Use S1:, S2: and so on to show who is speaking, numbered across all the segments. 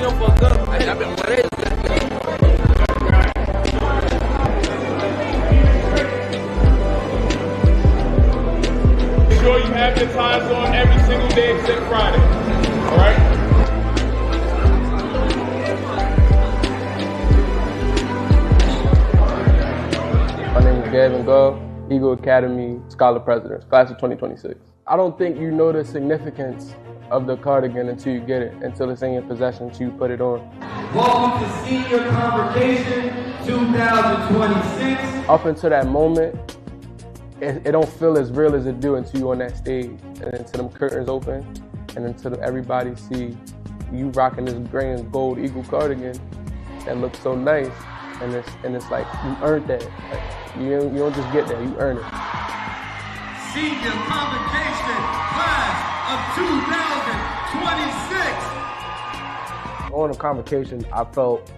S1: vino for good. I've been waiting.
S2: Make sure you have your ties on every single day except Friday. All right?
S3: My name is Gavin Gove, Eagle Academy Scholar President, class of 2026. I don't think you know the significance of the cardigan until you get it, until it's in your possession, until you put it on.
S4: Welcome to Senior Convocation 2026.
S3: Up until that moment, it don't feel as real as it do until you're on that stage, and until them curtains open, and until everybody see you rocking this gray and gold Eagle cardigan that looks so nice, and it's like you earned that. Like, you don't just get that, you earn it.
S4: Senior Convocation class of 2026.
S3: On a convocation, I felt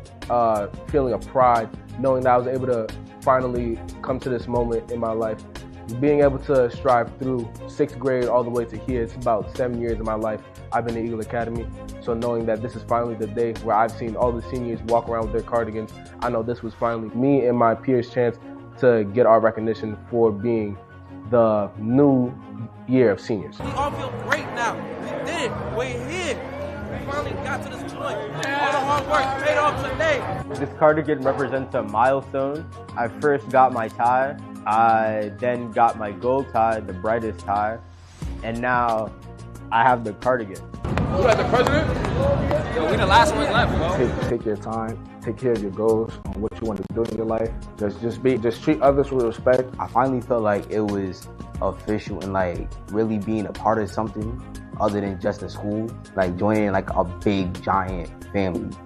S3: feeling of pride, knowing that I was able to finally come to this moment in my life. Being able to strive through 6th grade all the way to here, it's about 7 years of my life I've been at Eagle Academy. So knowing that this is finally the day where I've seen all the seniors walk around with their cardigans, I know this was finally me and my peers' chance to get our recognition for being the new year of seniors.
S1: We all feel great now. We did it. We're here. We finally got to this point. All the hard work paid off today.
S5: This cardigan represents a milestone. I first got my tie. I then got my gold tie, the brightest tie. And now I have the cardigan.
S2: You like the president?
S1: Yo, we the last ones left, bro.
S6: Take your time, take care of your goals, on what you want to do in your life. Just treat others with respect.
S7: I finally felt like it was official and like really being a part of something other than just a school, like joining like a big giant family.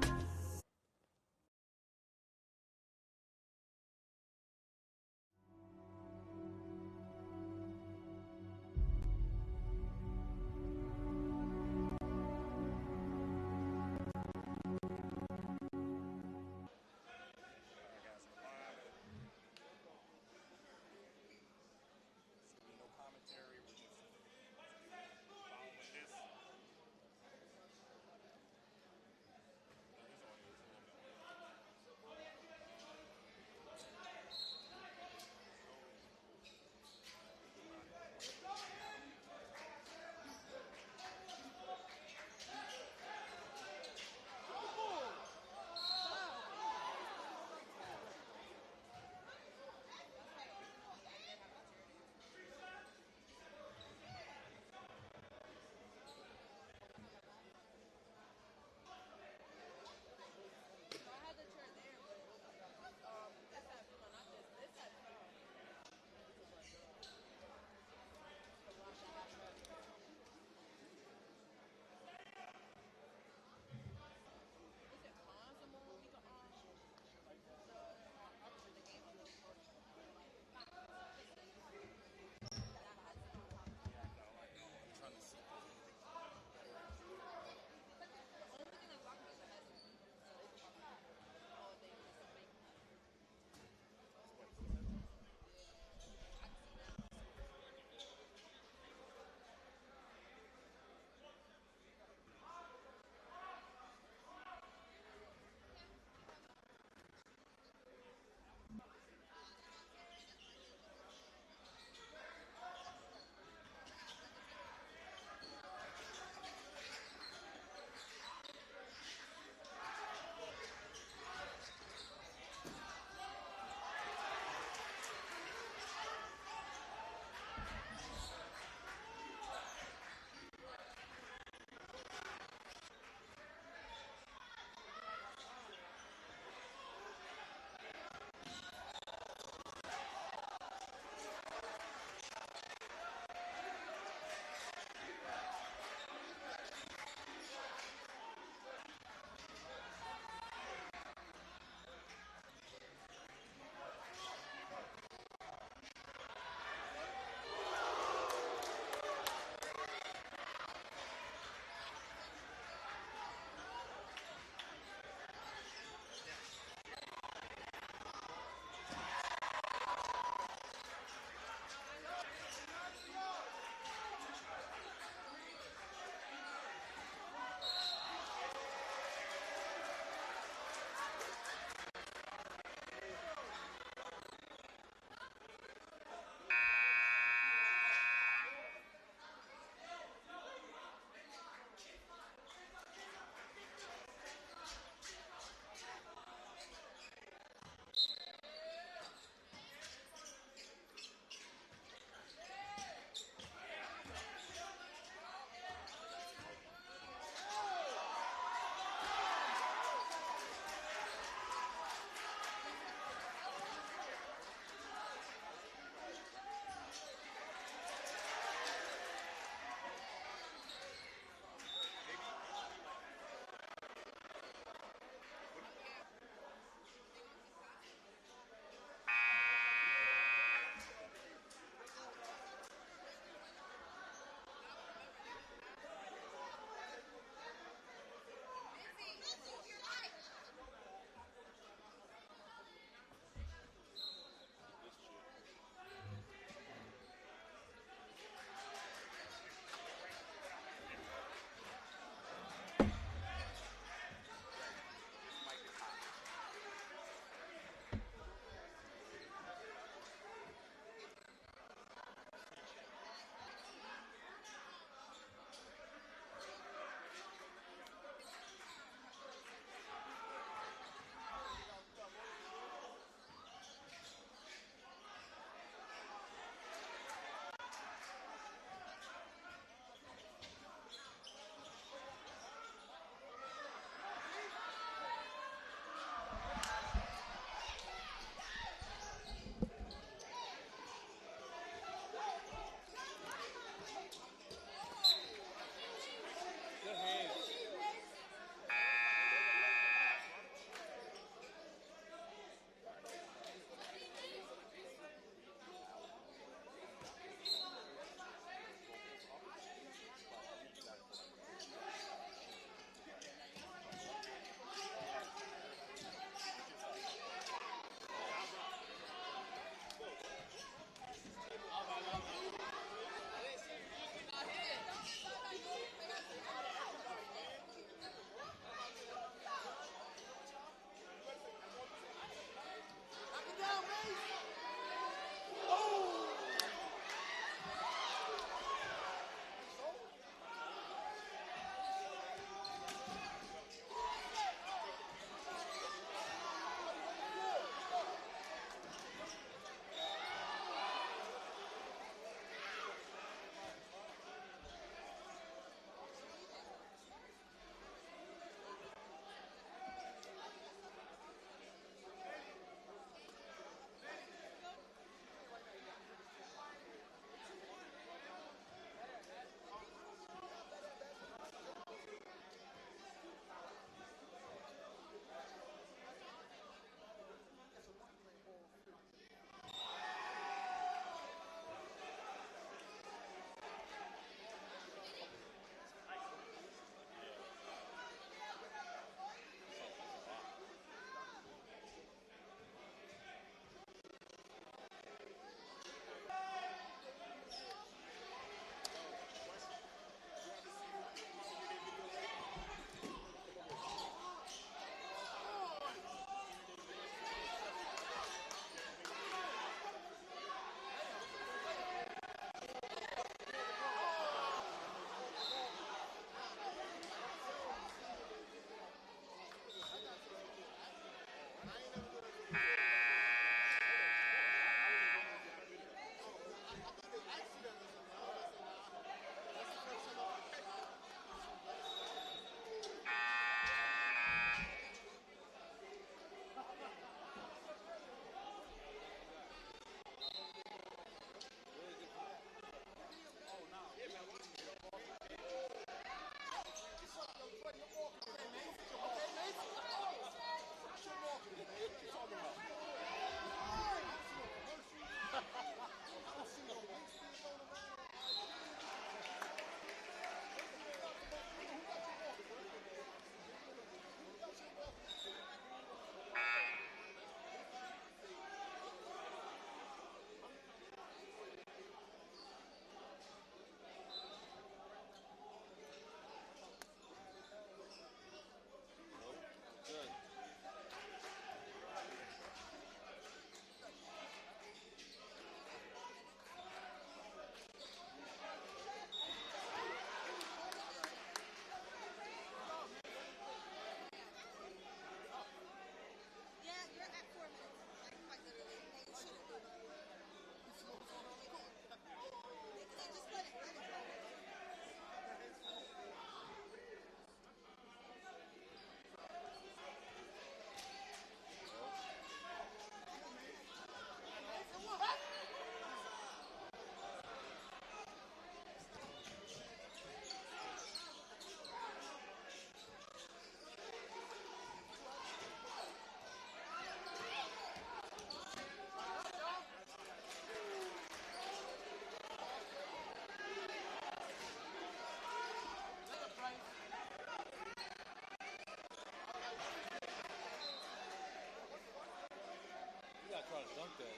S1: You gotta try to dunk that.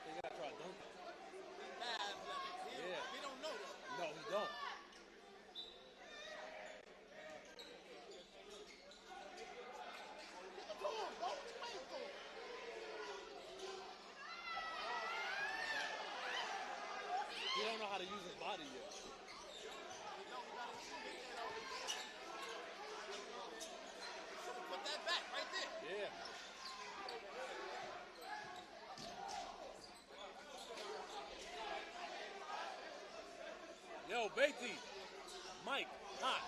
S1: You gotta try to dunk it. Yeah.
S8: He don't know that.
S1: No, he don't. He don't know how to use his body yet.
S8: Put that back right there.
S1: Yeah. Yo, Beatty, Mike, hot.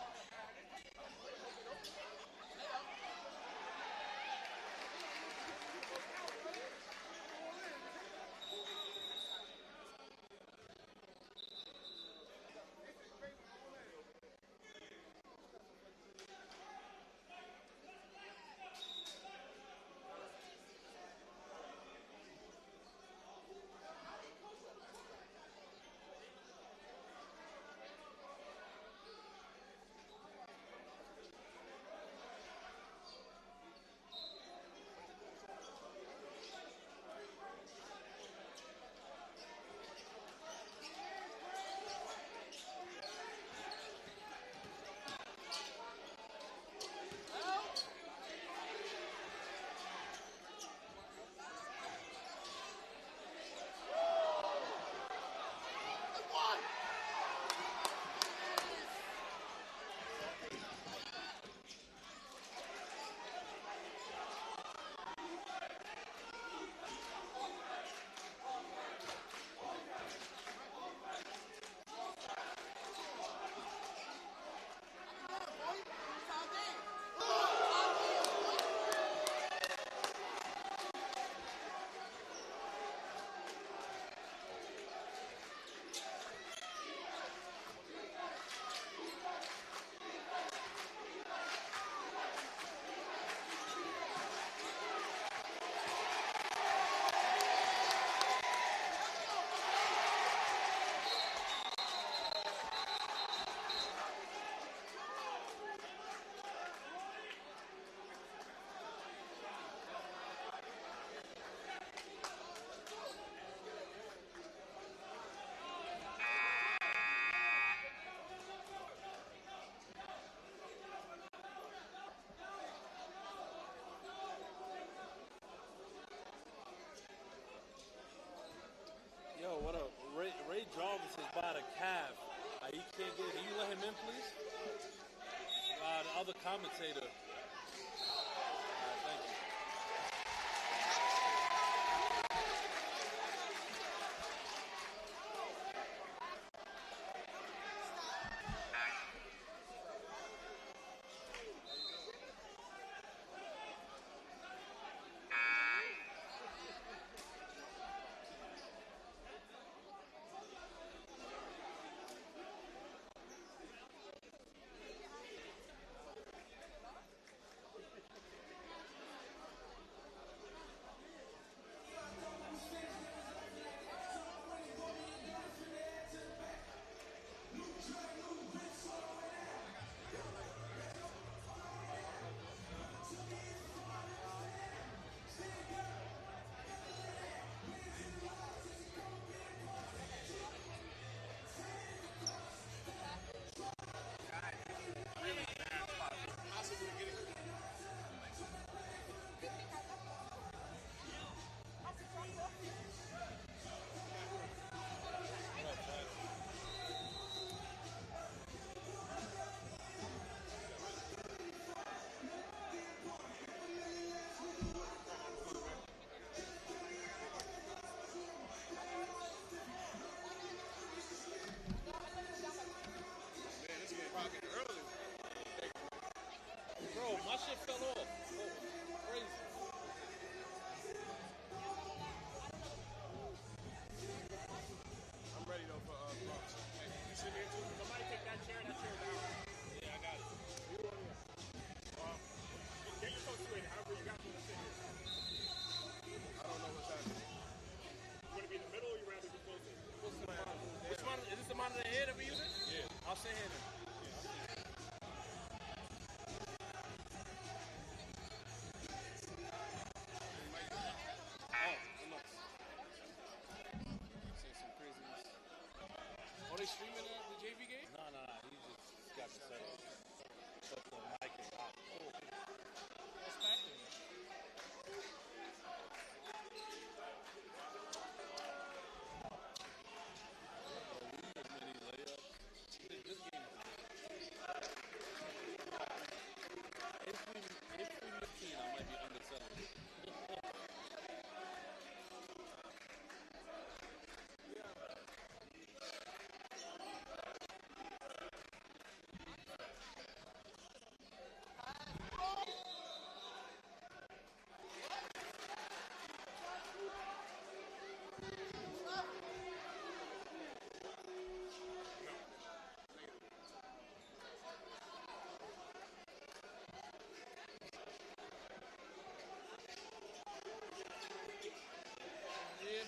S1: Yo, what up? Ray Jarvis is by the calf. He can't get. Can you let him in, please? The other commentator. Thank you. Bro, my shit fell off. Bro, crazy.
S2: I'm ready though for Bronx. You sit here too. Somebody take that chair down.
S1: Yeah, I got it.
S2: Get yourself situated. However you got to sit here.
S3: I don't know what's happening.
S2: You want to be in the middle or you rather be closer?
S1: Which monitor? Is this the monitor here that we using?
S2: Yeah.
S1: I'll sit here then. Oh, no. Say some craziness. Oh, they streaming the JV game? No. He just got the set up. But the mic is hot. Oh, okay. What's packing? Many layups. This game if we look keen, I might be underselling. Yeah.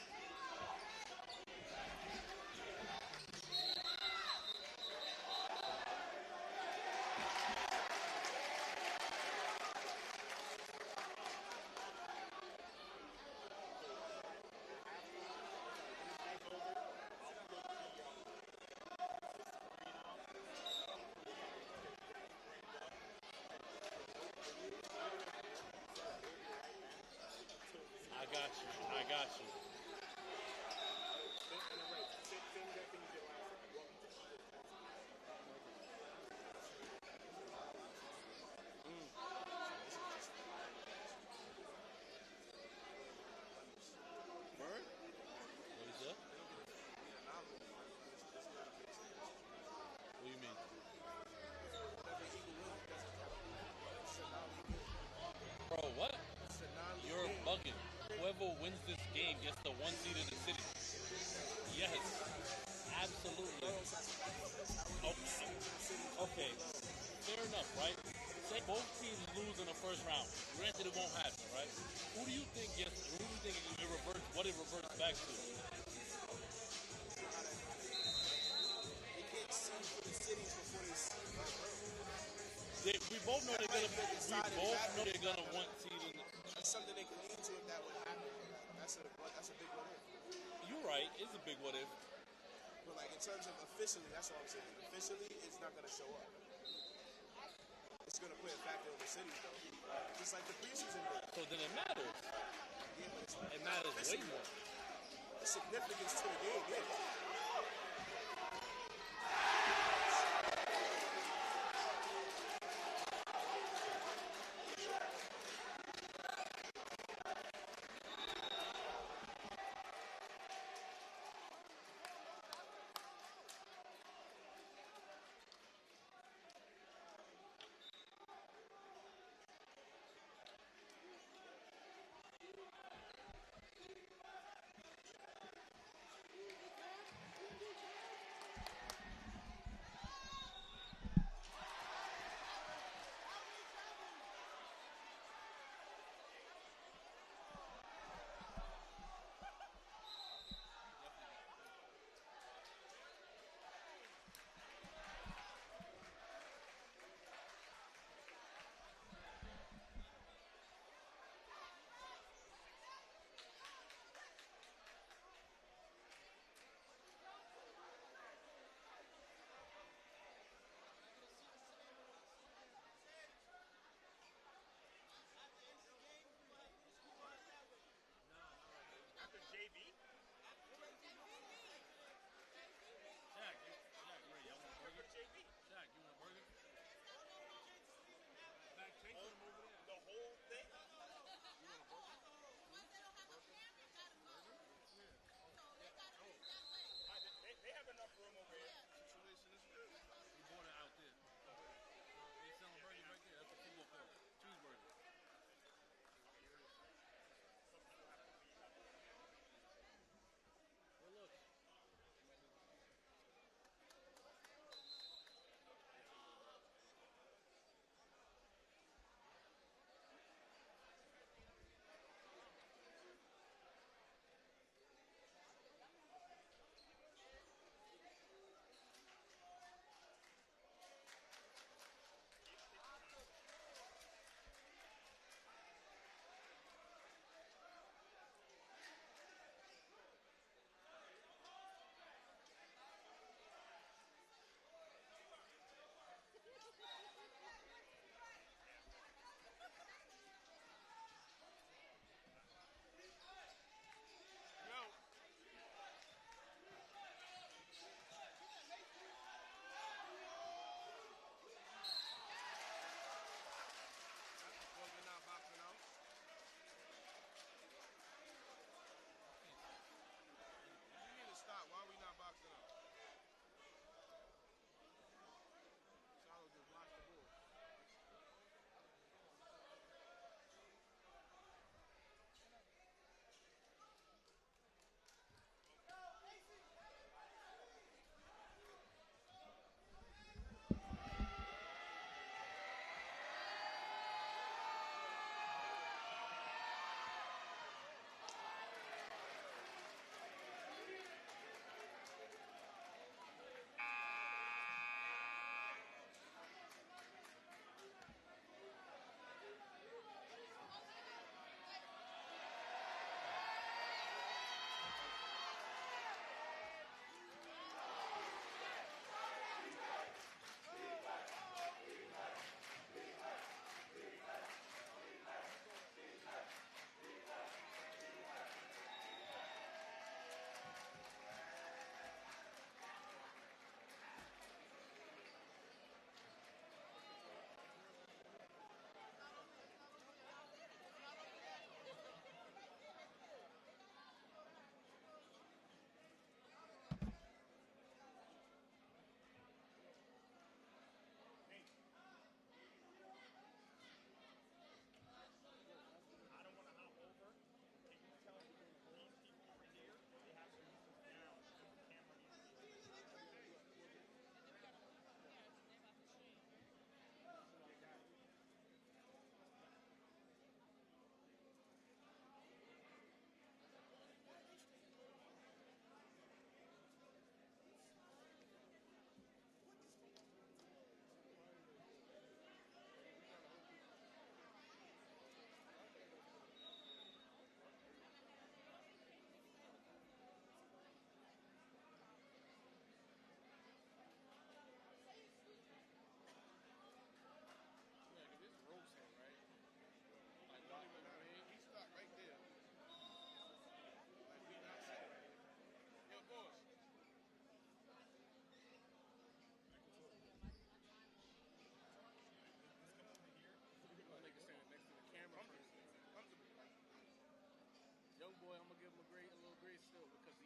S1: I got you. Bird? What is that? What do you mean? Bro, what? You're bugging. Whoever wins this game gets the 1 seed in the city. Yes. Absolutely. Okay. Fair enough, right? Say both teams lose in the first round. Granted, it won't happen, right? Who do you think it reverts? What it reverts back to?
S9: They can't see for the cities before they see.
S1: We both know they're gonna want seed in.
S9: That's something they can lead to if that would happen. That's a big what if.
S1: You're right. It's a big what if.
S9: But like in terms of officially, that's what I'm saying. Officially, it's not gonna show up. It's gonna play a factor in the cities though, just like the preseason did.
S1: So then it matters.
S9: Yeah, but it's
S1: It matters way more.
S9: The significance to the game, yeah.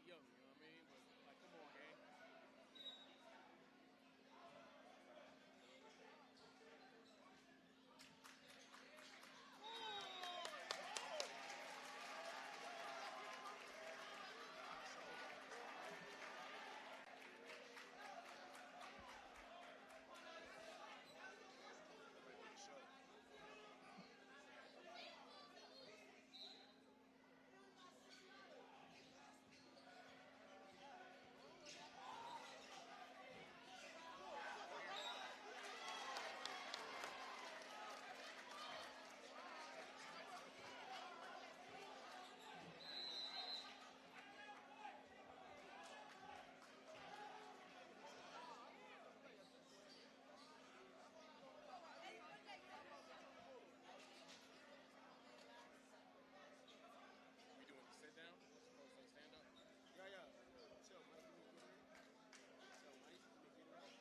S10: young, you know what I mean? But, like, come on, gang. We doing the sit down? Supposed to stand up?
S9: Yeah. Chill, Mike. Chill, Mike. Get it right.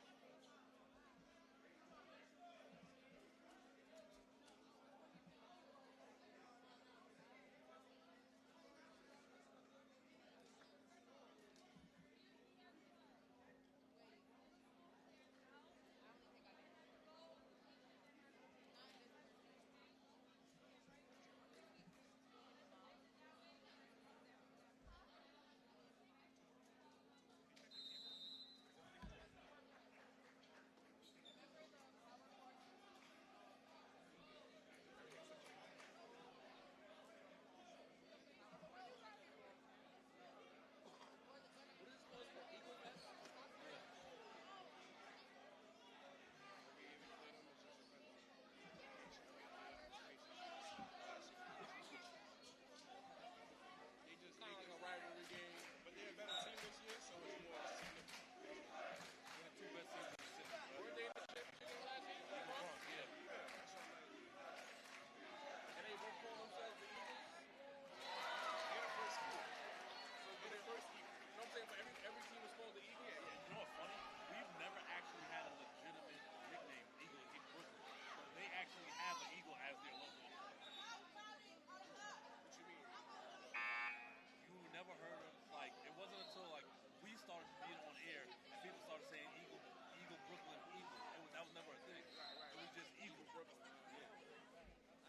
S10: What is this supposed for? Eagle Fest? They just kind of like a rivalry game.
S9: But they're a better team this year, so it's more significant.
S1: We had two best teams in the city. Right?
S10: Weren't they in the championship last year?
S1: Bronx, yeah.
S10: And they both call themselves the Eagles?
S9: They're the first team. So they're the first team.
S10: You know what I'm saying? But every team is called the Eagles?
S1: Yeah. You know what's funny? We've never actually had a legitimate nickname, Eagle in Brooklyn. So they actually have an Eagle as their logo.
S9: What you mean?
S1: You never heard of, like, it wasn't until, like, we started being on air and people started saying Eagle Brooklyn, Eagle. That was never a thing.
S10: Right.
S1: It was just Eagle
S10: Brooklyn.
S1: Yeah.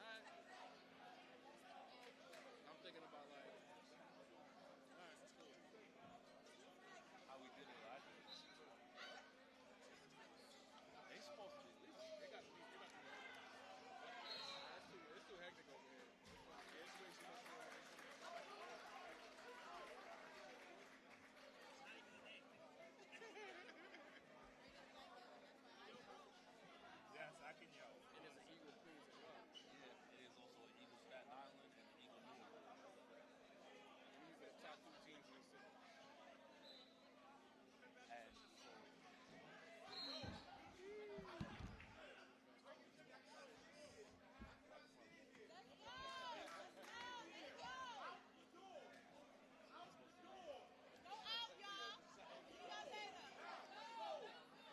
S10: Alright. I'm thinking about like, alright, that's cool.
S1: How we did it last year. They supposed to be at least.
S10: They got to be. It's too hectic over here. It's way too much going on.
S9: Yes, I can yell.
S10: And there's an Eagle Queens as well.
S1: Yeah, it is also an Eagle Staten Island and an Eagle Newark.
S10: These are the top two teams in the city.
S1: And so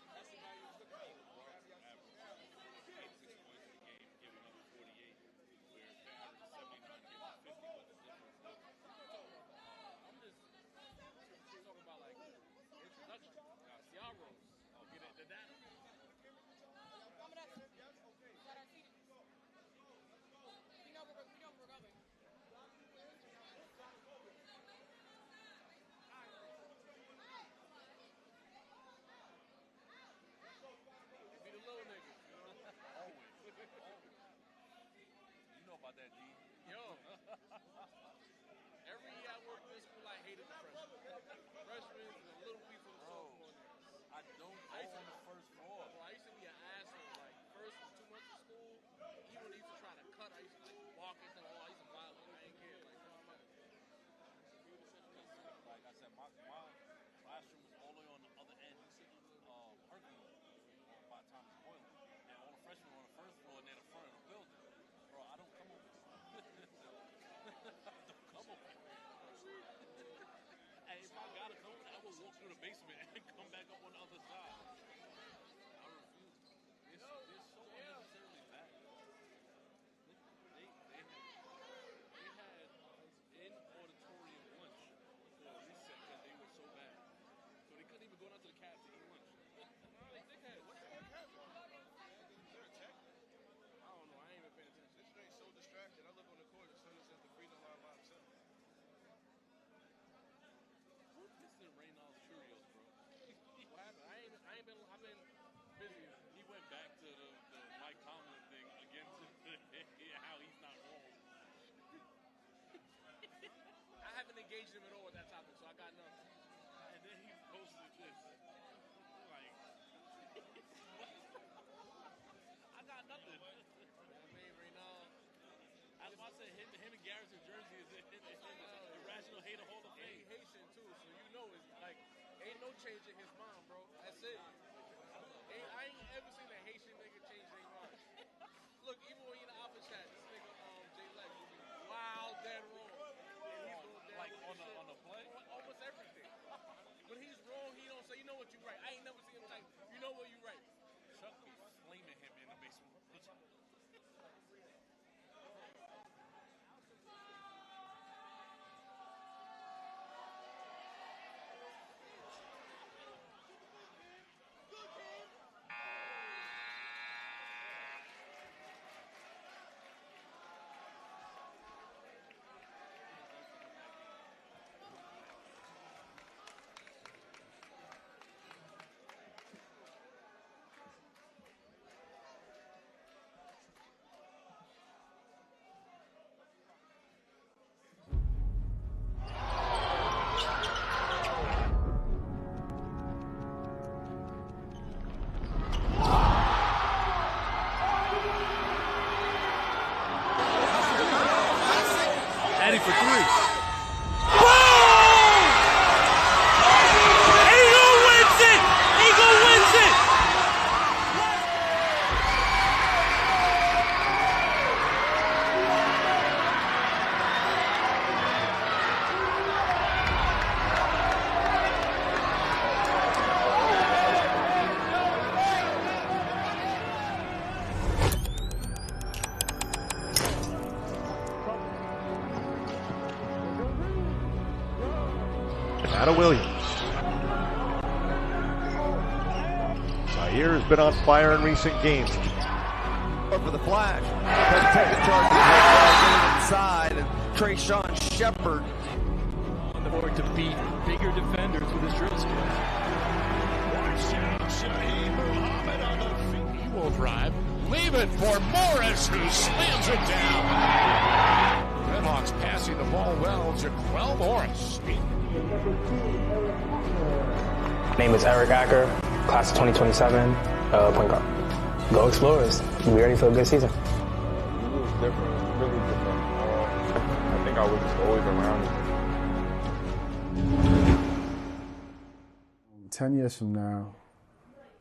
S10: That's the guy you was looking for.
S1: average 86 points in the game, giving up 48, where they average 79, giving up 50, but the difference is
S10: I'm just talking about like introduction. That's y'all roles. Oh, get it, the data.
S11: Coming up. We got our seating. We know where we're going.
S10: It be the little niggas, you know?
S1: always. You know about that, D.
S10: Yo. Every year I worked in school, I hated the freshmen. Freshmen and a little piece of the sophomore niggas.
S1: I don't go on the first floor.
S10: Bro, I used to be an asshole. Like, first 2 months of school, even when they used to try to cut, I used to like walk into the hall. I used to violate. I ain't care. Like,
S1: Like I said, my classroom was all the way on the other end of Hercules by the time it's boiling. And all the freshmen were on the first floor near the front of the building. Bro, I don't come over here. Don't come over here. And if I gotta come over there, I will walk through the basement and come back up on the other side. I refuse. They're so unnecessarily bad. They had in auditorium lunch for recess because
S10: engage him at all with that topic, so I got nothing.
S1: And then he posted this. Like, I got nothing.
S10: I mean, right now,
S1: That's why I said him and Garrison Jersey is Irrational Hater Hall of
S10: he
S1: Fame.
S10: Haitian too, so you know it's like ain't no changing his mind, bro. That's it. I ain't ever seen a Haitian nigga change their mind. Look, even when you in the office chat, this nigga Jay Lex will be wild dead wrong, and he's going down
S1: Like
S10: with
S1: on the play?
S10: almost everything. When he's wrong, he don't say, you know what you right. I ain't never seen him type, you know what you right.
S1: Chuck be flaming him in the basement. Eddie for three. Eagle wins it! Eagle wins it!
S12: Anna Williams. Zaire has been on fire in recent games.
S4: For the flash. Take the charge inside, and Trayshawn Shepard
S13: on the board to beat bigger defenders with his drill skills.
S14: Watch out, Shaheed Muhammad on the feet. He will drive. Leave it for Morris, who slams it down. Redhawks passing the ball well to Quell Morris.
S15: My name is Eric Acker, class of 2027, point guard. Go Explorers. We ready for a good season.
S6: It was different, really different. I think I was just always around it.
S16: 10 years from now,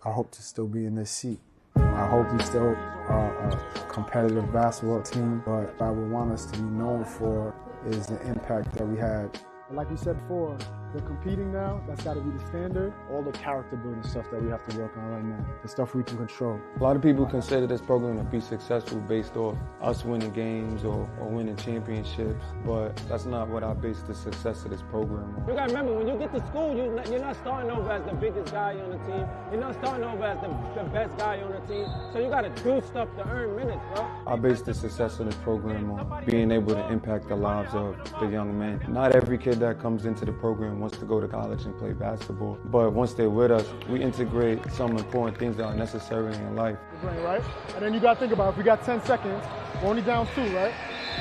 S16: I hope to still be in this seat. I hope we still are a competitive basketball team, but what I would want us to be known for is the impact that we had. Like you said before, we're competing now. That's got to be the standard. All the character building stuff that we have to work on right now, the stuff we can control.
S3: A lot of people consider this program to be successful based off us winning games or winning championships, but that's not what I base the success of this program on.
S17: You gotta remember, when you get to school, you're not starting over as the biggest guy on the team. You're not starting over as the best guy on the team. So you gotta do stuff to earn minutes, bro.
S3: I base the success of this program on being able to impact the lives of the young men. Not every kid that comes into the program wants to go to college and play basketball, but once they're with us, we integrate some important things that are necessary in life.
S16: Right? And then you gotta think about, if we got 10 seconds, we're only down 2, right?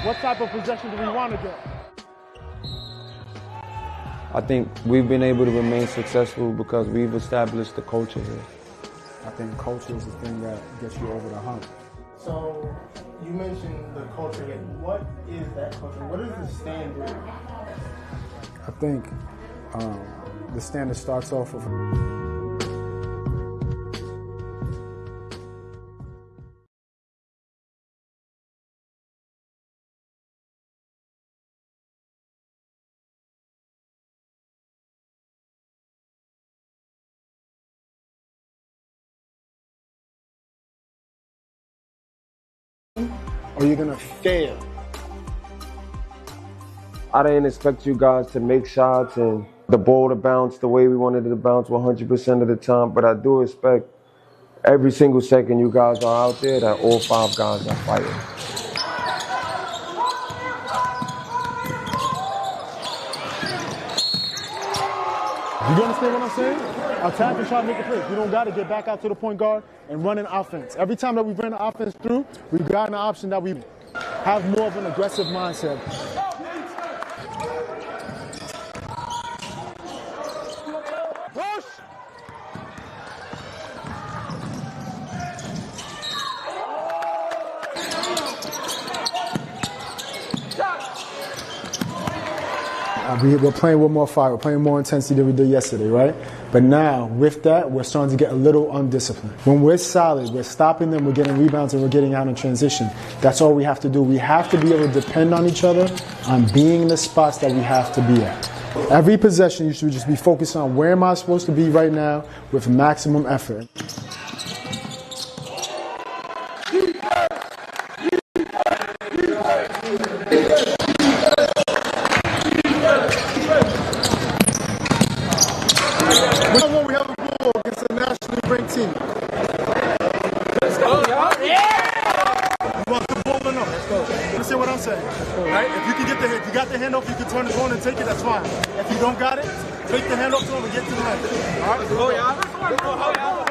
S16: What type of possession do we want to get?
S3: I think we've been able to remain successful because we've established the culture here.
S16: I think culture is the thing that gets you over the hump.
S18: So you mentioned the culture. What is that culture? What is the standard?
S16: I think the standard starts off with or you're gonna fail.
S3: I didn't expect you guys to make shots and the ball to bounce the way we wanted it to bounce 100% of the time, but I do expect every single second you guys are out there that all 5 guys are fighting.
S16: You understand what I'm saying? Attack and try to make a play. We don't got to get back out to the point guard and run an offense. Every time that we ran the offense through, we've got an option that we have more of an aggressive mindset. We're playing with more fire. We're playing more intensity than we did yesterday, right? But now, with that, we're starting to get a little undisciplined. When we're solid, we're stopping them, we're getting rebounds, and we're getting out in transition. That's all we have to do. We have to be able to depend on each other, on being in the spots that we have to be at. Every possession, you should just be focused on where am I supposed to be right now with maximum effort.
S18: We have a goal against a nationally ranked team.
S10: Let's go, y'all.
S18: Yeah! You want the ball or no? Let's go. Listen what I'm saying. Right? If you can get if you got the handoff, you can turn the corner and take it, that's fine. If you don't got it, take the handoff to him and get to the line. All right, let's go, y'all. Let's go, y'all.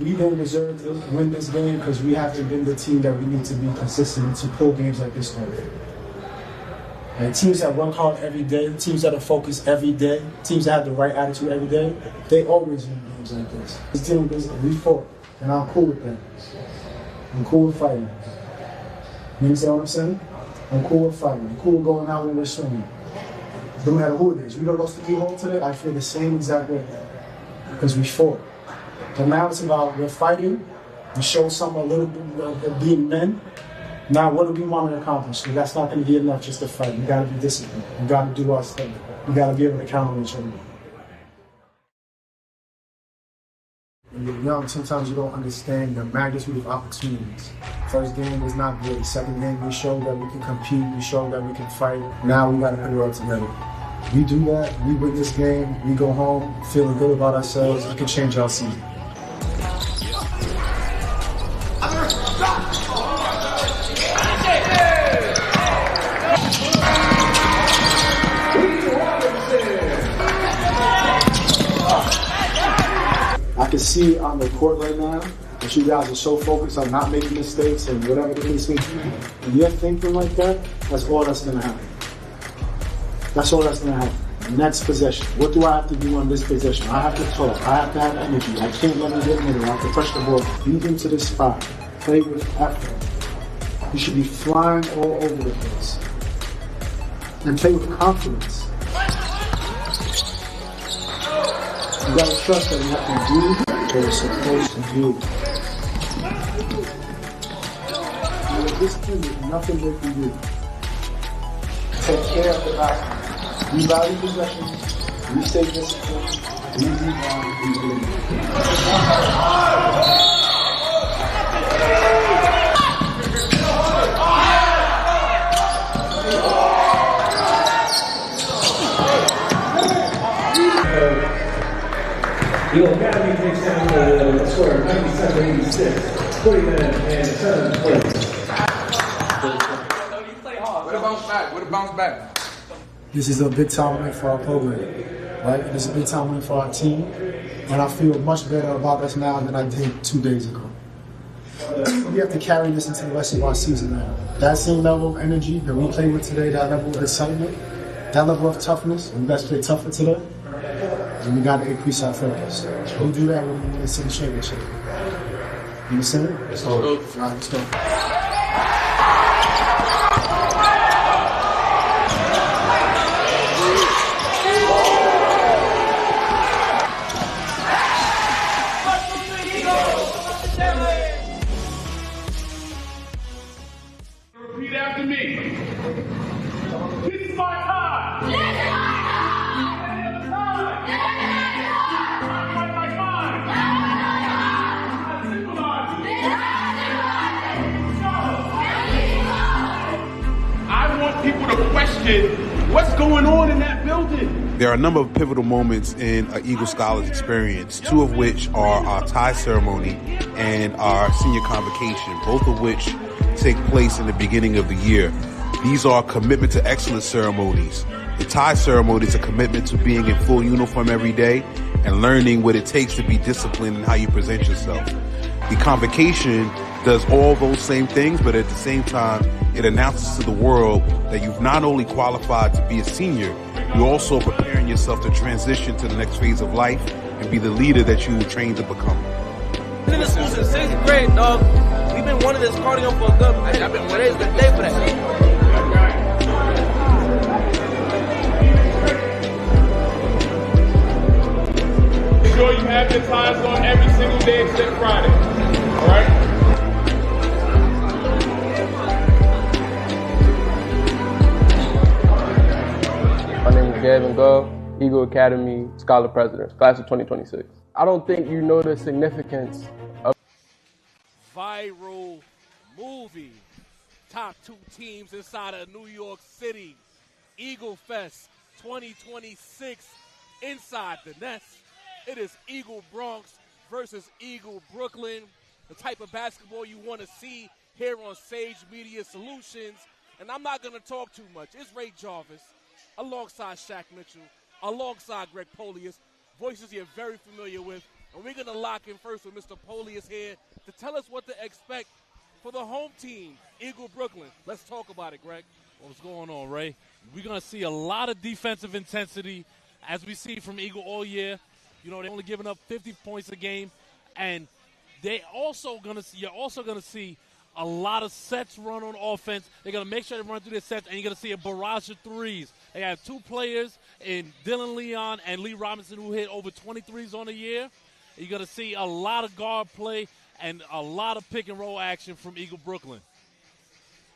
S16: We don't deserve to win this game because we haven't been the team that we need to be consistent to pull games like this over. And teams that work hard every day, teams that are focused every day, teams that have the right attitude every day, they always win games like this. This team is we fought, and I'm cool with that. I'm cool with fighting. You understand what I'm saying? I'm cool with fighting. I'm cool with going out when we're swinging. No matter who it is. We don't lost the home today, I feel the same exact way. Because we fought. But now it's about we're fighting, we show some a little bit of being men. Now what do we want to accomplish? Because that's not going to be enough just to fight. We got to be disciplined. We got to do our stuff. We got to be able to count on each other. When you're young, sometimes you don't understand the magnitude of opportunities. First game was not great. Second game, we showed that we can compete. We showed that we can fight. Now we got to put it all together. We do that, we win this game, we go home feeling good about ourselves, we can change our season. I can see it on the court right now that you guys are so focused on not making mistakes and whatever the case may be. When you're thinking like that, that's all that's going to happen. That's all that's going to happen. Next possession. What do I have to do on this possession? I have to talk. I have to have energy. I can't let him get in the middle. I have to push the ball. Lead him to the spot. Play with effort. You should be flying all over the place. And play with confidence. You got to trust that you have to do what you're supposed to do. And with this team, there's nothing they can do. Take care of the basketball. We value possessions. We stay disciplined. We rebound. We believe.
S17: Eagle Academy takes down the score 97-86, putting them in 7th place.
S2: What a bounce back? What a bounce back?
S16: This is a big time win for our program, right? This is a big time win for our team, and I feel much better about us now than I did 2 days ago. We have to carry this into the rest of our season now. That same level of energy that we played with today, that level of excitement, that level of toughness, and we got to play tougher today. And we got to increase our focus. We'll do that when we win the city championship. You understand? Let's go. All right, let's go.
S2: Repeat after me. This is my time. This is my people to question what's going on in that building.
S19: There are a number of pivotal moments in an Eagle Scholars experience, two of which are our tie ceremony and our senior convocation, both of which take place in the beginning of the year. These are commitment to excellence ceremonies The tie ceremony is a commitment to being in full uniform every day and learning what it takes to be disciplined in how you present yourself. The convocation does all those same things, but at the same time, it announces to the world that you've not only qualified to be a senior, you're also preparing yourself to transition to the next phase of life and be the leader that you were trained to become.
S20: Been in the school since 6th grade, dog. We've been wanting this cardigan for a good minute. I've been waiting the day for that.
S2: Make sure you have your ties on every single day except Friday. All right?
S3: My name is Gavin Gove, Eagle Academy Scholar President, class of 2026. I don't think you know the significance of
S10: viral movie. Top 2 teams inside of New York City. Eagle Fest 2026 inside the nest. It is Eagle Bronx versus Eagle Brooklyn. The type of basketball you want to see here on Sage Media Solutions. And I'm not going to talk too much. It's Ray Jarvis alongside Shaq Mitchell, alongside Greg Polius. Voices you're very familiar with. And we're going to lock in first with Mr. Polius here to tell us what to expect for the home team, Eagle Brooklyn. Let's talk about it, Greg.
S1: What's going on, Ray? We're going to see a lot of defensive intensity as we see from Eagle all year. You know, they're only giving up 50 points a game. And you're also going to see a lot of sets run on offense. They're going to make sure they run through their sets, and you're going to see a barrage of threes. They have 2 players in Dylan Leon and Lee Robinson who hit over 23s on the year. You're going to see a lot of guard play and a lot of pick-and-roll action from Eagle Brooklyn.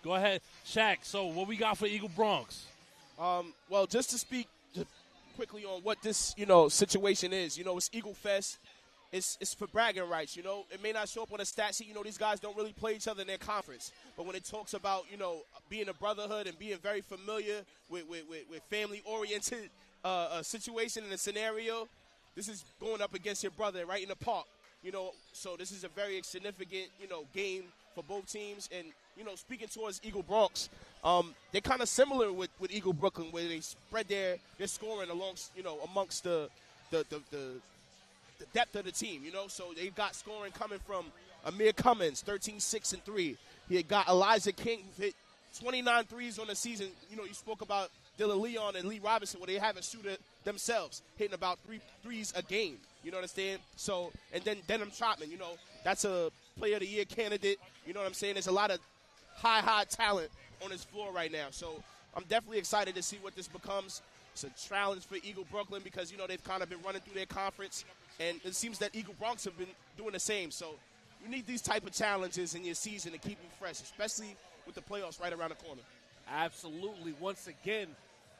S1: Go ahead, Shaq. So what we got for Eagle Bronx?
S9: Well, just to speak quickly on what this, situation is. It's Eagle Fest. It's for bragging rights, It may not show up on a stat sheet. These guys don't really play each other in their conference. But when it talks about, being a brotherhood and being very familiar with family-oriented situation and a scenario, this is going up against your brother right in the park. So this is a very significant, game for both teams. And, speaking towards Eagle Bronx, they're kind of similar with Eagle Brooklyn, where they spread their scoring amongst the depth of the team, So they've got scoring coming from Amir Cummins, 13, 6, and 3. He had got Elijah King, who hit 29 threes on the season. You spoke about Dylan Leon and Lee Robinson, where they have a shooter themselves, hitting about 3 threes a game. You know what I'm saying? So, and then Denham Trotman, that's a Player of the Year candidate. You know what I'm saying? There's a lot of high talent on this floor right now. So I'm definitely excited to see what this becomes. It's a challenge for Eagle Brooklyn because, they've kind of been running through their conference. And it seems that Eagle Bronx have been doing the same. So you need these type of challenges in your season to keep you fresh, especially with the playoffs right around the corner.
S10: Absolutely. Once again,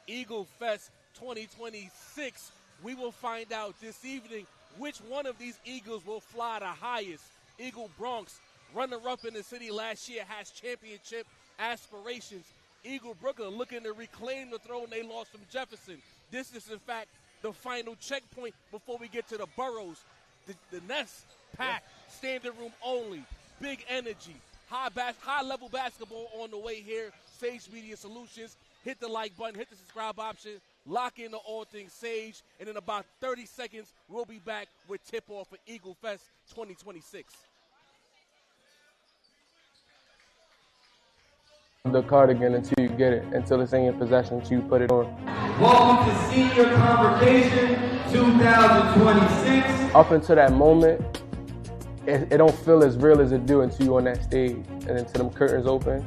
S10: Eagle Fest 2026. We will find out this evening which one of these Eagles will fly the highest. Eagle Bronx, runner-up in the city last year, has championship aspirations. Eagle Brooklyn looking to reclaim the throne they lost from Jefferson. This is, in fact, the final checkpoint before we get to the boroughs. The nest packed, standing room only, big energy, high-level basketball on the way here. Sage Media Solutions. Hit the like button, hit the subscribe option, lock in to all things Sage, and in about 30 seconds, we'll be back with tip-off for Eagle Fest 2026.
S3: the cardigan until you get it, until it's in your possession, until you put it on.
S21: Welcome to Senior Convocation 2026.
S3: Up until that moment, it don't feel as real as it do until you on that stage, and until them curtains open,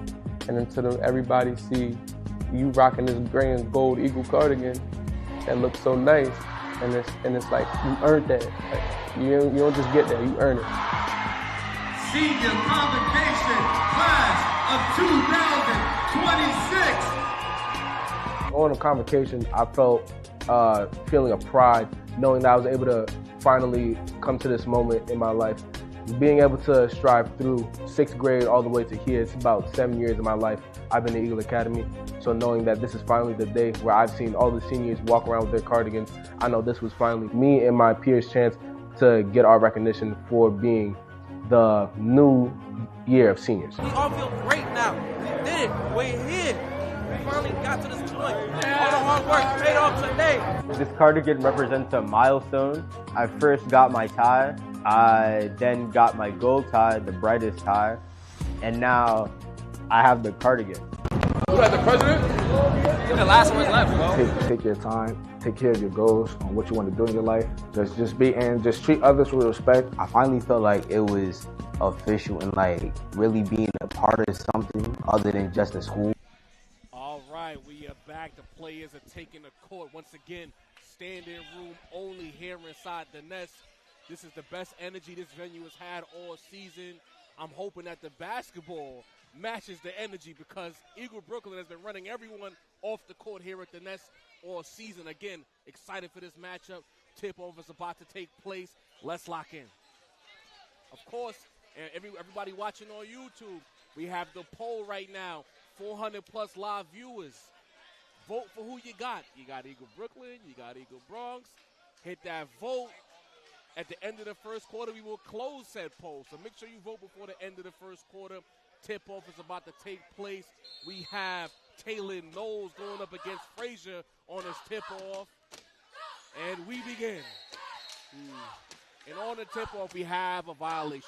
S3: and until everybody see you rocking this gray and gold Eagle cardigan that looks so nice, and it's like you earned that. Like, you don't just get that, you earn it.
S21: Senior Convocation Class of 2026.
S3: On the convocation, I felt feeling of pride, knowing that I was able to finally come to this moment in my life. Being able to strive through 6th grade all the way to here, it's about 7 years of my life I've been at Eagle Academy. So knowing that this is finally the day where I've seen all the seniors walk around with their cardigans, I know this was finally me and my peers' chance to get our recognition for being the new year of seniors.
S20: We all feel great now. We did it. We're here. finally got to this point. All the hard work paid off today.
S7: This cardigan represents a milestone. I first got my tie. I then got my gold tie, the brightest tie. And now I have the cardigan.
S2: You like the president?
S20: You're the last one left, bro.
S6: Take your time, take care of your goals on what you want to do in your life. Just treat others with respect.
S7: I finally felt like it was official and like really being a part of something other than just a school.
S9: All right, we are back. The players are taking the court once again. Standing room only here inside the Nest. This is the best energy this venue has had all season. I'm hoping that the basketball matches the energy because Eagle Brooklyn has been running everyone off the court here at the Nest all season. Again, excited for this matchup. Tip-off is about to take place. Let's lock in. Of course, everybody watching on YouTube, we have the poll right now. 400-plus live viewers. Vote for who you got. You got Eagle Brooklyn. You got Eagle Bronx. Hit that vote. At the end of the first quarter, we will close said poll. So make sure you vote before the end of the first quarter. Tip-off is about to take place. We have Taylor Knowles going up against Frazier on his tip-off. And we begin. And on the tip-off, we have a violation.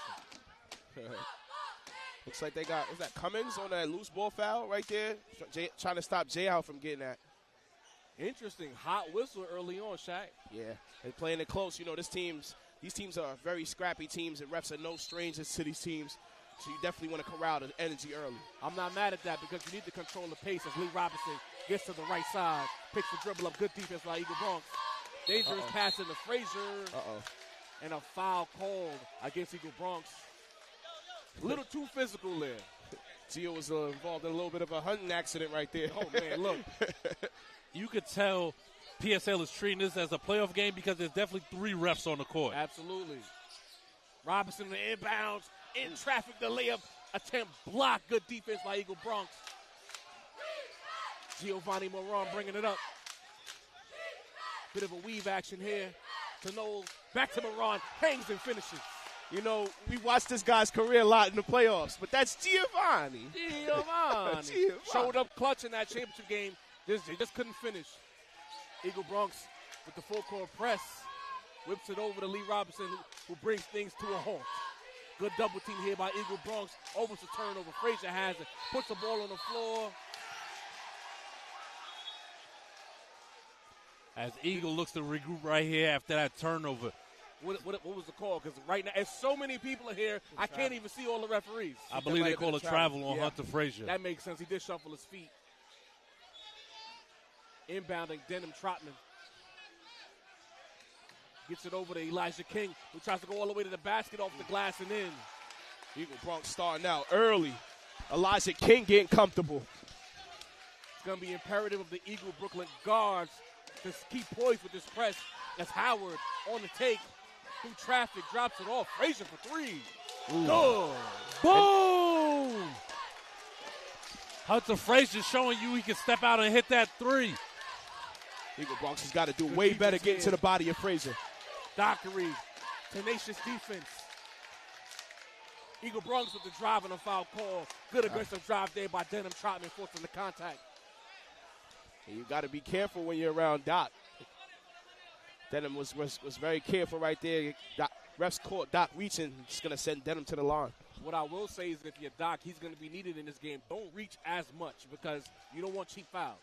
S9: Looks like they got, was that Cummins on that loose ball foul right there? Trying to stop J.L. from getting that.
S10: Interesting. Hot whistle early on, Shaq.
S9: Yeah, they're playing it close. You know, these teams are very scrappy teams, and refs are no strangers to these teams. So you definitely want to corral the energy early.
S10: I'm not mad at that because you need to control the pace as Lee Robinson gets to the right side, picks the dribble up, good defense by Eagle Bronx. Dangerous pass into Frazier. And a foul called against Eagle Bronx. A little too physical there.
S9: Gio was involved in a little bit of a hunting accident right there.
S10: Oh, man, look.
S1: You could tell PSAL is treating this as a playoff game because there's definitely 3 refs on the court.
S10: Absolutely. Robinson in the inbounds. In traffic, the layup attempt blocked. Good defense by Eagle Bronx. Giovanni Moran bringing it up. Bit of a weave action here to Knowles. Back to Moran. Hangs and finishes.
S9: You know, we watched this guy's career a lot in the playoffs, but that's Giovanni.
S10: Giovanni. Showed up clutch in that championship game. They just couldn't finish. Eagle Bronx with the full court press. Whips it over to Lee Robinson, who brings things to a halt. Good double team here by Eagle Bronx. Almost a turnover. Frazier has it. Puts the ball on the floor.
S1: As Eagle looks to regroup right here after that turnover.
S10: What was the call? Because right now, as so many people are here, I can't even see all the referees.
S1: I believe they call a travel on Hunter Frazier.
S10: That makes sense. He did shuffle his feet. Inbounding Denham Trotman. Gets it over to Elijah King, who tries to go all the way to the basket, off the glass and in.
S9: Eagle Bronx starting out early. Elijah King getting comfortable.
S10: It's going to be imperative of the Eagle Brooklyn guards to keep poised with this press. As Howard on the take. Through traffic, drops it off. Frazier for 3. Good.
S1: Boom! Hunter Frazier showing you he can step out and hit that 3.
S9: Eagle Bronx has got to do way better getting to the body of Frazier.
S10: Dockery, tenacious defense. Eagle Bronx with the drive and a foul call. Good aggressive drive there by Denham Trotman, forcing the contact.
S9: And you got to be careful when you're around Doc. Denham was very careful right there. Refs caught Doc reaching. Just going to send Denham to the line.
S10: What I will say is that if you're Doc, he's going to be needed in this game. Don't reach as much because you don't want cheap fouls.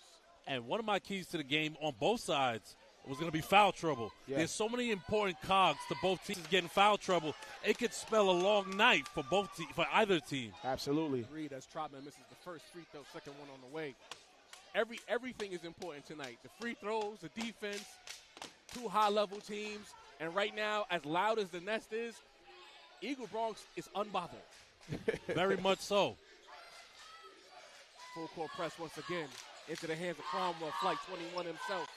S1: And one of my keys to the game on both sides was going to be foul trouble.
S9: Yeah.
S1: There's so many important cogs to both teams getting foul trouble. It could spell a long night for for either team.
S9: Absolutely.
S10: Agreed, as Trotman misses the first free throw, second one on the way. Everything is important tonight. The free throws, the defense, 2 high-level teams. And right now, as loud as the Nest is, Eagle Bronx is unbothered.
S1: Very much so.
S10: Full court press once again into the hands of Cromwell, Flight 21 himself.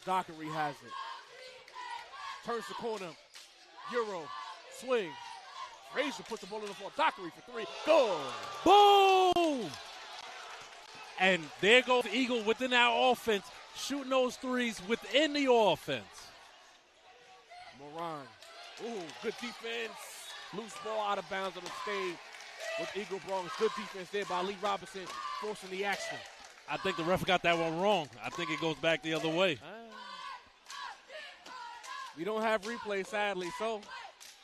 S10: Dockery has it. Turns the corner. Euro. Swing. Frazier puts the ball on the floor. Dockery for 3. Good.
S1: Boom! And there goes Eagle within our offense, shooting those threes within the offense.
S10: Moran. Ooh, good defense. Loose ball out of bounds on the stage with Eagle Bronx. Good defense there by Lee Robinson, forcing the action.
S1: I think the ref got that one wrong. I think it goes back the other way.
S10: We don't have replay, sadly. So,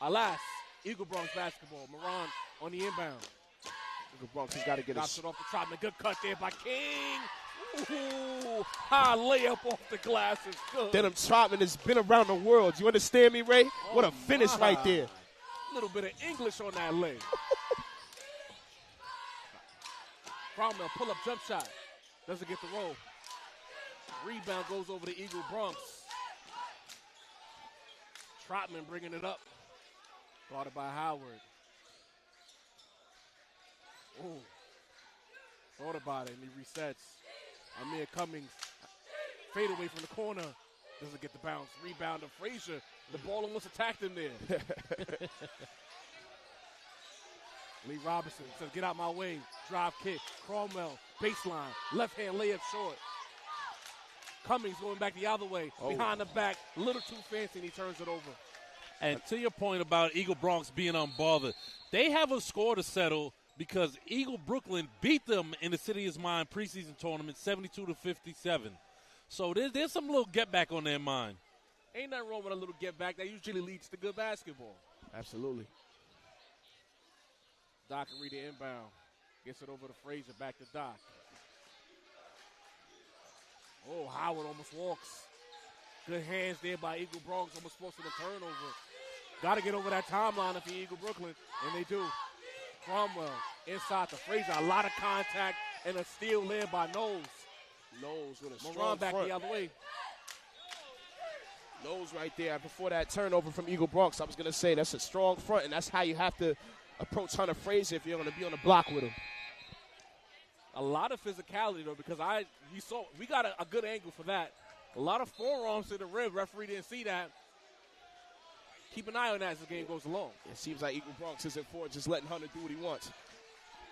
S10: alas, Eagle Bronx basketball. Moran on the inbound.
S9: Eagle Bronx has got to get
S10: Drops it off the top. A good cut there by King. Ooh, high layup off the glass is good.
S9: Denham Trotman has been around the world. You understand me, Ray? What a finish right there.
S10: A little bit of English on that leg. Cromwell, pull-up jump shot. Doesn't get the roll. Rebound goes over to Eagle Bronx. Trotman bringing it up. Guarded by Howard. Ooh. Thought about it, and he resets. Amir Cummings, fade away from the corner. Doesn't get the bounce. Rebound to Frazier. The ball almost attacked him there. Lee Robinson says, get out my way. Drive kick. Cromwell, baseline. Left hand layup short. Cummings going back the other way. Behind the back. A little too fancy, and he turns it over.
S1: And to your point about Eagle Bronx being unbothered, they have a score to settle because Eagle Brooklyn beat them in the City is Mine preseason tournament 72-57. So there's some little get back on their mind.
S10: Ain't nothing wrong with a little get back. That usually leads to good basketball.
S9: Absolutely.
S10: Doc can read the inbound. Gets it over to Frazier. Back to Doc. Oh, Howard almost walks. Good hands there by Eagle Bronx. Almost forcing a turnover. Got to get over that timeline if you're Eagle Brooklyn. And they do. Cromwell inside the Frazier. A lot of contact and a steal there by Knowles.
S9: Knowles with a strong
S10: Moran back
S9: front.
S10: the other way.
S9: Knowles right there. Before that turnover from Eagle Bronx, I was going to say that's a strong front, and that's how you have to approach Hunter Frazier if you're going to be on the block with him.
S10: A lot of physicality, though, because we got a good angle for that. A lot of forearms to the rim. Referee didn't see that. Keep an eye on that as the game goes along.
S9: It seems like Eagle Bronx isn't for just letting Hunter do what he wants.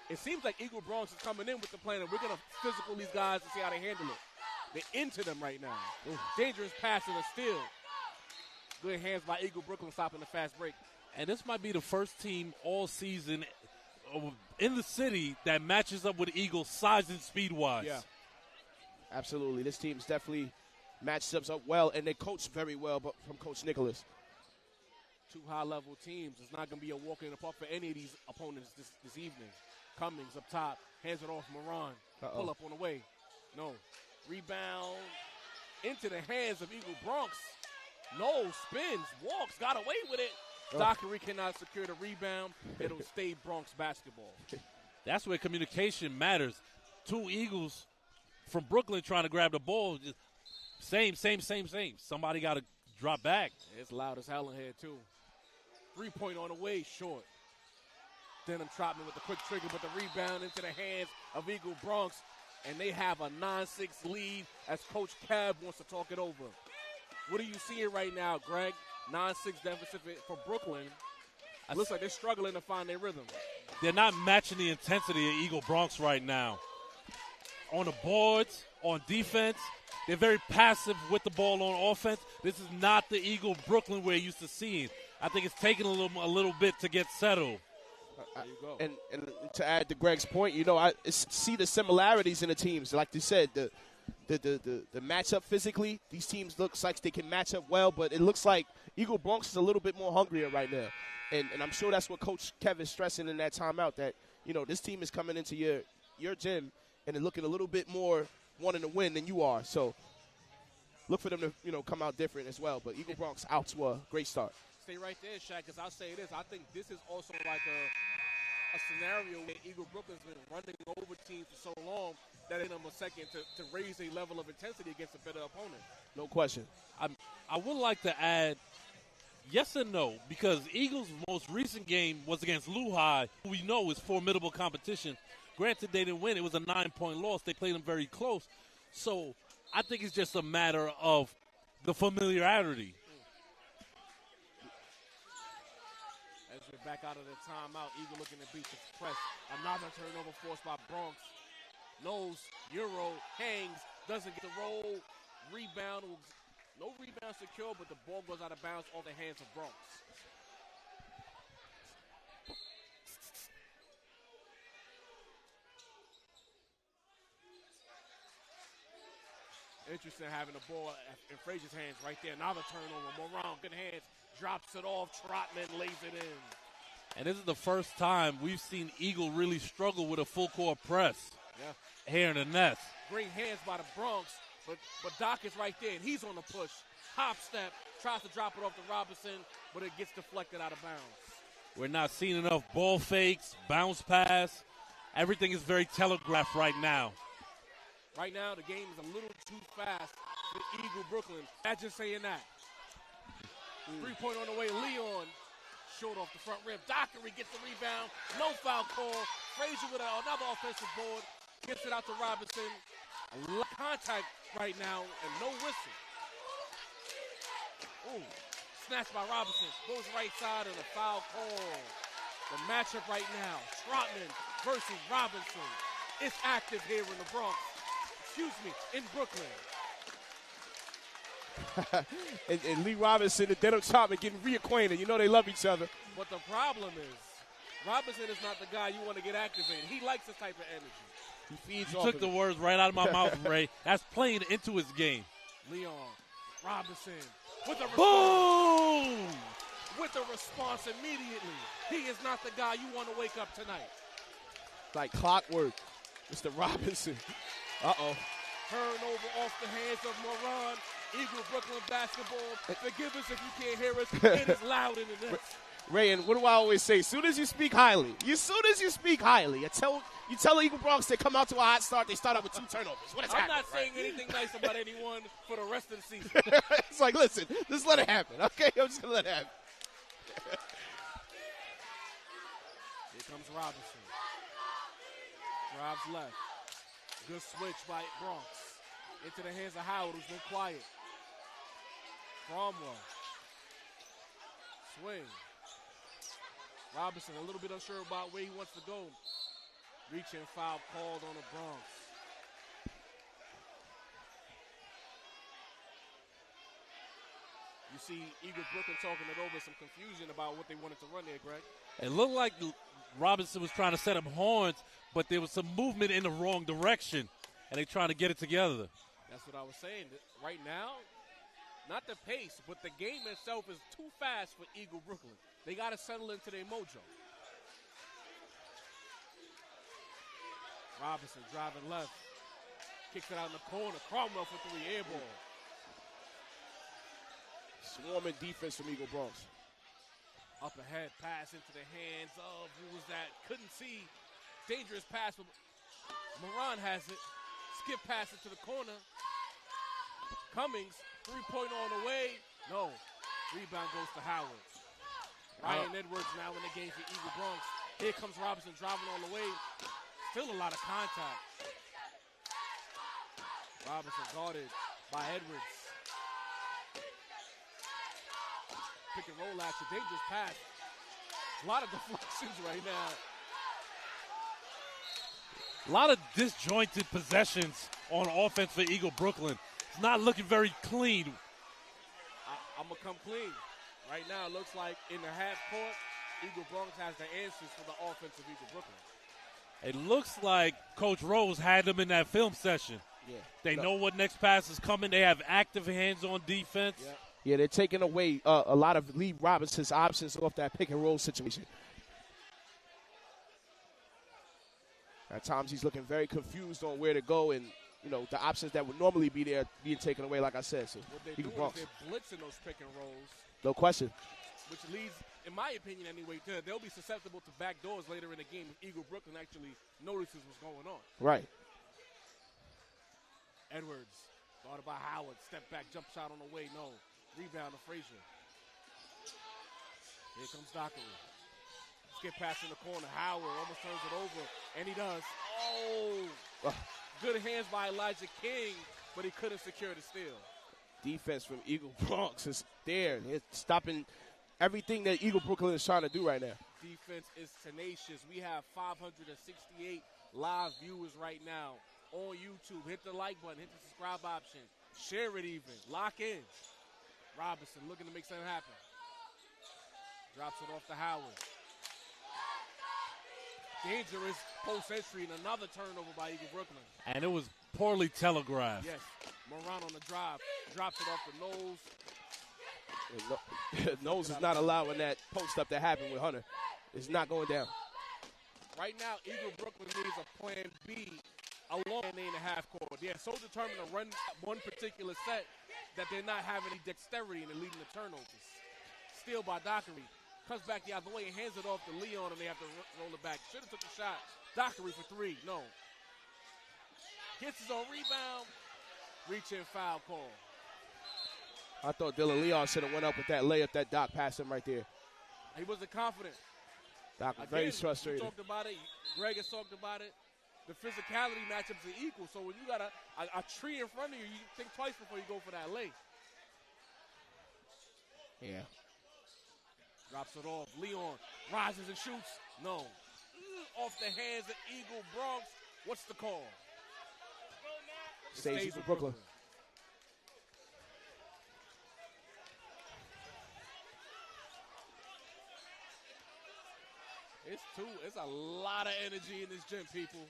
S10: It seems like Eagle Bronx is coming in with the plan that we're going to physical these guys to see how they handle it. They're into them right now. Ooh. Dangerous pass and a steal. Good hands by Eagle Brooklyn stopping the fast break.
S1: And this might be the first team all season in the city that matches up with Eagles size and speed-wise.
S9: Yeah, absolutely. This team's definitely matched up well, and they coach very well but from Coach Nicholas.
S10: Two high-level teams. It's not going to be a walk in the park for any of these opponents this evening. Cummings up top, hands it off Moran. Pull up on the way. No. Rebound into the hands of Eagle Bronx. No, spins, walks, got away with it. Dockery cannot secure the rebound. It'll stay Bronx basketball.
S1: That's where communication matters. Two Eagles from Brooklyn trying to grab the ball. Same. Somebody got to drop back.
S10: It's loud as hell in here, too. 3-point on the way, short. Denham Trotman with the quick trigger, but the rebound into the hands of Eagle Bronx. And they have a 9-6 lead as Coach Cab wants to talk it over. What are you seeing right now, Greg? 9-6 deficit for Brooklyn. It looks like they're struggling to find their rhythm.
S1: They're not matching the intensity of Eagle Bronx right now. On the boards, on defense, they're very passive with the ball on offense. This is not the Eagle Brooklyn we're used to seeing. I think it's taking a little bit to get settled.
S10: There you go.
S9: And to add to Greg's point, I see the similarities in the teams. Like you said, the matchup physically, these teams looks like they can match up well, but it looks like Eagle Bronx is a little bit more hungrier right now. And I'm sure that's what Coach Kevin's stressing in that timeout, that, this team is coming into your gym and they're looking a little bit more wanting to win than you are. So look for them to, come out different as well. But Eagle Bronx out to a great start.
S10: Stay right there, Shaq, because I'll say this. I think this is also like a scenario where Eagle Brooklyn's been running over teams for so long that in them a second to raise a level of intensity against a better opponent.
S9: No question.
S1: I would like to add yes and no, because Eagles' most recent game was against Lehigh, who we know is formidable competition. Granted, they didn't win. It was a 9-point loss. They played them very close. So I think it's just a matter of the familiarity.
S10: As we're back out of the timeout, Eagle looking to beat the press. Another turnover forced by Bronx. Knows, Euro, hangs, doesn't get the roll. Rebound, no rebound secure, but the ball goes out of bounds off the hands of Bronx.
S9: Interesting having the ball in Frazier's hands right there. Another turnover. Moran, good hands. Drops it off. Trotman lays it in.
S1: And this is the first time we've seen Eagle really struggle with a full court press.
S9: Yeah.
S1: Here in the nest.
S9: Great hands by the Bronx, but Doc is right there, and he's on the push. Hop step, tries to drop it off to Robinson, but it gets deflected out of bounds.
S1: We're not seeing enough ball fakes, bounce pass. Everything is very telegraphed right now.
S9: Right now, the game is a little too fast for Eagle Brooklyn. Imagine saying that. 3-point on the way, Leon. Short off the front rim. Dockery gets the rebound. No foul call. Frazier with another offensive board. Gets it out to Robinson. A lot of contact right now and no whistle. Ooh. Snatched by Robinson. Goes right side and a foul call. The matchup right now. Trotman versus Robinson. It's active here in the Bronx. Excuse me, in Brooklyn. and Lee Robinson and Denham Trotman getting reacquainted. You know they love each other. But the problem is, Robinson is not the guy you want to get activated. He likes this type of energy. He feeds off
S1: You took the words right out of my mouth, Ray. That's playing into his game.
S9: Leon, Robinson, with a response.
S1: Boom!
S9: With a response immediately. He is not the guy you want to wake up tonight. Like clockwork, Mr. Robinson. Uh-oh. Turnover off the hands of Moran. Eagle Brooklyn basketball. Forgive us if you can't hear us. It is loud in the net. Ray, and what do I always say? As soon as you speak highly, you tell the Eagle Bronx they come out to a hot start, they start out with 2 turnovers. What is happening? I'm not saying anything nice about anyone for the rest of the season. It's like, listen, just let it happen, okay? I'm just going to let it happen. Here comes Robinson. Drives left. Good switch by Bronx. Into the hands of Howard, who's been quiet. Cromwell. Swing. Robinson a little bit unsure about where he wants to go. Reaching foul called on the Bronx. You see Eagle Brooklyn talking it over, some confusion about what they wanted to run there, Greg.
S1: It looked like Robinson was trying to set up horns, but there was some movement in the wrong direction, and they're trying to get it together.
S9: That's what I was saying. Right now, not the pace, but the game itself is too fast for Eagle Brooklyn. They got to settle into their mojo. Robinson driving left. Kicks it out in the corner. Cromwell for 3, air ball. Swarming defense from Eagle Bronx. Up ahead, pass into the hands of, who was that? Couldn't see. Dangerous pass. Moran has it. Skip pass it to the corner. Cummings, 3-point on the way. No. Rebound goes to Howard. Ryan Edwards now in the game for Eagle Bronx. Here comes Robinson driving on the way. Still a lot of contact. Robinson guarded by Edwards. Pick and roll action. Dangerous pass. A lot of deflections right now.
S1: A lot of disjointed possessions on offense for Eagle Brooklyn. It's not looking very clean.
S9: I'm going to come clean. Right now, it looks like in the half court, Eagle Bronx has the answers for the offense of Eagle Brooklyn.
S1: It looks like Coach Rose had them in that film session.
S9: Yeah.
S1: They know what next pass is coming. They have active hands on defense.
S9: Yeah, they're taking away a lot of Lee Robinson's options off that pick and roll situation. At times, he's looking very confused on where to go, and the options that would normally be there being taken away, like I said. So
S10: what they're doing is they're blitzing those pick and rolls.
S9: No question.
S10: Which leads, in my opinion anyway, they'll be susceptible to back doors later in the game if Eagle Brooklyn actually notices what's going on.
S9: Right.
S10: Edwards, guarded by Howard. Step back, jump shot on the way. No. Rebound to Frazier. Here comes Dockery. Skip pass in the corner. Howard almost turns it over, and he does. Oh! Good hands by Elijah King, but he couldn't secure the steal.
S9: Defense from Eagle Bronx is there. It's stopping everything that Eagle Brooklyn is trying to do right now.
S10: Defense is tenacious. We have 568 live viewers right now on YouTube. Hit the like button. Hit the subscribe option. Share it even. Lock in. Robinson looking to make something happen. Drops it off to Howard. Dangerous post entry and another turnover by Eagle Brooklyn.
S1: And it was poorly telegraphed.
S10: Yes. Moran on the drive. Drops it off the nose.
S9: Nose is not allowing that post-up to happen with Hunter. It's not going down.
S10: Right now, Eagle Brooklyn needs a plan B along the 8.5 court. They're so determined to run one particular set that they're not having any dexterity and they're leading to turnovers. Steal by Dockery. Comes back the other way and hands it off to Leon, and they have to roll it back. Should have took the shot. Dockery for 3. No. Gets his own rebound. Reach-in foul call.
S9: I thought Dylan Leon should have went up with that layup that Doc passed him right there.
S10: He wasn't confident.
S9: Doc was very frustrated.
S10: We talked about it. Greg has talked about it. The physicality matchups are equal. So when you got a tree in front of you, you think twice before you go for that lay.
S9: Yeah.
S10: Drops it off. Leon rises and shoots. No. Off the hands of Eagle Bronx. What's the call?
S9: Stays with Brooklyn.
S10: It's a lot of energy in this gym, people.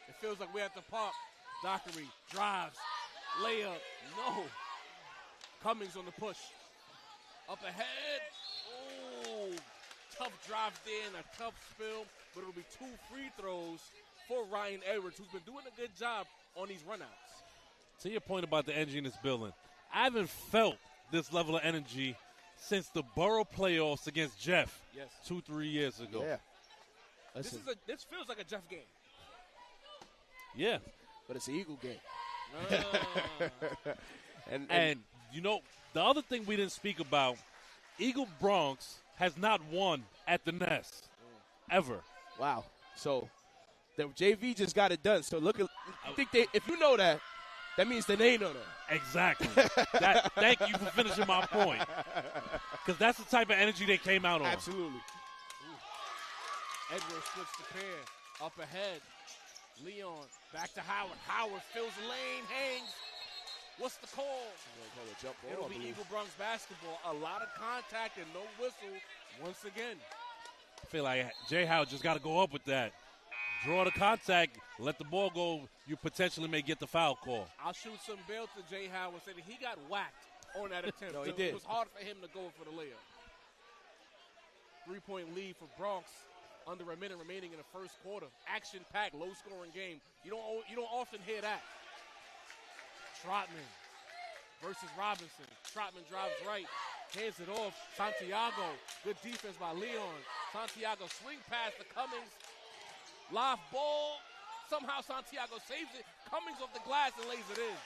S10: It feels like we're at the park. Dockery drives, layup, no. Cummings on the push. Up ahead. Oh, tough drive there and a tough spill, but it'll be 2 free throws for Ryan Edwards, who's been doing a good job on these runouts.
S1: To your point about the energy in this building, I haven't felt this level of energy since the Borough playoffs against Jeff 2-3 years ago.
S9: Yeah.
S10: This feels like a Jeff game.
S1: Yeah.
S9: But it's an Eagle game.
S1: And you know, the other thing we didn't speak about, Eagle Bronx has not won at the Nest ever.
S9: Wow. So the JV just got it done. So look at, I think if you know that, that means that they know that.
S1: Exactly. Thank you for finishing my point. Because that's the type of energy they came out on.
S9: Absolutely.
S10: Edwards splits the pair. Up ahead. Leon back to Howard. Howard fills the lane, hangs. What's the call? It'll be Eagle Bronx basketball. A lot of contact and no whistle once again.
S1: I feel like Jay Howard just got to go up with that. Draw the contact, let the ball go. You potentially may get the foul call.
S10: I'll shoot some bail to Jay Howard, saying that he got whacked on that attempt.
S9: No, he did.
S10: It was hard for him to go for the layup. 3-point lead for Bronx. Under a minute remaining in the first quarter. Action-packed, low-scoring game. You don't often hear that. Trotman versus Robinson. Trotman drives right, hands it off. Santiago, good defense by Leon. Santiago swing pass to Cummings. Live ball. Somehow Santiago saves it. Cummings off the glass and lays it in.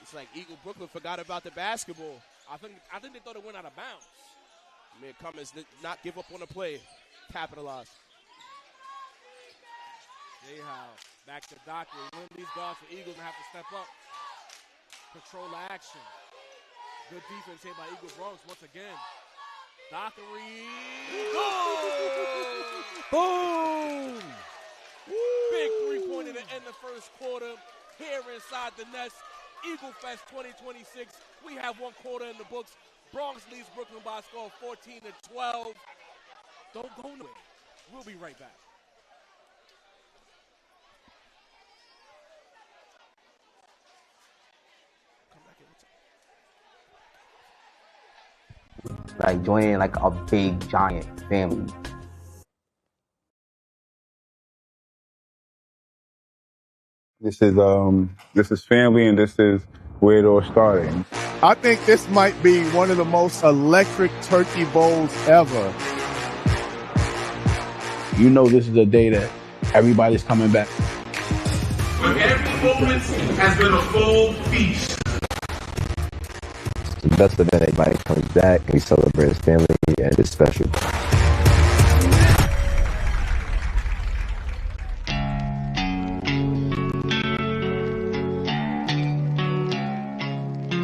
S9: It's like Eagle Brooklyn forgot about the basketball.
S10: I think they thought it went out of bounds.
S9: I mean, Cummings did not give up on the play. Capitalize.
S10: J-How back to Dockery. One of these guards for Eagles have to step up. Control the action. Good defense here by Eagle Bronx once again. Dockery.
S1: Boom!
S10: Big three-pointer to end the first quarter. Here inside the Nest. Eagle Fest 2026. We have 1 quarter in the books. Bronx leads Brooklyn by a score of 14-12. Don't go nowhere. We'll be right back.
S5: Like joining like a big giant family.
S2: This is family, and this is where it all started. I think this might be one of the most electric turkey bowls ever.
S6: You know this is the day that everybody's coming back.
S21: But every moment has been a full feast.
S5: It's the best event. Everybody comes back and we celebrate as family, and it's special.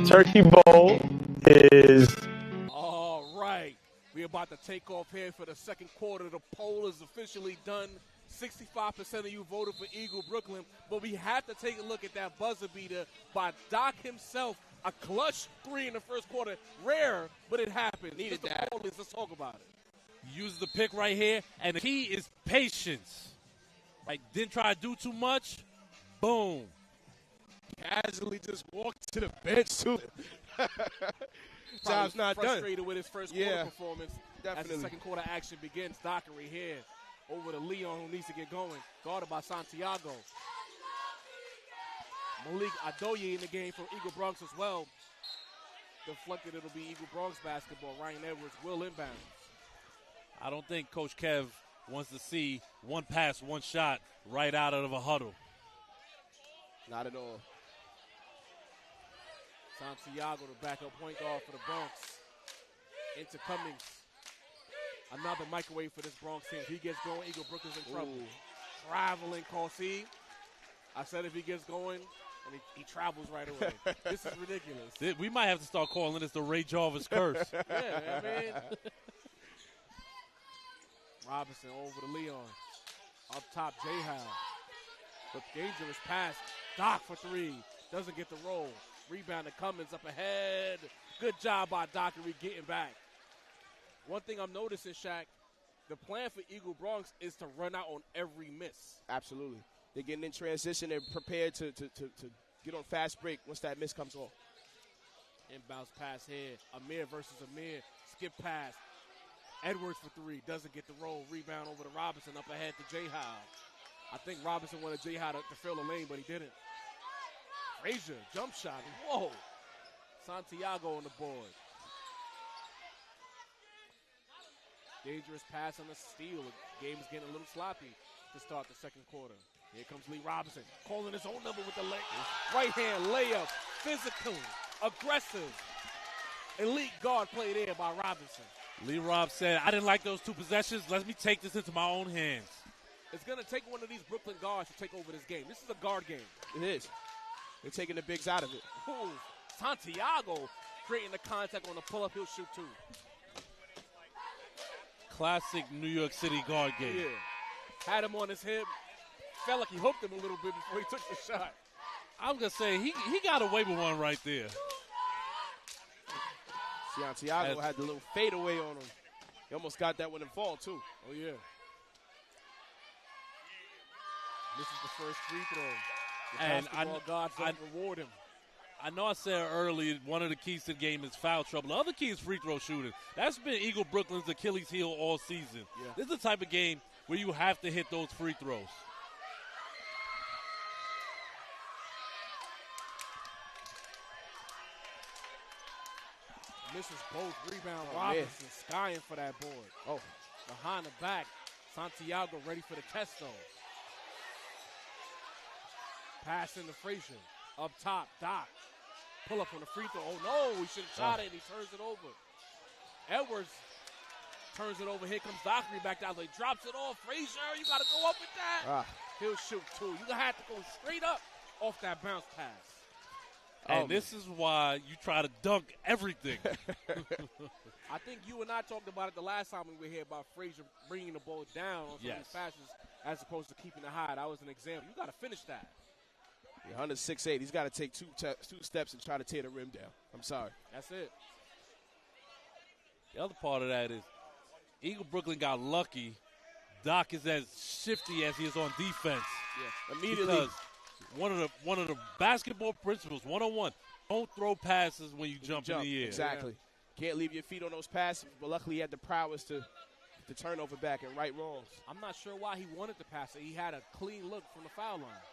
S2: Turkey bowl is...
S10: All right. We're about to take off here for the second quarter. The poll is officially done. 65% of you voted for Eagle Brooklyn, but we have to take a look at that buzzer beater by Doc himself. A clutch 3 in the first quarter. Rare, but it happened.
S9: Needed that.
S10: Let's talk about it.
S1: Use the pick right here, and the key is patience. Like, didn't try to do too much. Boom.
S9: Casually just walked to the bench, too. Job's not done.
S10: Frustrated with his first quarter performance.
S9: Definitely.
S10: As the second quarter action begins, Dockery here over to Leon, who needs to get going. Guarded by Santiago. Malik Adoye in the game from Eagle Bronx as well. Deflected, it'll be Eagle Bronx basketball. Ryan Edwards will inbound.
S1: I don't think Coach Kev wants to see one pass, one shot right out of a huddle.
S9: Not at all.
S10: Santiago, the backup point guard for the Bronx. Into Cummings. Another microwave for this Bronx team. If he gets going, Eagle Brooklyn's in trouble. Traveling Causey. I said if he gets going, and he travels right away. This is ridiculous.
S1: We might have to start calling this the Ray Jarvis curse.
S10: Yeah, I mean. Robinson over to Leon. Up top, J-Howe. But dangerous pass. Doc for three. Doesn't get the roll. Rebound to Cummins up ahead. Good job by Dockery getting back. One thing I'm noticing, Shaq, the plan for Eagle Bronx is to run out on every miss.
S9: Absolutely. They're getting in transition. They're prepared to get on fast break once that miss comes off.
S10: Inbounds pass here. Amir versus Amir. Skip pass. Edwards for three. Doesn't get the roll. Rebound over to Robinson. Up ahead to J-Howe. I think Robinson wanted J-Howe to fill the lane, but he didn't. Frazier, jump shot. Whoa. Santiago on the board. Dangerous pass on the steal. The game is getting a little sloppy to start the second quarter. Here comes Lee Robinson, calling his own number with the leg. Right hand layup, physical, aggressive. Elite guard play there by Robinson.
S1: Lee Rob said, I didn't like those two possessions. Let me take this into my own hands.
S10: It's going to take one of these Brooklyn guards to take over this game. This is a guard game.
S9: It is. They're taking the bigs out of it.
S10: Ooh, Santiago creating the contact on the pull-up. He'll shoot two.
S1: Classic New York City guard game.
S10: Yeah. Had him on his hip. Felt like he hooked him a little bit before he took the shot.
S1: I was going to say, he got away with one right there.
S9: Santiago had the little fadeaway on him. He almost got that one in fall, too.
S10: Oh, yeah. This is the first free throw. The basketball gods don't reward him.
S1: I know I said earlier one of the keys to the game is foul trouble. The other key is free throw shooting. That's been Eagle Brooklyn's Achilles heel all season.
S10: Yeah.
S1: This is the type of game where you have to hit those free throws.
S10: Misses both. Rebound Robinson skying for that board.
S9: Oh,
S10: behind the back. Santiago ready for the test though. Pass into Frazier. Up top, Doc. Pull up on the free throw. Oh no, he should have shot it and he turns it over. Edwards turns it over. Here comes Dockery back down. He drops it off. Frazier, you gotta go up with that. He'll shoot two. You have to go straight up off that bounce pass.
S1: And this is why you try to dunk everything.
S10: I think you and I talked about it the last time we were here about Frazier bringing the ball down on some of these passes as opposed to keeping it high. That was an example. You got to finish that.
S9: Yeah, under 6'8", he's got to take two steps and try to tear the rim down. I'm sorry.
S10: That's it.
S1: The other part of that is Eagle Brooklyn got lucky. Doc is as shifty as he is on defense.
S9: Yeah, immediately.
S1: Because one of the basketball principles, 101, don't throw passes when you jump in the air.
S9: Exactly. Yeah. Can't leave your feet on those passes, but luckily he had the prowess to turnover back and right wrongs.
S10: I'm not sure why he wanted to pass it. He had a clean look from the foul line.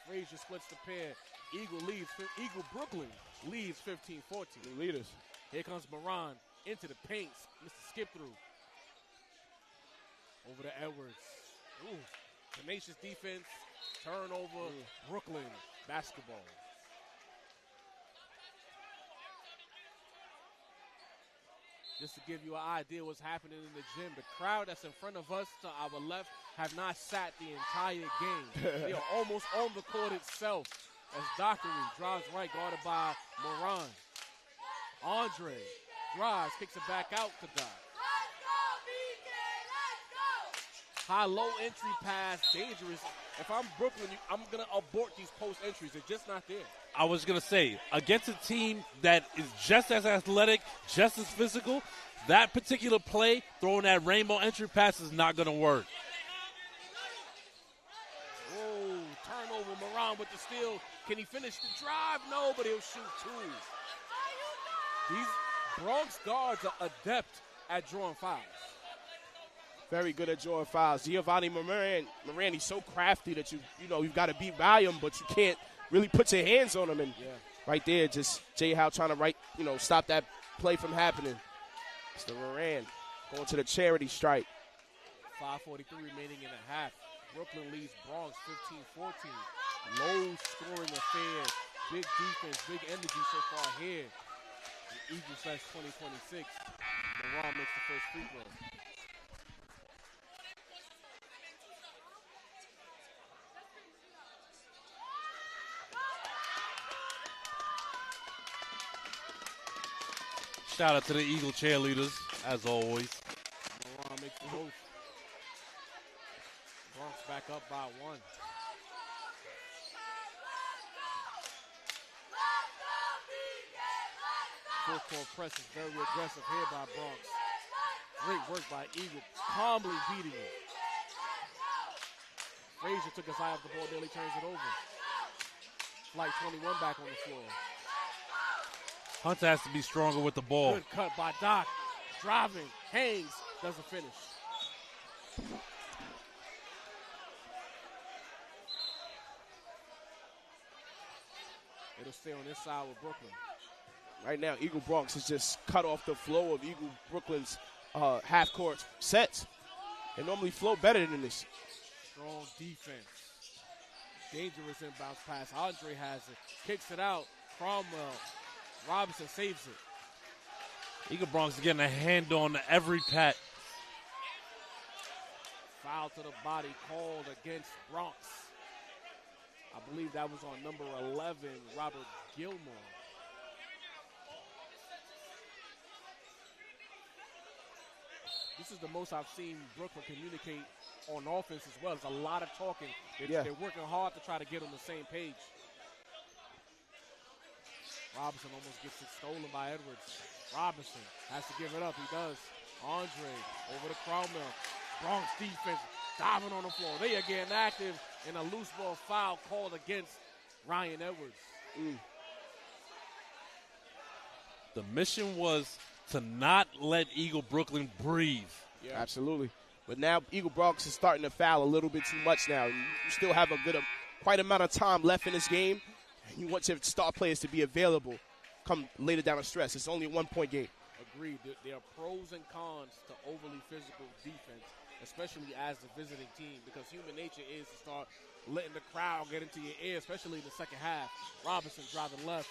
S10: Frazier splits the pair. Eagle Brooklyn leads 15-14.
S9: Leaders.
S10: Here comes Moran into the paint. Mr. Skip through. Over to Edwards. Ooh, tenacious defense. Turnover. Brooklyn basketball. Just to give you an idea what's happening in the gym, the crowd that's in front of us to our left have not sat the entire game. They are almost on the court itself as Dockery drives right, guarded by Moran. Andre drives, kicks it back out to Doc. High-low entry pass, dangerous. If I'm Brooklyn, I'm going to abort these post entries. They're just not there.
S1: I was going to say, against a team that is just as athletic, just as physical, that particular play, throwing that rainbow entry pass is not going to work.
S10: Whoa, turnover, Moran with the steal. Can he finish the drive? No, but he'll shoot two. These Bronx guards are adept at drawing fouls.
S9: Very good at drawing fouls. Giovanni Moran, he's so crafty that you've got to be by him, but you can't really put your hands on him. And right there, just Jay Howe trying to stop that play from happening. Mr. Moran going to the charity strike.
S10: 5:43 remaining in the half. Brooklyn leads Bronx 15-14. Low scoring affair. Big defense, big energy so far here. The Eagles slash 2026. Moran makes the first free throw.
S1: Shout out to the Eagle cheerleaders, as always.
S10: Moran makes the move. Bronx back up by 1. Full court press is very aggressive here by Bronx. Great work by Eagle, calmly beating it. Frazier took his eye off the ball, nearly turns it over. Flight 21 back on the floor.
S1: Hunter has to be stronger with the ball.
S10: Good cut by Doc. Driving, hangs, doesn't finish. It'll stay on this side with Brooklyn.
S9: Right now, Eagle Bronx has just cut off the flow of Eagle Brooklyn's half-court sets. They normally flow better than this.
S10: Strong defense. Dangerous inbounds pass. Andre has it. Kicks it out. Cromwell. Robinson saves it.
S1: Eagle Bronx is getting a hand on every pat.
S10: Foul to the body called against Bronx. I believe that was on number 11, Robert Gilmore. This is the most I've seen Brooklyn communicate on offense as well. There's a lot of talking. They're working hard to try to get on the same page. Robinson almost gets it stolen by Edwards. Robinson has to give it up. He does. Andre over to Cromwell. Bronx defense diving on the floor. They are getting active, and a loose ball foul called against Ryan Edwards.
S1: The mission was to not let Eagle Brooklyn breathe.
S9: Yeah, absolutely. But now Eagle Bronx is starting to foul a little bit too much now. You still have quite amount of time left in this game. You want your star players to be available come later down the stretch. It's only a 1-point game.
S10: Agreed. There are pros and cons to overly physical defense, especially as the visiting team, because human nature is to start letting the crowd get into your ear, especially in the second half. Robinson driving left,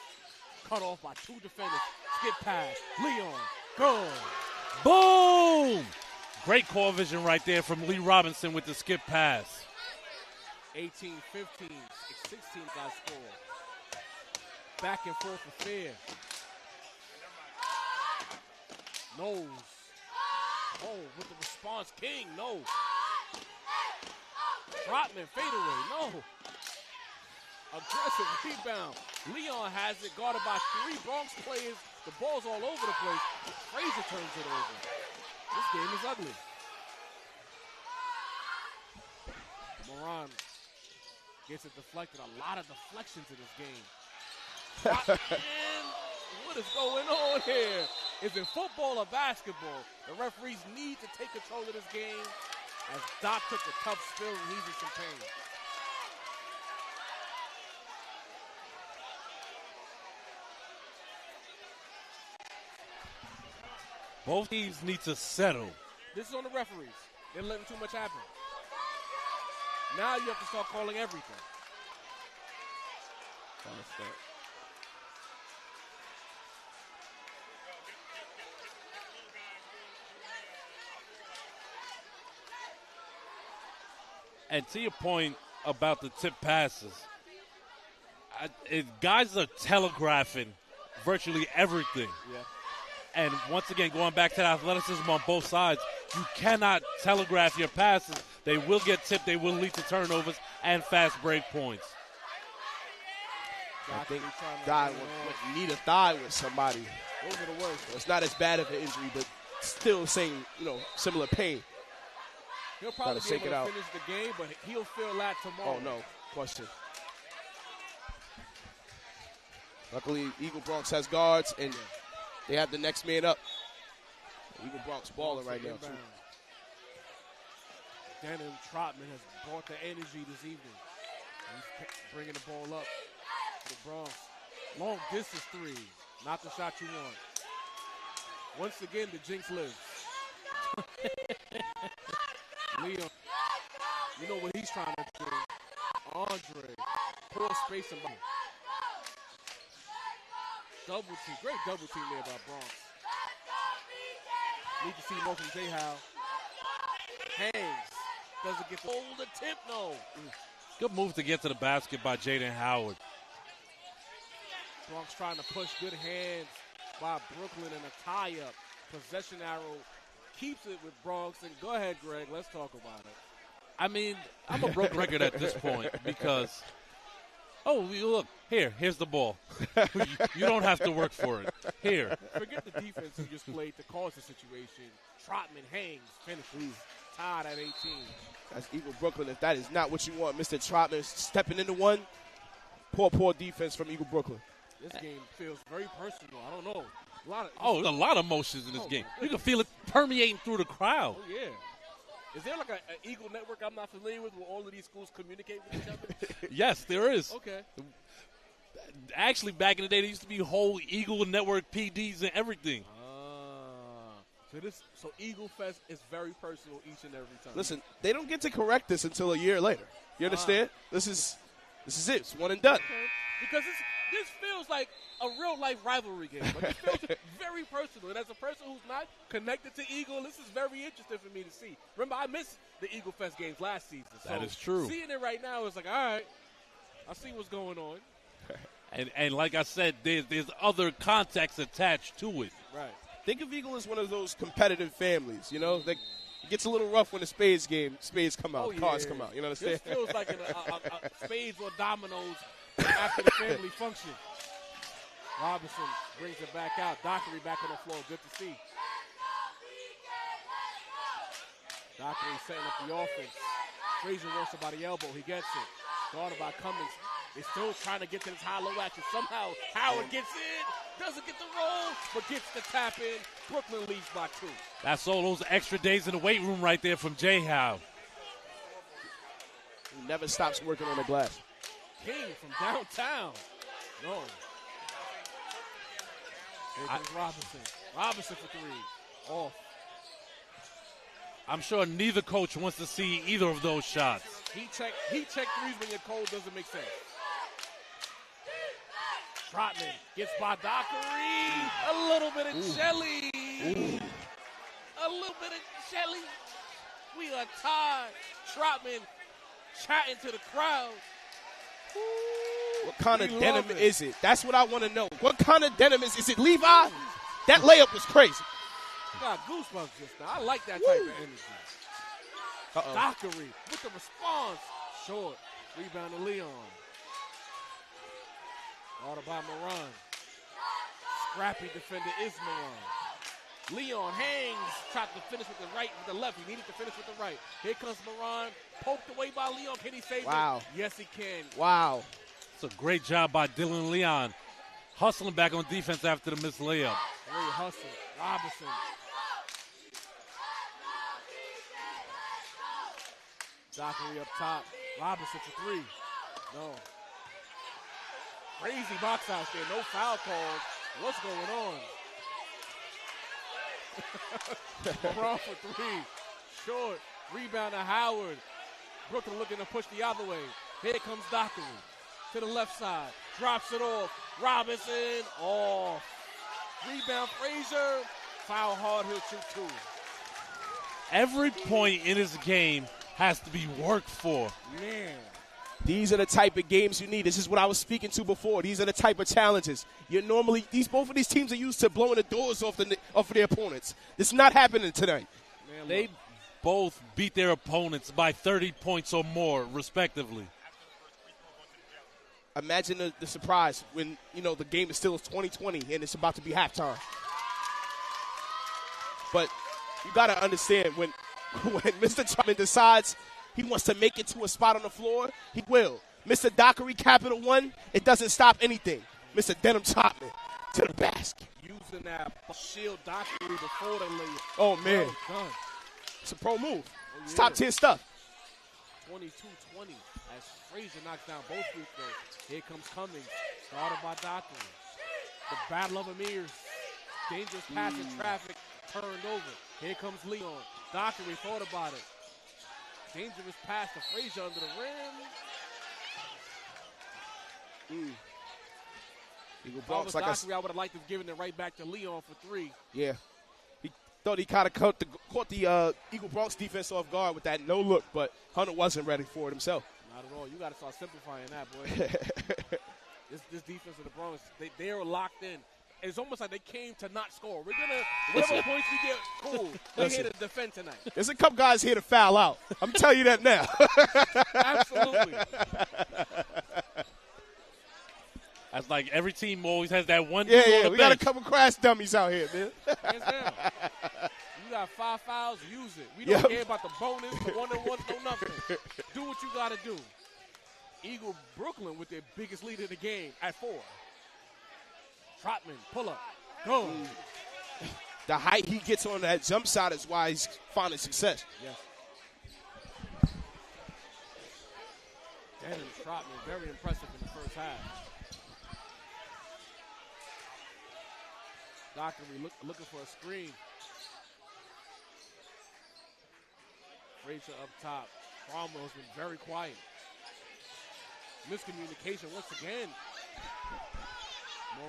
S10: cut off by 2 defenders. Skip pass. Leon. Go.
S1: Boom! Great call vision right there from Lee Robinson with the skip pass.
S10: 18-15. 16 got scored. Back and forth affair. Nose. Oh, with the response, King, no. Trotman, fadeaway, no. Aggressive rebound. Leon has it, guarded by 3 Bronx players. The ball's all over the place. Frazier turns it over. This game is ugly. Moran gets it deflected. A lot of deflections in this game. What is going on here? Is it football or basketball? The referees need to take control of this game as Doc took a tough spill and he's in some pain.
S1: Both teams need to settle.
S10: This is on the referees. They're letting too much happen. Now you have to start calling everything.
S1: And to your point about the tip passes, guys are telegraphing virtually everything.
S10: Yeah.
S1: And once again, going back to the athleticism on both sides, you cannot telegraph your passes. They will get tipped. They will lead to turnovers and fast break points.
S9: I think guy would need a thigh with somebody.
S10: Those are the worst.
S9: It's not as bad of an injury, but still saying, similar pain.
S10: He'll probably be able to finish the game, but he'll feel that tomorrow.
S9: Oh, no question. Luckily, Eagle Bronx has guards, and they have the next man up. Eagle Bronx balling right now, too.
S10: Denham Trotman has brought the energy this evening. He's bringing the ball up to the Bronx. Long distance three, not the shot you want. Once again, the jinx lives. Leon, you know what he's trying to do. Andre, poor space and ball. Double team, great double team there by Bronx. Need to see more from J. Howe. Hangs, doesn't get the tip, no.
S1: Good move to get to the basket by Jaden Howard.
S10: Bronx trying to push, good hands by Brooklyn and a tie-up. Possession arrow keeps it with Bronx. And go ahead, Greg, let's talk about it.
S1: I mean, I'm a broke record at this point because, look, here's the ball. You don't have to work for it. Here.
S10: Forget the defense you just played to cause the situation. Trotman hangs, finishes, tied at 18.
S9: That's Eagle Brooklyn. If that is not what you want, Mr. Trotman stepping into one. Poor defense from Eagle Brooklyn.
S10: This game feels very personal. I don't know.
S1: A lot of emotions in this game. You can feel it permeating through the crowd.
S10: Oh, yeah. Is there like an Eagle network I'm not familiar with where all of these schools communicate with each other?
S1: Yes, there is.
S10: Okay.
S1: Actually, back in the day, there used to be whole Eagle network PDs and everything.
S10: So Eagle Fest is very personal each and every time.
S9: Listen, they don't get to correct this until a year later. You understand? This is it. It's one and done.
S10: Okay. Because this feels like a real-life rivalry game. Like it feels very personal. And as a person who's not connected to Eagle, this is very interesting for me to see. Remember, I missed the Eagle Fest games last season.
S1: That is true.
S10: Seeing it right now is like, all right, I see what's going on.
S1: And like I said, there's other context attached to it.
S10: Right.
S9: Think of Eagle as one of those competitive families, you know? It gets a little rough when the spades come out, cards come out. You know what I'm saying?
S10: This feels like a spades or dominoes after the family function. Robinson brings it back out. Dockery back on the floor. Good to see. Dockery setting up the offense. Frazier wants it by the elbow. He gets it. Guarded by Cummings. They're still trying to get to this high-low action. Somehow Howard gets in. Doesn't get the roll, but gets the tap in. Brooklyn leads by 2.
S1: That's all those extra days in the weight room right there from J. Howe.
S9: He never stops working on the glass.
S10: King from downtown. No. Here comes Robinson. Robinson for 3. Off.
S1: I'm sure neither coach wants to see either of those shots.
S10: He checked threes when you're cold doesn't make sense. Trotman gets by Dockery. A little bit of Shelley. A little bit of Shelley. We are tied. Trotman chatting to the crowd.
S9: What kind of denim is it? That's what I want to know. What kind of denim is it? Is it Levi? That layup was crazy.
S10: Got goosebumps just now. I like that type of energy. Dockery with the response. Short. Rebound to Leon. Ordered by Moran. Scrappy defender is Moran. Leon hangs. Tried to finish with the left. He needed to finish with the right. Here comes Moran. Poked away by Leon. Can he save it? Yes, he can.
S9: Wow.
S1: It's a great job by Dylan Leon. Hustling back on defense after the missed layup.
S10: Great hustle. Robinson. Dockery up top. Robinson for 3. No. Crazy box out there. No foul calls. What's going on? Braun for 3. Short. Rebound to Howard. Brooklyn looking to push the other way. Here comes Dockery. To the left side. Drops it off. Robinson off. Rebound Frazier. Foul hard. He'll shoot 2.
S1: Every point in this game has to be worked for.
S10: Man.
S9: These are the type of games you need. This is what I was speaking to before. These are the type of challenges. Both of these teams are used to blowing the doors off of their opponents. This is not happening tonight.
S10: Man,
S1: they both beat their opponents by 30 points or more, respectively.
S9: Imagine the surprise when, the game is still 20-20 and it's about to be halftime. But you got to understand, when Mr. Trotman decides he wants to make it to a spot on the floor, he will. Mr. Dockery, Capital One, it doesn't stop anything. Mr. Denim Chopman to the basket.
S10: Using that shield doctrine before the lead.
S9: Oh, man.
S10: Well done.
S9: It's a pro move.
S10: Oh,
S9: It's
S10: yeah.
S9: top 10 stuff.
S10: 22-20 as Frazier knocks down both free throws. Here comes Cummings, started by Dockery. The battle of Amirs. Dangerous pass in traffic, turned over. Here comes Leon. Dockery thought about it. Dangerous pass to Frazier under the rim.
S9: Eagle
S10: If I was
S9: Bronx, like
S10: Dockery, I would have liked to have given it right back to Leon for 3.
S9: Yeah. He thought he kind of caught the Eagle Bronx defense off guard with that no look, but Hunter wasn't ready for it himself.
S10: Not at all. You got to start simplifying that, boy. this defense of the Bronx, they are locked in. It's almost like they came to not score. We're going to, whatever points we get, cool. We're here to defend tonight.
S9: There's a couple guys here to foul out. I'm telling you that now.
S10: Absolutely.
S1: That's like every team always has that one.
S9: Yeah. We got a couple crash dummies out here, man.
S10: Hands down. You got 5 fouls, use it. We don't care about the bonus, the one-on-one, no nothing. Do what you got to do. Eagle Brooklyn with their biggest lead of the game at 4. Trotman, pull up. Go.
S9: The height he gets on that jump shot is why he's finding success.
S10: Yes. Dennis Trotman, very impressive in the first half. Dockery looking for a screen. Frazier up top. Cromwell's been very quiet. Miscommunication once again.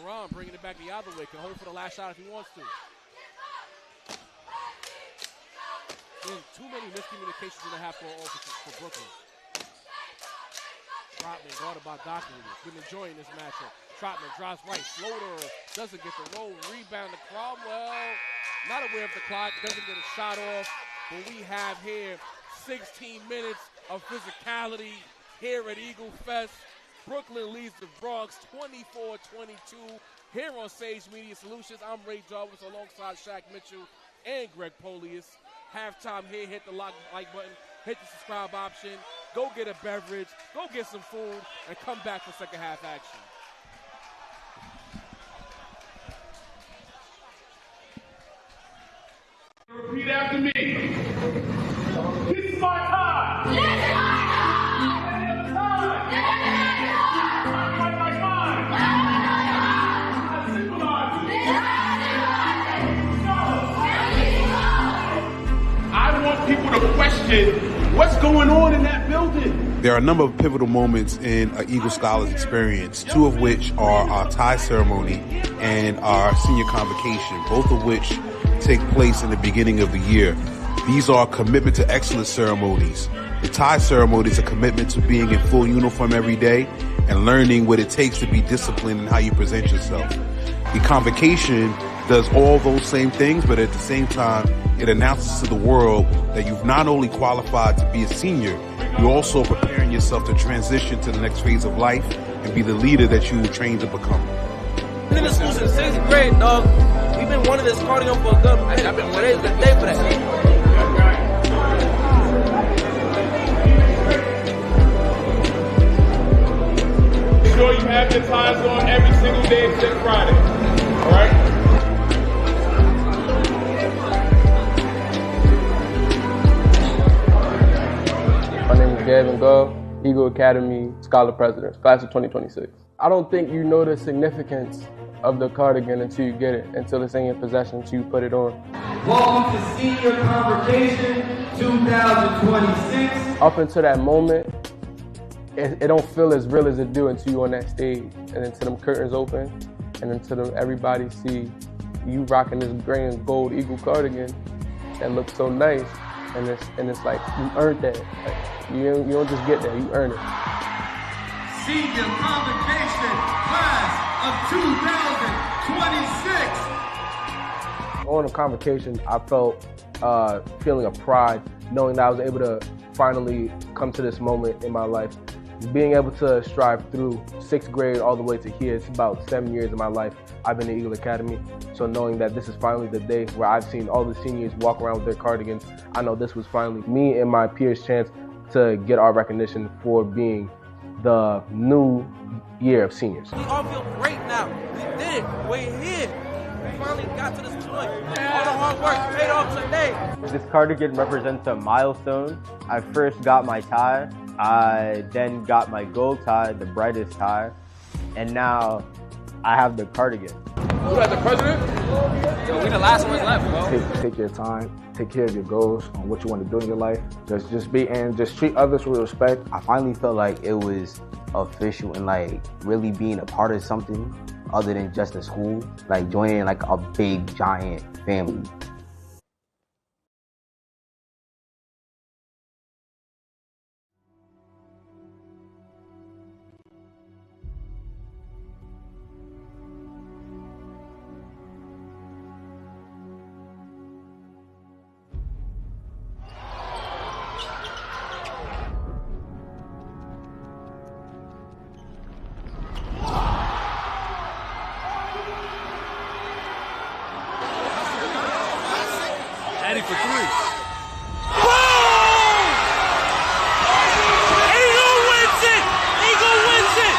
S10: Moran bringing it back the other way. Can hold for the last shot if he wants to. Been too many miscommunications in the half court for Brooklyn. Trotman guarded by Dockery. Been enjoying this matchup. Trotman drops right. Floater doesn't get the roll. Rebound to Cromwell. Not aware of the clock. Doesn't get a shot off. But we have here 16 minutes of physicality here at Eagle Fest. Brooklyn leads the Bronx 24-22 here on Sage Media Solutions. I'm Ray Jarvis alongside Shaq Mitchell and Greg Polius. Halftime here, hit the like button, hit the subscribe option, go get a beverage, go get some food, and come back for second half action.
S21: Repeat after me. This is my time. This is my time. I want people to question what's going on in that building.
S19: There are a number of pivotal moments in an Eagle Scholars experience, 2 of which are our tie ceremony and our senior convocation, both of which take place in the beginning of the year. These are commitment to excellence ceremonies. The tie ceremony is a commitment to being in full uniform every day and learning what it takes to be disciplined in how you present yourself. The convocation does all those same things, but at the same time, it announces to the world that you've not only qualified to be a senior, you're also preparing yourself to transition to the next phase of life and be the leader that you were trained to become.
S20: Been in the school since 6th grade, dog. We've been wanting this cardio for a good. I've been today's the day for that.
S21: Make sure you have your ties on every single day except Friday. All right?
S3: My name is Gavin Gove, Eagle Academy Scholar President, class of 2026. I don't think you know the significance of the cardigan until you get it, until it's in your possession, until you put it on.
S8: Welcome to Senior Convocation 2026.
S3: Up until that moment, it don't feel as real as it do until you're on that stage, and until them curtains open, and until everybody see you rocking this gray and gold Eagle cardigan that looks so nice, and it's like you earned that. Like, you don't just get that, you earn it.
S8: Senior Convocation class of 2026.
S3: On the convocation, I felt feeling of pride, knowing that I was able to finally come to this moment in my life. Being able to strive through 6th grade all the way to here, it's about 7 years of my life I've been at Eagle Academy. So knowing that this is finally the day where I've seen all the seniors walk around with their cardigans, I know this was finally me and my peers' chance to get our recognition for being the new year of seniors.
S20: We all feel great now. We did it. We're here. We finally got to this point. All the hard work paid off today.
S7: This cardigan represents a milestone. I first got my tie. I then got my gold tie, the brightest tie. And now I have the cardigan.
S10: Who had the president? Yo, we the last ones left, bro.
S6: Take your time, take care of your goals on what you want to do in your life. Just treat others with respect.
S5: I finally felt like it was official and like really being a part of something other than just a school, like joining like a big giant family.
S1: Addy for three.
S8: Boom! Eagle wins it! Eagle wins it!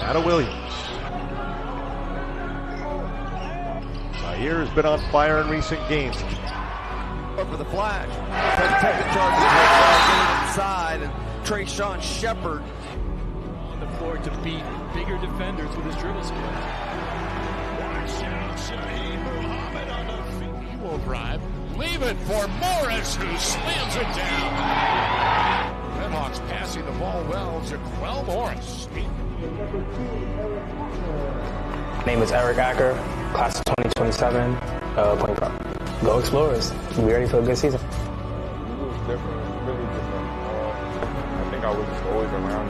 S12: Atta Williams. Zaire has been on fire in recent games.
S4: Over the flash. Protected charges inside, and Trayshawn Shepard
S13: on the floor to beat bigger defenders with his dribble skill.
S14: Watch out, Shaheed Muhammad on the feet. He will drive. Leave it for Morris, who slams it down. Redhawks passing the ball well. Jaquel Morris.
S15: My name is Eric Acker, class of 2027, point guard. Go Explorers. We ready for a good season.
S11: It was different, really different. I think I was just always around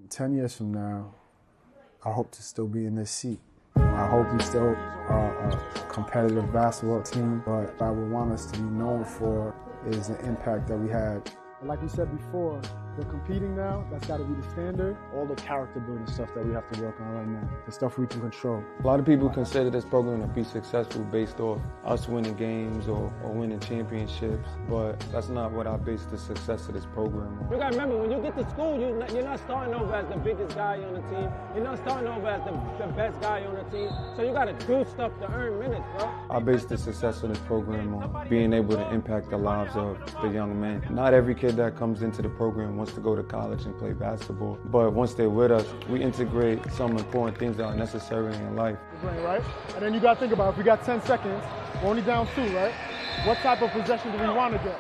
S11: it.
S16: 10 years from now, I hope to still be in this seat. I hope we still are a competitive basketball team, but what I would want us to be known for is the impact that we had.
S22: Like we said before, we're competing now. That's got to be the standard. All the character building stuff that we have to work on right now, the stuff we can control.
S16: A lot of people consider this program to be successful based off us winning games or winning championships, but that's not what I base the success of this program on.
S17: You got to remember, when you get to school, you're not starting over as the biggest guy on the team. You're not starting over as the best guy on the team. So you got to do stuff to earn minutes, bro.
S16: I base the success of this program on being able to impact the lives of the young men. Not every kid that comes into the program wants to go to college and play basketball, but once they're with us, we integrate some important things that are necessary in life.
S18: Right? And then you got to think about, if we got 10 seconds, we're only down 2, right? What type of possession do we want to get?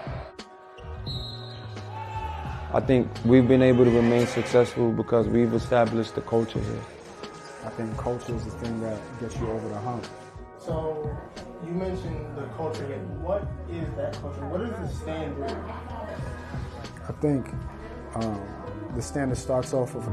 S16: I think we've been able to remain successful because we've established the culture here. I think culture is the thing that gets you over the hump.
S23: So you mentioned the culture here. What is that culture? What is the standard?
S16: I think the standard starts off with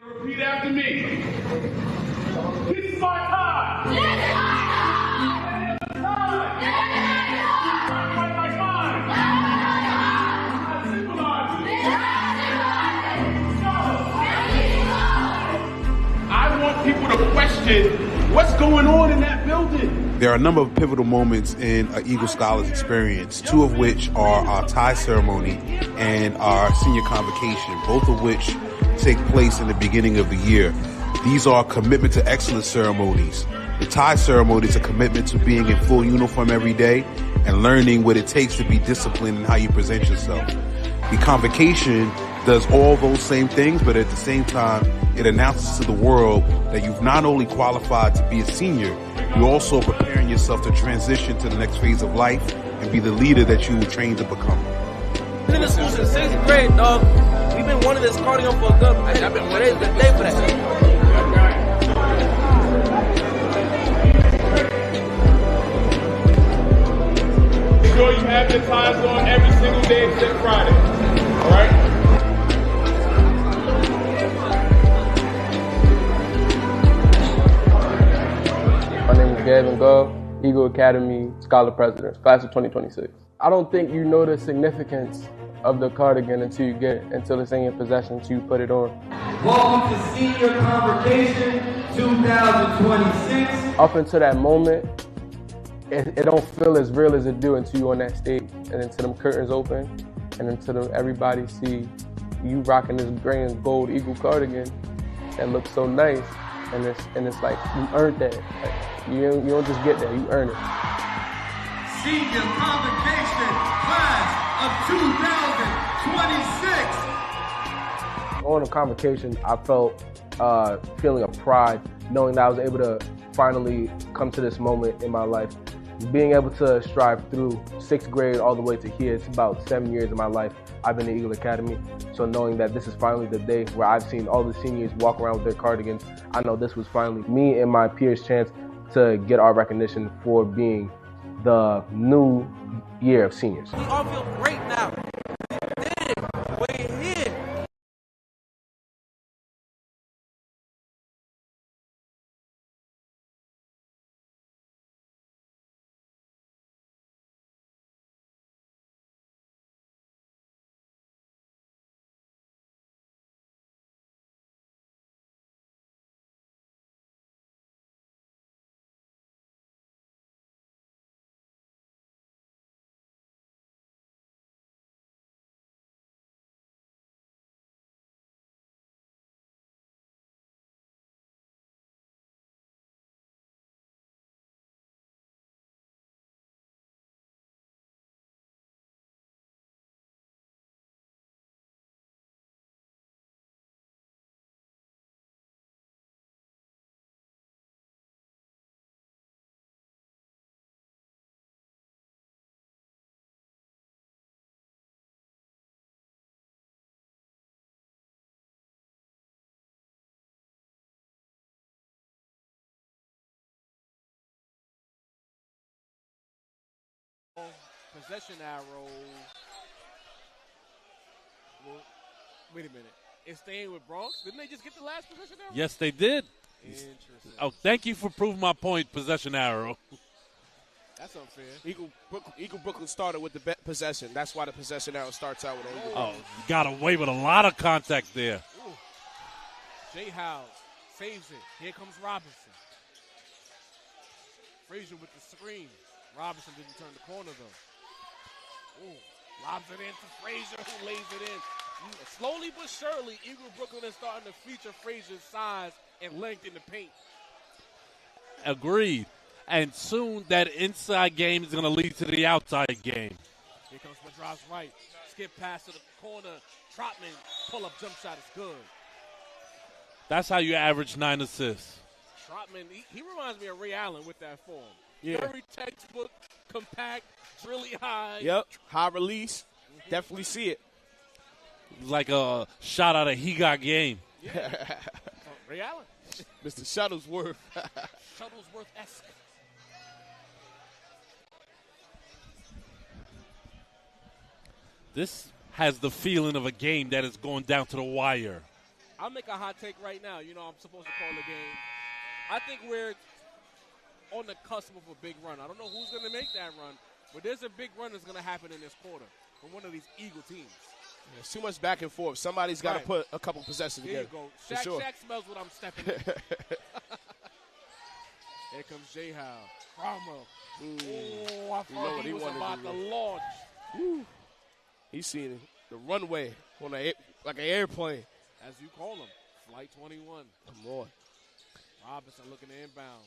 S21: Repeat after me. This is my time. This is my time. I want people to question what's going on in that building.
S19: There are a number of pivotal moments in an Eagle Scholars experience, 2 of which are our tie ceremony and our senior convocation, both of which take place in the beginning of the year. These are commitment to excellence ceremonies. The tie ceremony is a commitment to being in full uniform every day and learning what it takes to be disciplined in how you present yourself. The convocation does all those same things, but at the same time it announces to the world that you've not only qualified to be a senior, you're also preparing yourself to transition to the next phase of life and be the leader that you were trained to become.
S20: Been in the school since 6th grade, dog. We've been wanting this cardio for a good. I've been waiting the day for that.
S11: Make sure you have your times on every single day except Friday. All right?
S2: My name is Gavin Gove, Eagle Academy Scholar President, class of 2026. I don't think you know the significance of the cardigan until it's in your possession, until you put it on.
S3: Welcome to Senior Convocation 2026.
S2: Up until that moment, it don't feel as real as it do until you on that stage, and until them curtains open, and until everybody see you rocking this gray and gold Eagle cardigan that looks so nice, and it's like you earned that. Like, you don't just get that, you earn it.
S3: Senior Convocation class of 2026.
S2: On a convocation, I felt feeling of pride, knowing that I was able to finally come to this moment in my life. Being able to strive through 6th grade all the way to here, it's about 7 years of my life I've been at Eagle Academy. So knowing that this is finally the day where I've seen all the seniors walk around with their cardigans, I know this was finally me and my peers' chance to get our recognition for being the new year of seniors.
S20: We all feel great now. We're here.
S10: Possession arrow. Well, wait a minute. It's staying with Bronx. Didn't they just get the last possession arrow?
S1: Yes, they did.
S10: Interesting.
S1: Oh, thank you for proving my point, possession arrow.
S10: That's unfair.
S9: Eagle Brooklyn started with the possession. That's why the possession arrow starts out with Eagle Brooklyn.
S1: Oh, you got away with a lot of contact there.
S10: Ooh. Jay Howe saves it. Here comes Robinson. Frazier with the screen. Robinson didn't turn the corner, though. Ooh, lobs it in to Frazier, who lays it in. Slowly but surely, Eagle Brooklyn is starting to feature Frazier's size and length in the paint.
S1: Agreed. And soon that inside game is going to lead to the outside game.
S10: Here comes Madras right. Skip pass to the corner. Trotman, pull-up jump shot is good.
S1: That's how you average 9 assists.
S10: Trotman, he reminds me of Ray Allen with that form.
S9: Yeah.
S10: Very textbook, compact, really high.
S9: Yep, high release. Mm-hmm. Definitely see it.
S1: Like a shot out of He Got Game.
S10: Yeah. Ray Allen.
S9: Mr. Shuttlesworth.
S10: Shuttlesworth-esque.
S1: This has the feeling of a game that is going down to the wire.
S10: I'll make a hot take right now. You know I'm supposed to call the game. I think we're on the cusp of a big run. I don't know who's going to make that run, but there's a big run that's going to happen in this quarter from one of these Eagle teams.
S9: There's too much back and forth. Somebody's got to put a couple possessions together.
S10: There you go. Shaq smells what I'm stepping in. Here comes Jay Howe. Cromwell. Oh, I thought he was about to launch.
S9: Woo. He's seeing the runway on like an airplane.
S10: As you call him, Flight 21.
S9: Come on.
S10: Robinson looking to inbound.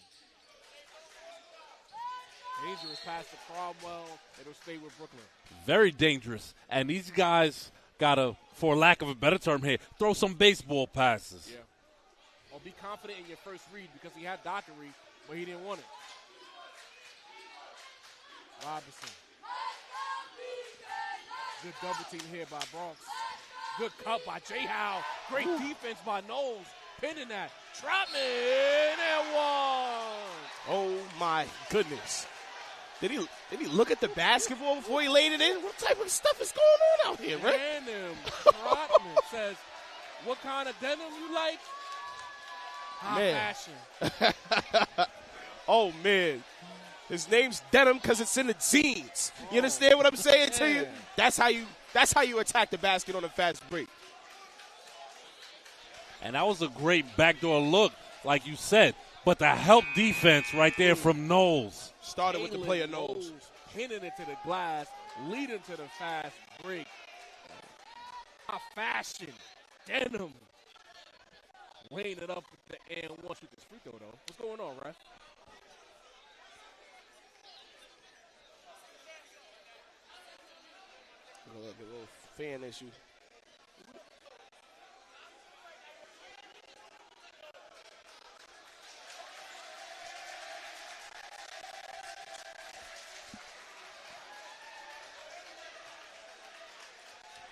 S10: Dangerous pass to Cromwell. It'll stay with Brooklyn.
S1: Very dangerous. And these guys got to, for lack of a better term here, throw some baseball passes.
S10: Yeah.
S9: or be confident in your first read because he had Dockery, but he didn't want it. Robinson. Good double team here by Bronx. Good cut by J. Howe. Great defense by Knowles. Pinning that. Trotman and one. Oh, my goodness. Did he look at the basketball before he laid it in? What type of stuff is going on out here, right?
S10: Denim. Trotman says, what kind of denim you like? High fashion.
S9: Oh, man. His name's Denim because it's in the jeans. You understand what I'm saying to you? That's how you attack the basket on a fast break.
S1: And that was a great backdoor look, like you said. But the help defense right there from Knowles.
S9: Started with the player Knowles.
S10: Hitting it to the glass, leading to the fast break. High fashion. Denim. Laying it up at the end. One shoot this free throw, though. What's going on, Ref?
S9: A little fan issue.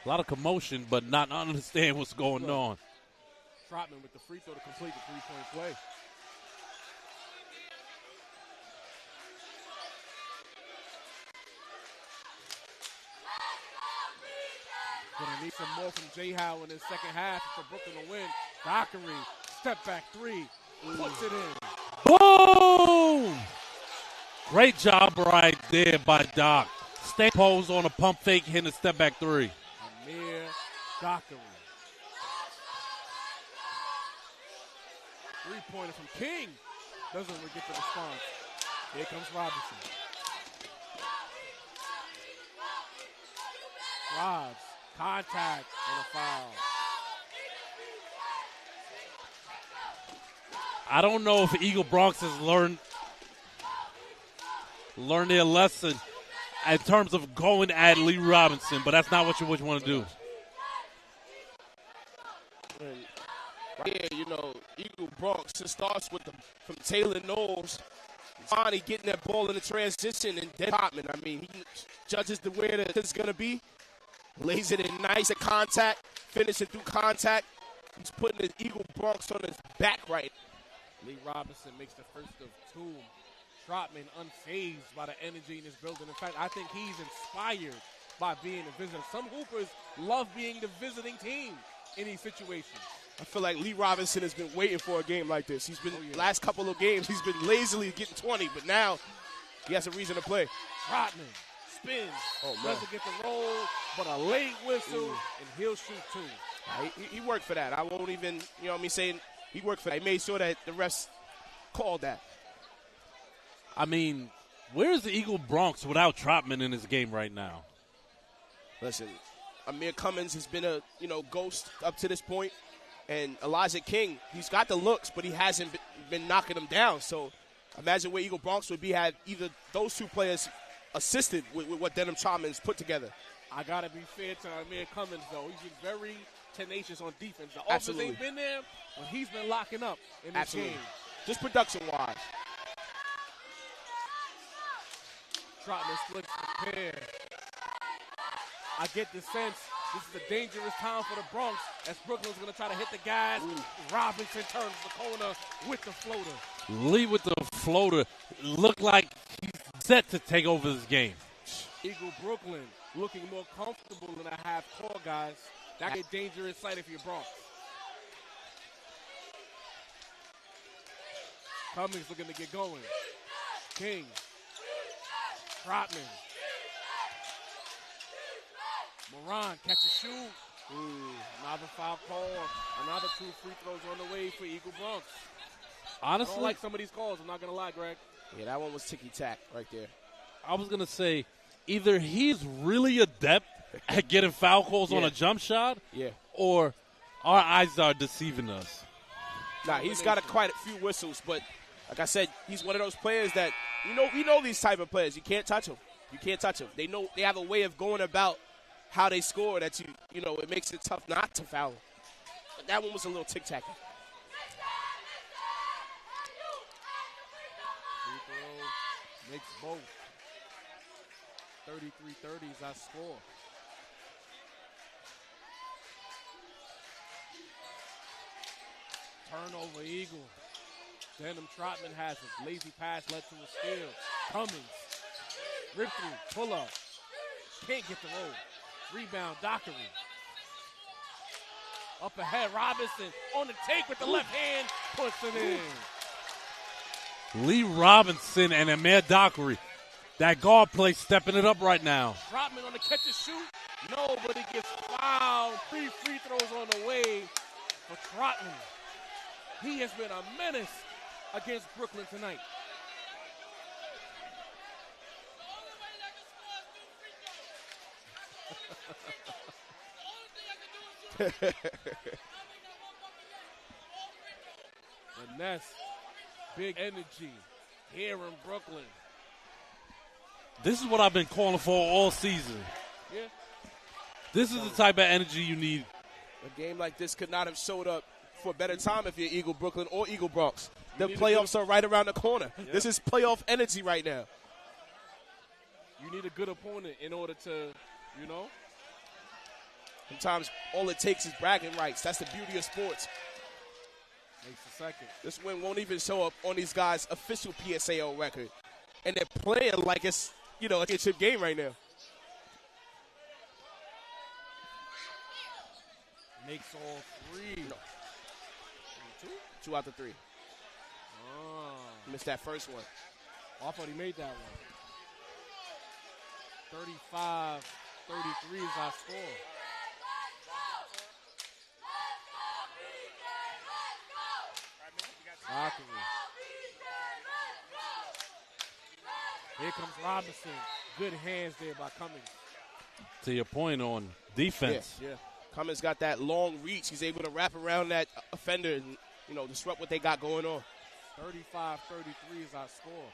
S1: A lot of commotion, but not understand what's going on.
S10: Trotman with the free throw to complete the three-point play. Gonna need some more from J. Howe in his second half for Brooklyn to win. Dockery, step back three, puts it in.
S1: Boom! Great job right there by Doc. Stay pose on a pump fake, hitting a step back three.
S10: Amir Dockery. Three-pointer from King. Doesn't get the response. Here comes Robinson. Robs. Contact and a foul.
S1: I don't know if Eagle Bronx has learned their lesson in terms of going at Lee Robinson, but that's not what you want to do.
S9: And right here, Eagle Bronx, it starts with from Taylor Knowles, finally getting that ball in the transition, and then Hotman. I mean, he judges where it's going to be. Lays it in nice at contact, finishing through contact. He's putting the Eagle Bronx on his back right.
S10: Lee Robinson makes the first of two. Trotman unfazed by the energy in this building. In fact, I think he's inspired by being a visitor. Some hoopers love being the visiting team in these situations.
S9: I feel like Lee Robinson has been waiting for a game like this. He's been, last couple of games, he's been lazily getting 20, but now he has a reason to play.
S10: Trotman spins, doesn't get the roll, but a late whistle, and he'll shoot two.
S9: He worked for that. I won't even, saying he worked for that. He made sure that the refs called that.
S1: I mean, where's the Eagle Bronx without Trotman in his game right now?
S9: Listen, Amir Cummins has been a, ghost up to this point, and Elijah King, he's got the looks, but he hasn't been knocking them down. So imagine where Eagle Bronx would be had either those two players assisted with what Denham Trotman's put together.
S10: I got to be fair to Amir Cummins, though. He's been very tenacious on defense. The offense ain't been there, but he's been locking up in this game.
S9: Just production-wise.
S10: Trotman splits the pair. I get the sense this is a dangerous time for the Bronx as Brooklyn's going to try to hit the gas. Robinson turns the corner with the floater.
S1: Lee with the floater. Looked like he's set to take over this game.
S10: Eagle Brooklyn looking more comfortable in a half court, guys. That could be a dangerous sight if you're Bronx. Cummings looking to get going. King. Trotman. Moran catch a shoot. Another foul call. Another two free throws on the way for Eagle Bronx.
S1: Honestly,
S10: I don't like some of these calls. I'm not going to lie, Greg.
S9: Yeah, that one was ticky-tack right there.
S1: I was going to say, either he's really adept at getting foul calls on a jump shot, or our eyes are deceiving us.
S9: Nah, he's got quite a few whistles, but like I said, he's one of those players that, we know these type of players. You can't touch them. You can't touch them. They know they have a way of going about how they score that it makes it tough not to foul them. But that one was a little tic-tacky.
S10: Makes both. 33-30 is our score. Turnover, Eagle. Denham Trotman has it. Lazy pass led to a steal. Cummins. Rip through. Pull up. Can't get the roll. Rebound, Dockery. Up ahead, Robinson on the take with the left hand. Puts it in.
S1: Lee Robinson and Amir Dockery. That guard play stepping it up right now.
S10: Trotman on the catch and shoot. No, but he gets fouled. 3 free throws on the way for Trotman. He has been a menace against Brooklyn tonight. And that's big energy here in Brooklyn.
S1: This is what I've been calling for all season.
S10: Yeah.
S1: This is the type of energy you need.
S9: A game like this could not have showed up for a better time if you're Eagle Brooklyn or Eagle Bronx. The playoffs are right around the corner.
S10: Yeah.
S9: This is playoff energy right now.
S10: You need a good opponent in order to,
S9: Sometimes all it takes is bragging rights. That's the beauty of sports.
S10: Makes a second.
S9: This win won't even show up on these guys' official PSAL record. And they're playing like it's, a championship game right now.
S10: Makes all three.
S9: No. 2 out of 3. Missed that first one.
S10: Oh, I thought he made that one. 35-33 is our score. Dockery. Here comes Robinson. Good hands there by Cummins.
S1: To your point on defense.
S9: Yeah. Cummins got that long reach. He's able to wrap around that offender and, disrupt what they got going on.
S10: 35-33 is our score.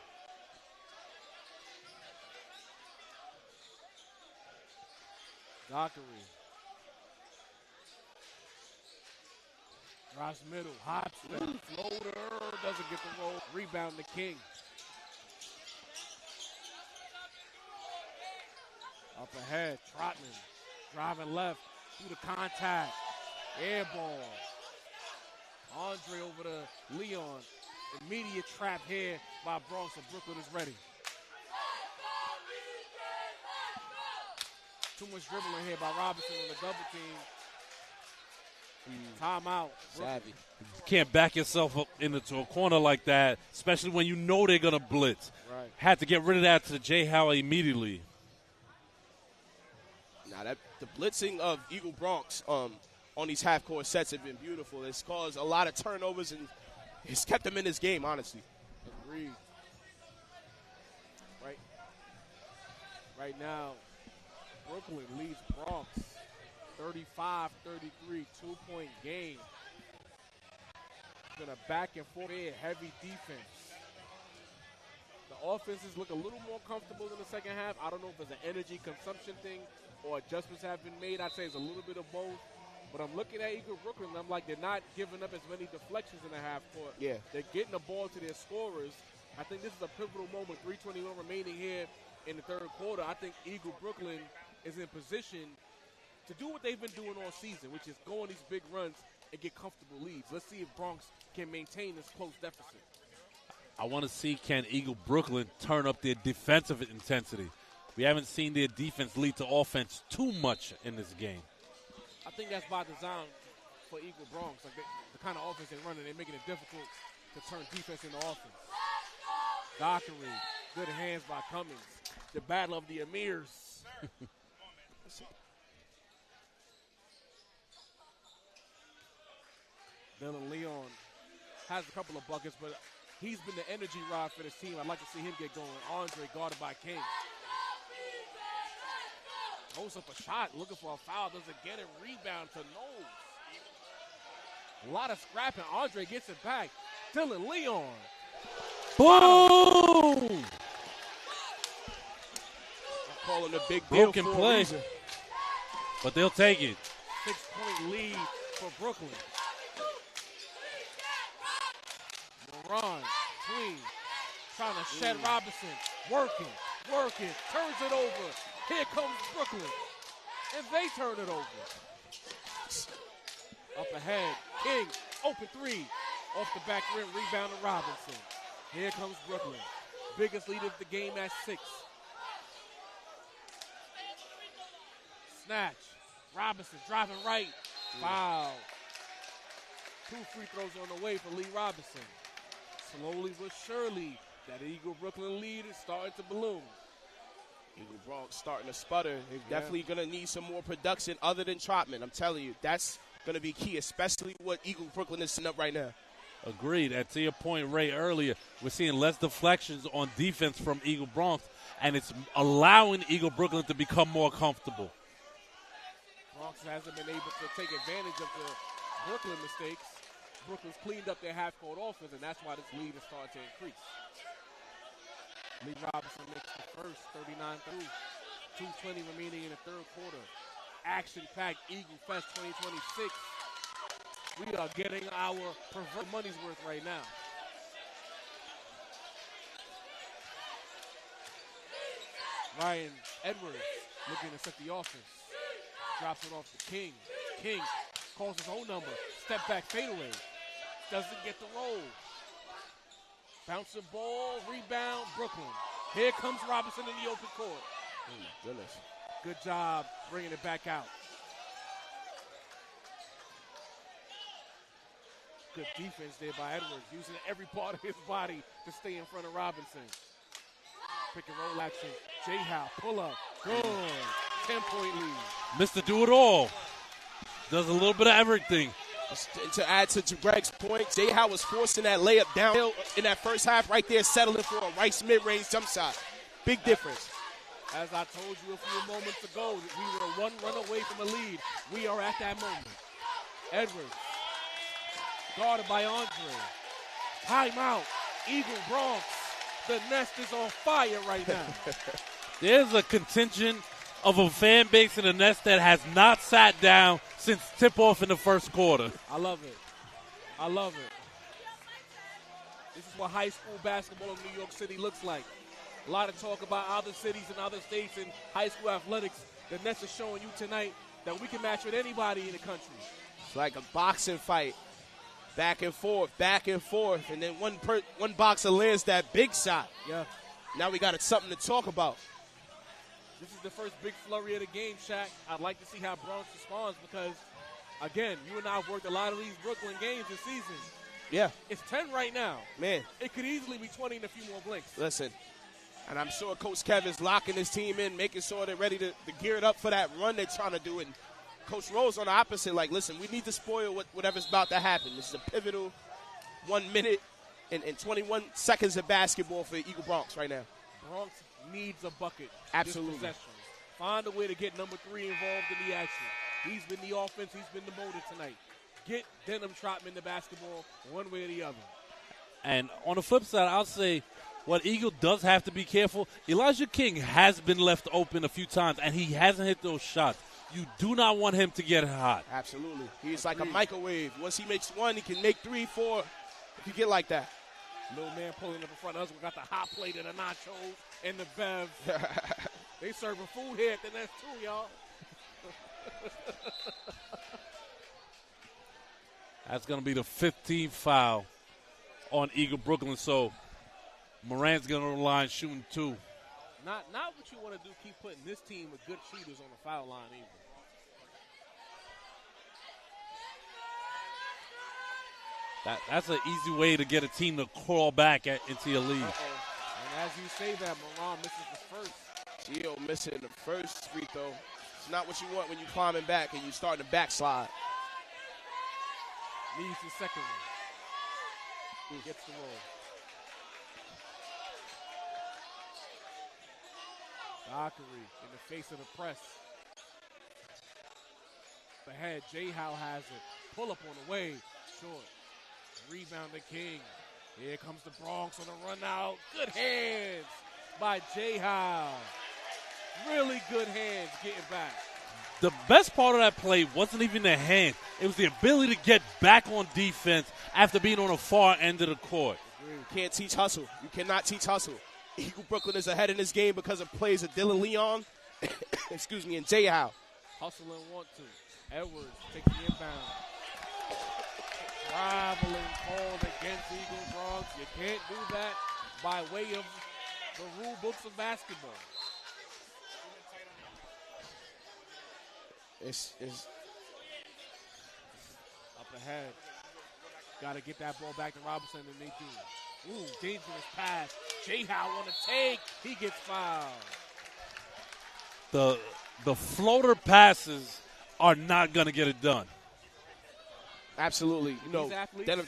S10: Dockery. Drives middle. Hot step. Floater. Doesn't get the roll. Rebound to King. Up ahead. Trotman. Driving left. Through the contact. Air ball. Andre over to Leon. Immediate trap here by Bronx, and Brooklyn is ready. Too much dribbling here by Robinson on the double team. Timeout.
S9: Savvy.
S1: You can't back yourself up into a corner like that, especially when you know they're going to blitz.
S10: Right.
S1: Had to get rid of that to Jay Howard immediately.
S9: Now, the blitzing of Eagle Bronx on these half-court sets have been beautiful. It's caused a lot of turnovers, and it's kept them in this game, honestly.
S10: Agreed. Right now, Brooklyn leads Bronx 35-33, 2-point game. Been a back and forth here, heavy defense. The offenses look a little more comfortable in the second half. I don't know if it's an energy consumption thing or adjustments have been made. I'd say it's a little bit of both. But I'm looking at Eagle Brooklyn, and I'm like, they're not giving up as many deflections in the half court.
S9: Yeah.
S10: They're getting the ball to their scorers. I think this is a pivotal moment, 3:21 remaining here in the third quarter. I think Eagle Brooklyn is in position to do what they've been doing all season, which is go on these big runs and get comfortable leads. Let's see if Bronx can maintain this close deficit.
S1: I want to see can Eagle Brooklyn turn up their defensive intensity. We haven't seen their defense lead to offense too much in this game.
S10: I think that's by design for Eagle Bronx. Like the kind of offense they're running, they're making it difficult to turn defense into offense. Dockery, good hands by Cummins. The battle of the Amirs. Dylan Leon has a couple of buckets, but he's been the energy rod for this team. I'd like to see him get going. Andre guarded by King. Throws up a shot, looking for a foul, doesn't get it. Rebound to Knowles. A lot of scrapping. Andre gets it back. Dylan Leon.
S1: Boom!
S9: I'm calling a big deal
S1: Broken
S9: for
S1: play.
S9: a reason.
S1: But they'll take it.
S10: 6-point lead for Brooklyn. Moran, Queen, trying to shed Robinson. Working, turns it over. Here comes Brooklyn. And they turn it over. Up ahead, King, open three. Off the back rim, rebound to Robinson. Here comes Brooklyn. Biggest lead of the game at 6. Snatch. Robinson driving right. Foul. 2 free throws on the way for Lee Robinson. Slowly but surely, that Eagle Brooklyn lead is starting to balloon.
S9: Eagle Bronx starting to sputter. They're definitely going to need some more production other than Trotman. I'm telling you, that's going to be key, especially what Eagle Brooklyn is setting up right now.
S1: Agreed. And to your point, Ray, earlier, we're seeing less deflections on defense from Eagle Bronx, and it's allowing Eagle Brooklyn to become more comfortable.
S10: Bronx hasn't been able to take advantage of the Brooklyn mistakes. Brooklyn's cleaned up their half-court offense, and that's why this lead is starting to increase. Lee Robinson makes the first, 39 through. 2:20 remaining in the third quarter. Action-packed Eagle Fest 2026. We are getting our money's worth right now. Ryan Edwards looking to set the offense. Drops it off to King. King calls his own number. Step back fadeaway. Doesn't get the roll. Bouncing ball, rebound, Brooklyn. Here comes Robinson in the open court.
S9: Oh, my goodness.
S10: Good job bringing it back out. Good defense there by Edwards, using every part of his body to stay in front of Robinson. Pick and roll action. J-Howe, pull up. Good. 10-point lead.
S1: Mr. Do-It-All. Does a little bit of everything.
S9: To add to Greg's point, J-Howe was forcing that layup downhill in that first half right there, settling for a Rice mid-range jump shot. Big difference.
S10: As I told you a few moments ago, that we were 1 run away from a lead. We are at that moment. Edwards, guarded by Andre. Timeout. Eagle Bronx. The nest is on fire right now.
S1: There's a contingent of a fan base in the nest that has not sat down since tip-off in the first quarter.
S10: I love it. I love it. This is what high school basketball in New York City looks like. A lot of talk about other cities and other states in high school athletics. The Nets is showing you tonight that we can match with anybody in the country.
S9: It's like a boxing fight. Back and forth, and then one boxer lands that big shot.
S10: Yeah.
S9: Now we got something to talk about.
S10: This is the first big flurry of the game, Shaq. I'd like to see how Bronx responds because, again, you and I have worked a lot of these Brooklyn games this season.
S9: Yeah.
S10: It's 10 right now.
S9: Man.
S10: It could easily be 20 in a few more blinks.
S9: Listen, and I'm sure Coach Kevin's locking his team in, making sure they're ready to gear it up for that run they're trying to do. And Coach Rose on the opposite, like, listen, we need to spoil whatever's about to happen. This is a pivotal 1 minute and 21 seconds of basketball for Eagle Bronx right now.
S10: Bronx needs a bucket.
S9: Absolutely.
S10: Find a way to get number 3 involved in the action. He's been the offense. He's been the motor tonight. Get Denham Trotman the basketball one way or the other.
S1: And on the flip side, I'll say what Eagle does have to be careful. Elijah King has been left open a few times, and he hasn't hit those shots. You do not want him to get hot.
S9: Absolutely. He's like a microwave. Once he makes one, he can make 3, 4 if you get like that.
S10: Little man pulling up in front of us. We got the hot plate and the nachos and the bev. They serving food here at the Nest too, y'all.
S1: That's going to be the 15th foul on Eagle Brooklyn. So Moran's going to the line shooting 2.
S10: Not what you want to do, keep putting this team with good shooters on the foul line either.
S1: That's an easy way to get a team to crawl back into your lead.
S10: And as you say that, Moran misses the first.
S9: Gio missing the first free throw. It's not what you want when you're climbing back and you're starting to backslide.
S10: Needs the second one. Gets the roll. Dockery in the face of the press. Ahead, J-Howe has it. Pull up on the way. Short. Rebound to King. Here comes the Bronx on the run out. Good hands by J-Howe. Really good hands getting back.
S1: The best part of that play wasn't even the hand. It was the ability to get back on defense after being on the far end of the court.
S9: You can't teach hustle. You cannot teach hustle. Eagle Brooklyn is ahead in this game because of plays of Dylan Leon, excuse me, and Jay Howe.
S10: Hustle and want to. Edwards takes the inbound. Traveling called against Eagle Bronx. You can't do that by way of the rule books of basketball.
S9: It's
S10: up ahead. Got to get that ball back to Robinson and Nadine. Ooh, dangerous pass. Jay Howe on the take. He gets fouled.
S5: The floater passes are not going to get it done.
S9: Absolutely. You know, Denham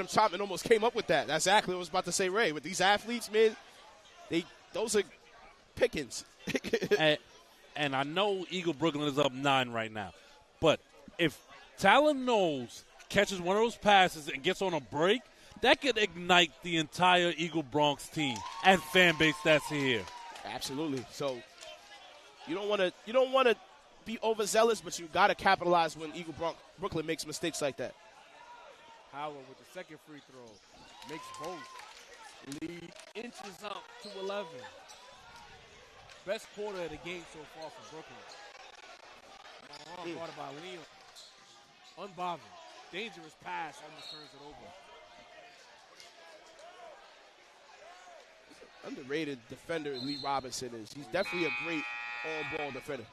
S9: Chapman almost came up with that. That's exactly what I was about to say, Ray. With these athletes, man, those are pickings.
S5: and I know Eagle Brooklyn is up 9 right now. But if Talon Knowles catches one of those passes and gets on a break, that could ignite the entire Eagle Bronx team and fan base that's here.
S9: Absolutely. So you don't want to be overzealous, but you got to capitalize when Eagle Brooklyn makes mistakes like that.
S10: Howard with the second free throw makes both. Lead inches up to 11. Best quarter of the game so far for Brooklyn. Guarded by Leon. Unbothered. Dangerous pass, almost turns it over.
S9: Underrated defender Lee Robinson is. He's definitely a great on-ball defender.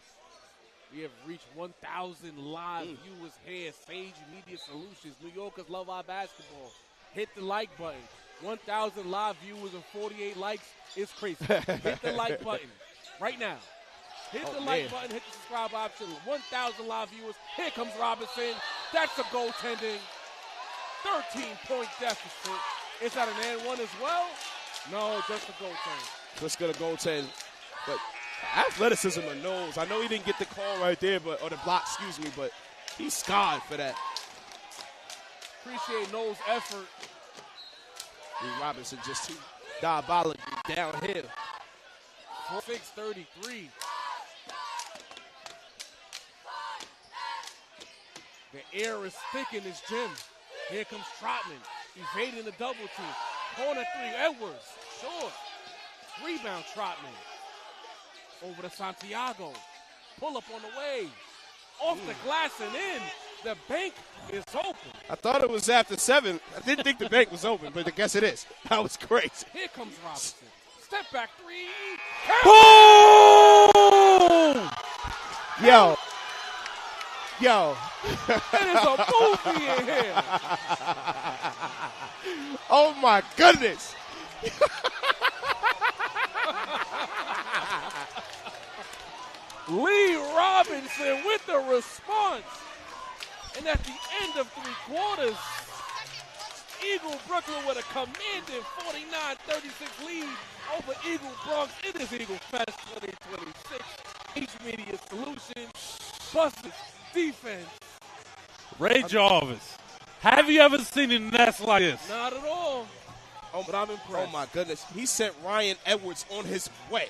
S10: We have reached 1,000 live viewers here. Sage Media Solutions. New Yorkers love our basketball. Hit the like button. 1,000 live viewers and 48 likes is crazy. Hit the like button right now. Hit the like button. Hit the subscribe option. 1,000 live viewers. Here comes Robinson. That's a goaltending. 13-point deficit. Is that an and one as well? No, just a goaltend.
S9: Let's get a goaltend. But athleticism of Knowles. I know he didn't get the call right there, or the block, excuse me, but he's scarred for that.
S10: Appreciate Knowles' effort.
S9: Lee Robinson just too diabolical downhill.
S10: 6:33. The air is thick in this gym. Here comes Trotman, evading the double team. Corner three, Edwards, short. Rebound, Trotman. Over to Santiago. Pull up on the way. Off the glass and in. The bank is open.
S9: I thought it was after 7. I didn't think the bank was open, but I guess it is. That was crazy.
S10: Here comes Robinson. Step back three.
S5: Boom!
S9: Yo.
S10: It is a movie in here.
S9: Oh, my goodness.
S10: Lee Robinson with the response. And at the end of 3 quarters, Eagle Brooklyn with a commanding 49-36 lead over Eagle Bronx. It is Eagle Fest 2026. H Media Solutions, buses, defense.
S5: Ray Jarvis, have you ever seen a nest like this?
S10: Not at all. But I'm impressed.
S9: Oh, my goodness. He sent Ryan Edwards on his way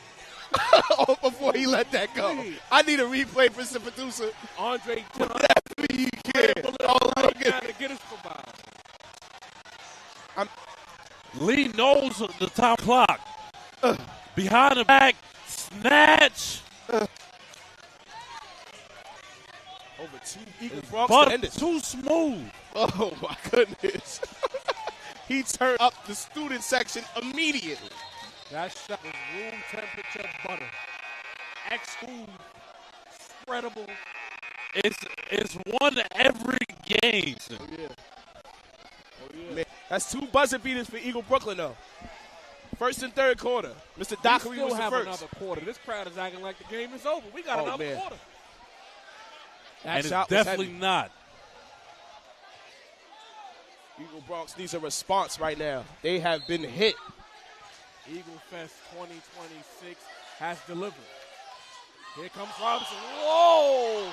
S9: before he let that go. I need a replay, Mr. Producer.
S10: Andre,
S9: whatever you can. Oh, look at
S10: to get us by.
S5: Lee knows the time clock. Behind the back, snatch.
S9: Over 2 Eagle Bronx
S5: but
S9: defenders.
S5: Too smooth.
S9: Oh, my goodness. He turned up the student section immediately.
S10: That shot was room temperature butter. X-Food, spreadable.
S5: It's one every game.
S10: Oh, yeah.
S9: Man, that's 2 buzzer beaters for Eagle Brooklyn, though. First and third quarter. Mr. Dockery was the
S10: have
S9: first.
S10: Another quarter. This crowd is acting like the game is over. We got another quarter.
S5: And it's definitely not.
S9: Eagle Bronx needs a response right now. They have been hit.
S10: Eagle Fest 2026 has delivered. Here comes Robinson. Whoa!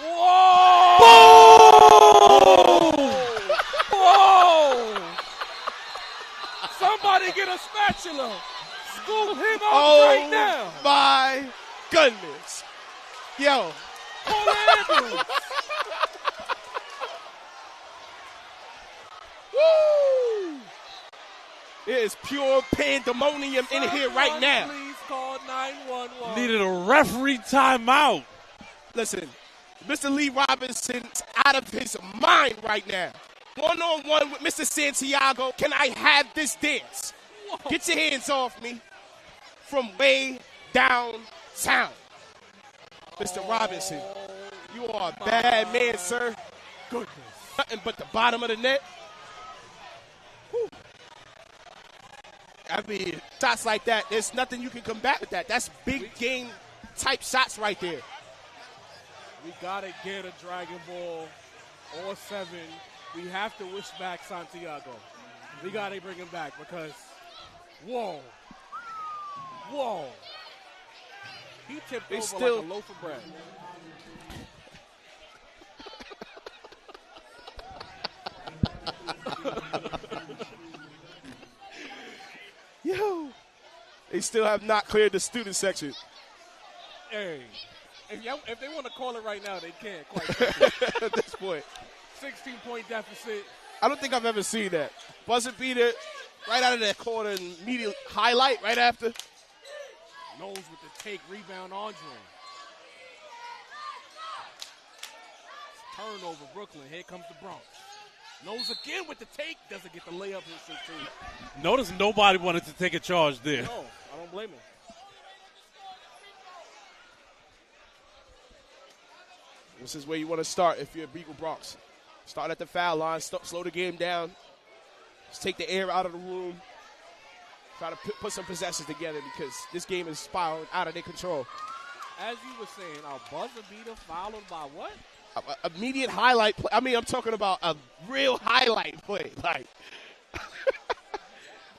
S10: Whoa! Somebody get a spatula. Scoop him up right now.
S9: Oh, my goodness. Yo.
S10: Call the ambulance.
S9: Woo! There is pure pandemonium in here right now.
S10: Please call 911.
S5: Needed a referee timeout.
S9: Listen, Mr. Lee Robinson's out of his mind right now. One-on-one with Mr. Santiago. Can I have this dance? Whoa. Get your hands off me from way downtown. Mr. Robinson, you are a bad man, sir.
S10: Goodness.
S9: Nothing but the bottom of the net. Whew. I mean, shots like that, there's nothing you can combat with that. That's big game type shots right there.
S10: We got to get a Dragon Ball or 7. We have to wish back Santiago. We got to bring him back because, whoa. He tipped over like a loaf of bread.
S9: Yo, they still have not cleared the student section.
S10: Hey, if they want to call it right now, they can. Quite
S9: at this point.
S10: 16-point deficit.
S9: I don't think I've ever seen that. Buzzer beater right out of that corner and immediate highlight right after.
S10: Knowles with the take, rebound, Andre. Turnover, Brooklyn. Here comes the Bronx. Knowles again with the take. Doesn't get the layup and shoot too.
S5: Notice nobody wanted to take a charge there.
S10: No, I don't blame him.
S9: This is where you want to start if you're Eagle Bronx. Start at the foul line, slow the game down. Just take the air out of the room. Try to put some possessions together because this game is spiraling out of their control.
S10: As you were saying, a buzzer beater followed by what?
S9: Immediate highlight play. I mean, I'm talking about a real highlight play.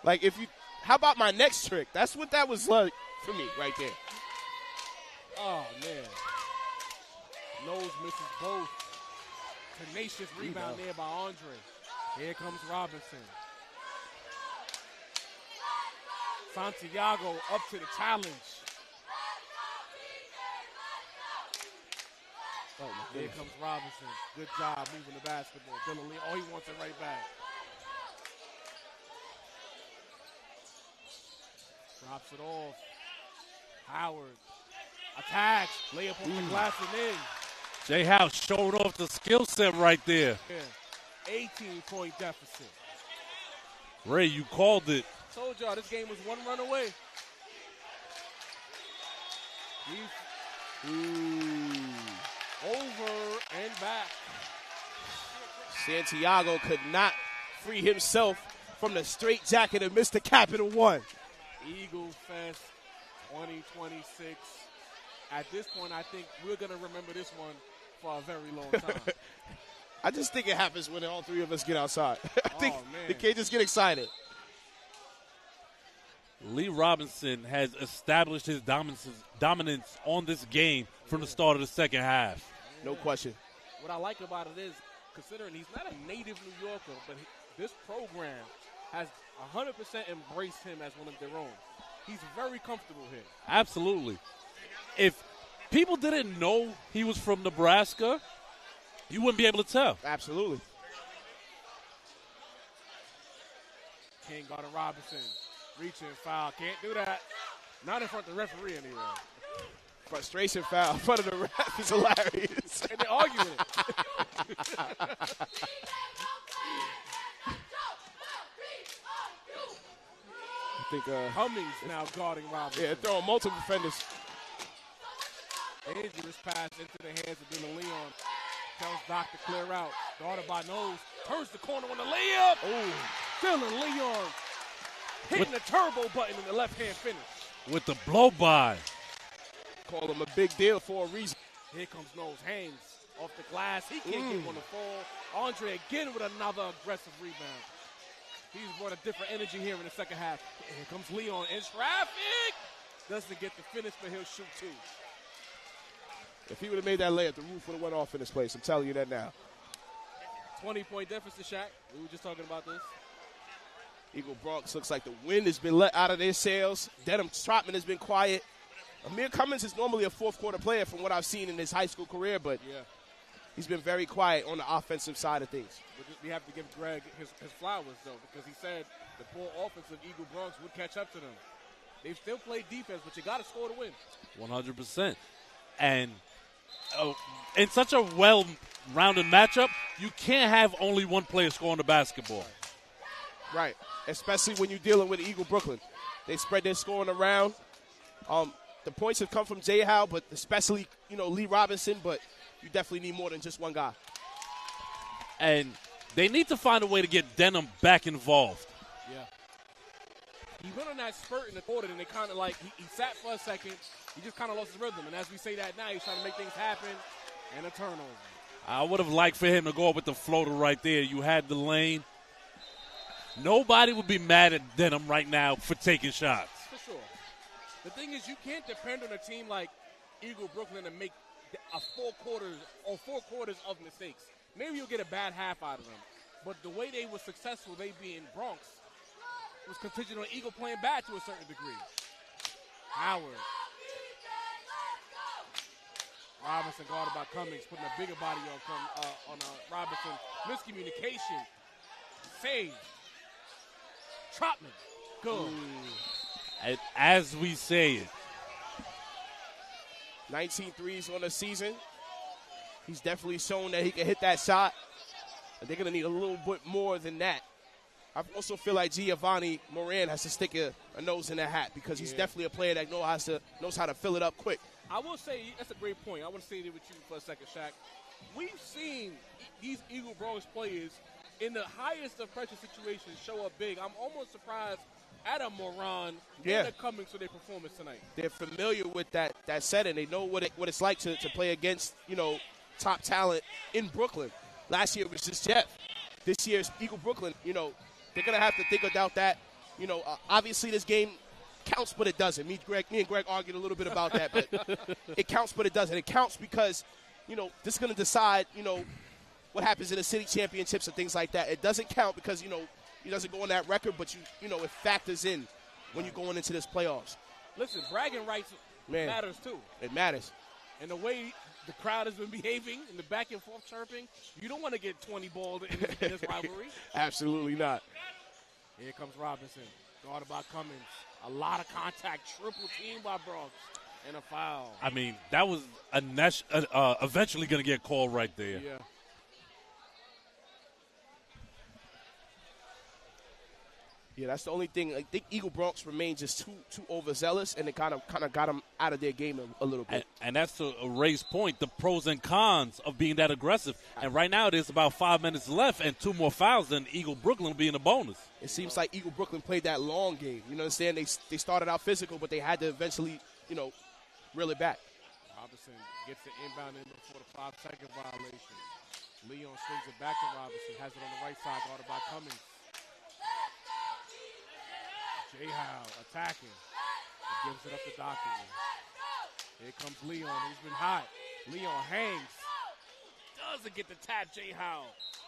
S9: Like if you, how about my next trick? That's what that was like for me right there.
S10: Oh, man. Knowles misses both. Tenacious rebound there by Andre. Here comes Robinson. Santiago up to the challenge.
S9: Oh,
S10: here comes Robinson. Good job moving the basketball. Dylan Lee, he wants it right back. Drops it off. Howard attacks. Layup on the glass and in.
S5: Jay House showed off the skill set right there.
S10: Yeah. 18-point deficit.
S5: Ray, you called it.
S10: Told y'all this game was one run away. Over and back.
S9: Santiago could not free himself from the straitjacket of Mr. Capital One.
S10: Eagle Fest 2026. At this point, I think we're going to remember this one for a very long time.
S9: I just think it happens when all three of us get outside. I think the kids just get excited.
S5: Lee Robinson has established his dominance on this game from the start of the second half.
S9: No question.
S10: What I like about it is, considering he's not a native New Yorker, but this program has 100% embraced him as one of their own. He's very comfortable here.
S5: Absolutely. If people didn't know he was from Nebraska, you wouldn't be able to tell.
S9: Absolutely.
S10: King guarding Robinson. Reaching, foul. Can't do that. Not in front of the referee anyway.
S9: Frustration foul in front of the ref is hilarious.
S10: And they're arguing it.
S9: I think
S10: Cummings now guarding Robinson.
S9: Yeah, throwing multiple defenders.
S10: Dangerous pass into the hands of Dylan Leon. Tells Doc to clear out. Guarded by Knowles. Turns the corner on the layup.
S9: Oh,
S10: Dylan Leon hitting the turbo button in the left-hand finish.
S5: With the blow-by.
S9: Call him a big deal for a reason.
S10: Here comes Knowles. Hangs off the glass. He can't get one to fall. Andre again with another aggressive rebound. He's brought a different energy here in the second half. Here comes Leon in traffic. Doesn't get the finish, but he'll shoot two.
S9: If he would have made that layup, the roof would have went off in this place. I'm telling you that now.
S10: 20-point deficit, Shaq. We were just talking about this.
S9: Eagle Bronx looks like the wind has been let out of their sails. Dedham Trotman has been quiet. Amir Cummins is normally a fourth-quarter player from what I've seen in his high school career, but he's been very quiet on the offensive side of things.
S10: But we have to give Greg his flowers, though, because he said the poor offense of Eagle Bronx would catch up to them. They still play defense, but you got to score to win.
S5: 100%. And in such a well-rounded matchup, you can't have only one player scoring the basketball.
S9: Right, especially when you're dealing with Eagle Brooklyn. They spread their scoring around. The points have come from Jay Howe, but especially, Lee Robinson, but you definitely need more than just one guy.
S5: And they need to find a way to get Denham back involved.
S10: Yeah. He went on that spurt in the quarter, and they kind of he sat for a second. He just kind of lost his rhythm. And as we say that now, he's trying to make things happen, and a turnover.
S5: I would have liked for him to go up with the floater right there. You had the lane. Nobody would be mad at Denham right now for taking shots.
S10: For sure. The thing is, you can't depend on a team like Eagle Brooklyn to make 4 quarters of mistakes. Maybe you'll get a bad half out of them. But the way they were successful, they being Bronx, was contingent on Eagle playing bad to a certain degree. Howard. Robinson guarded by Cummings, putting a bigger body on Robinson. Miscommunication. Save. Trotman. Good.
S5: And as we say it.
S9: 19 threes on the season. He's definitely shown that he can hit that shot. But they're going to need a little bit more than that. I also feel like Giovanni Moran has to stick a nose in that hat because he's definitely a player that knows how to fill it up quick.
S10: I will say, that's a great point. I want to say it with you for a second, Shaq. We've seen these Eagle Bronx players in the highest of pressure situations show up big. I'm almost surprised Adam Moran and the Cummings for their performance tonight.
S9: They're familiar with that setting. They know what it's like to play against, top talent in Brooklyn. Last year it was just Jeff. This year's Eagle Brooklyn, they're going to have to think about that. Obviously this game counts, but it doesn't. Me and Greg argued a little bit about that, but it counts, but it doesn't. It counts because, this is going to decide, what happens in the city championships and things like that. It doesn't count because, he doesn't go on that record, but it factors in when you're going into this playoffs.
S10: Listen, bragging rights matters too.
S9: It matters.
S10: And the way the crowd has been behaving in the back and forth chirping, you don't want to get 20 balled in this rivalry.
S9: Absolutely not.
S10: Here comes Robinson, guarded by Cummings. A lot of contact, triple team by Bronx, and a foul.
S5: I mean, that was eventually going to get called right there.
S10: Yeah.
S9: Yeah, that's the only thing. I think Eagle Bronx remains just too overzealous, and it kind of got them out of their game a little bit.
S5: And that's to Ray's point, the pros and cons of being that aggressive. And right now there's about 5 minutes left and 2 more fouls, and Eagle Brooklyn will be in a bonus.
S9: It seems like Eagle Brooklyn played that long game. You know what I'm saying? They started out physical, but they had to eventually, reel it back.
S10: Robinson gets the inbound in before the 5-second violation. Leon swings it back to Robinson, has it on the right side, guarded by Cummings. Jay Howe attacking. He gives it up to Dockery. Here comes Leon. He's been hot. Leon hangs. Doesn't get the tap. Jay Howe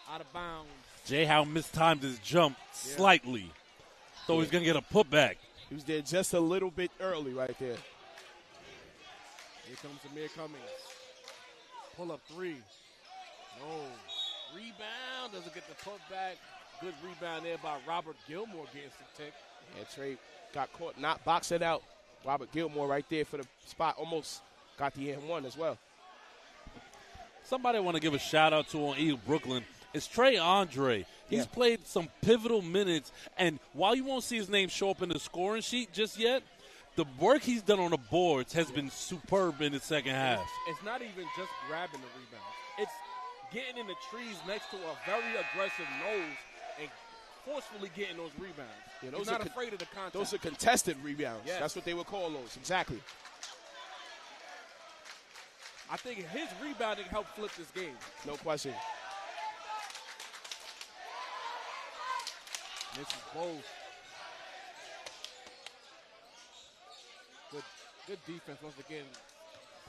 S10: out of bounds.
S5: Jay Howe mistimed his jump slightly. So he's going to get a putback.
S9: He was there just a little bit early right there.
S10: Here comes Amir Cummings. Pull up 3. No. Rebound. Doesn't get the putback. Good rebound there by Robert Gilmore getting some tick.
S9: Yeah, Trey got caught not boxing out. Robert Gilmore right there for the spot. Almost got the N1 as well.
S5: Somebody I want to give a shout-out to on Eagle Brooklyn is Trey Andre. He's played some pivotal minutes, and while you won't see his name show up in the scoring sheet just yet, the work he's done on the boards has been superb in the second half.
S10: It's not even just grabbing the rebound. It's getting in the trees next to a very aggressive nose and forcefully getting those rebounds.
S9: Yeah,
S10: He's not afraid of the contact.
S9: Those are contested rebounds.
S10: Yes.
S9: That's what they would call those. Exactly.
S10: I think his rebounding helped flip this game.
S9: No question.
S10: Misses both. Good defense once again.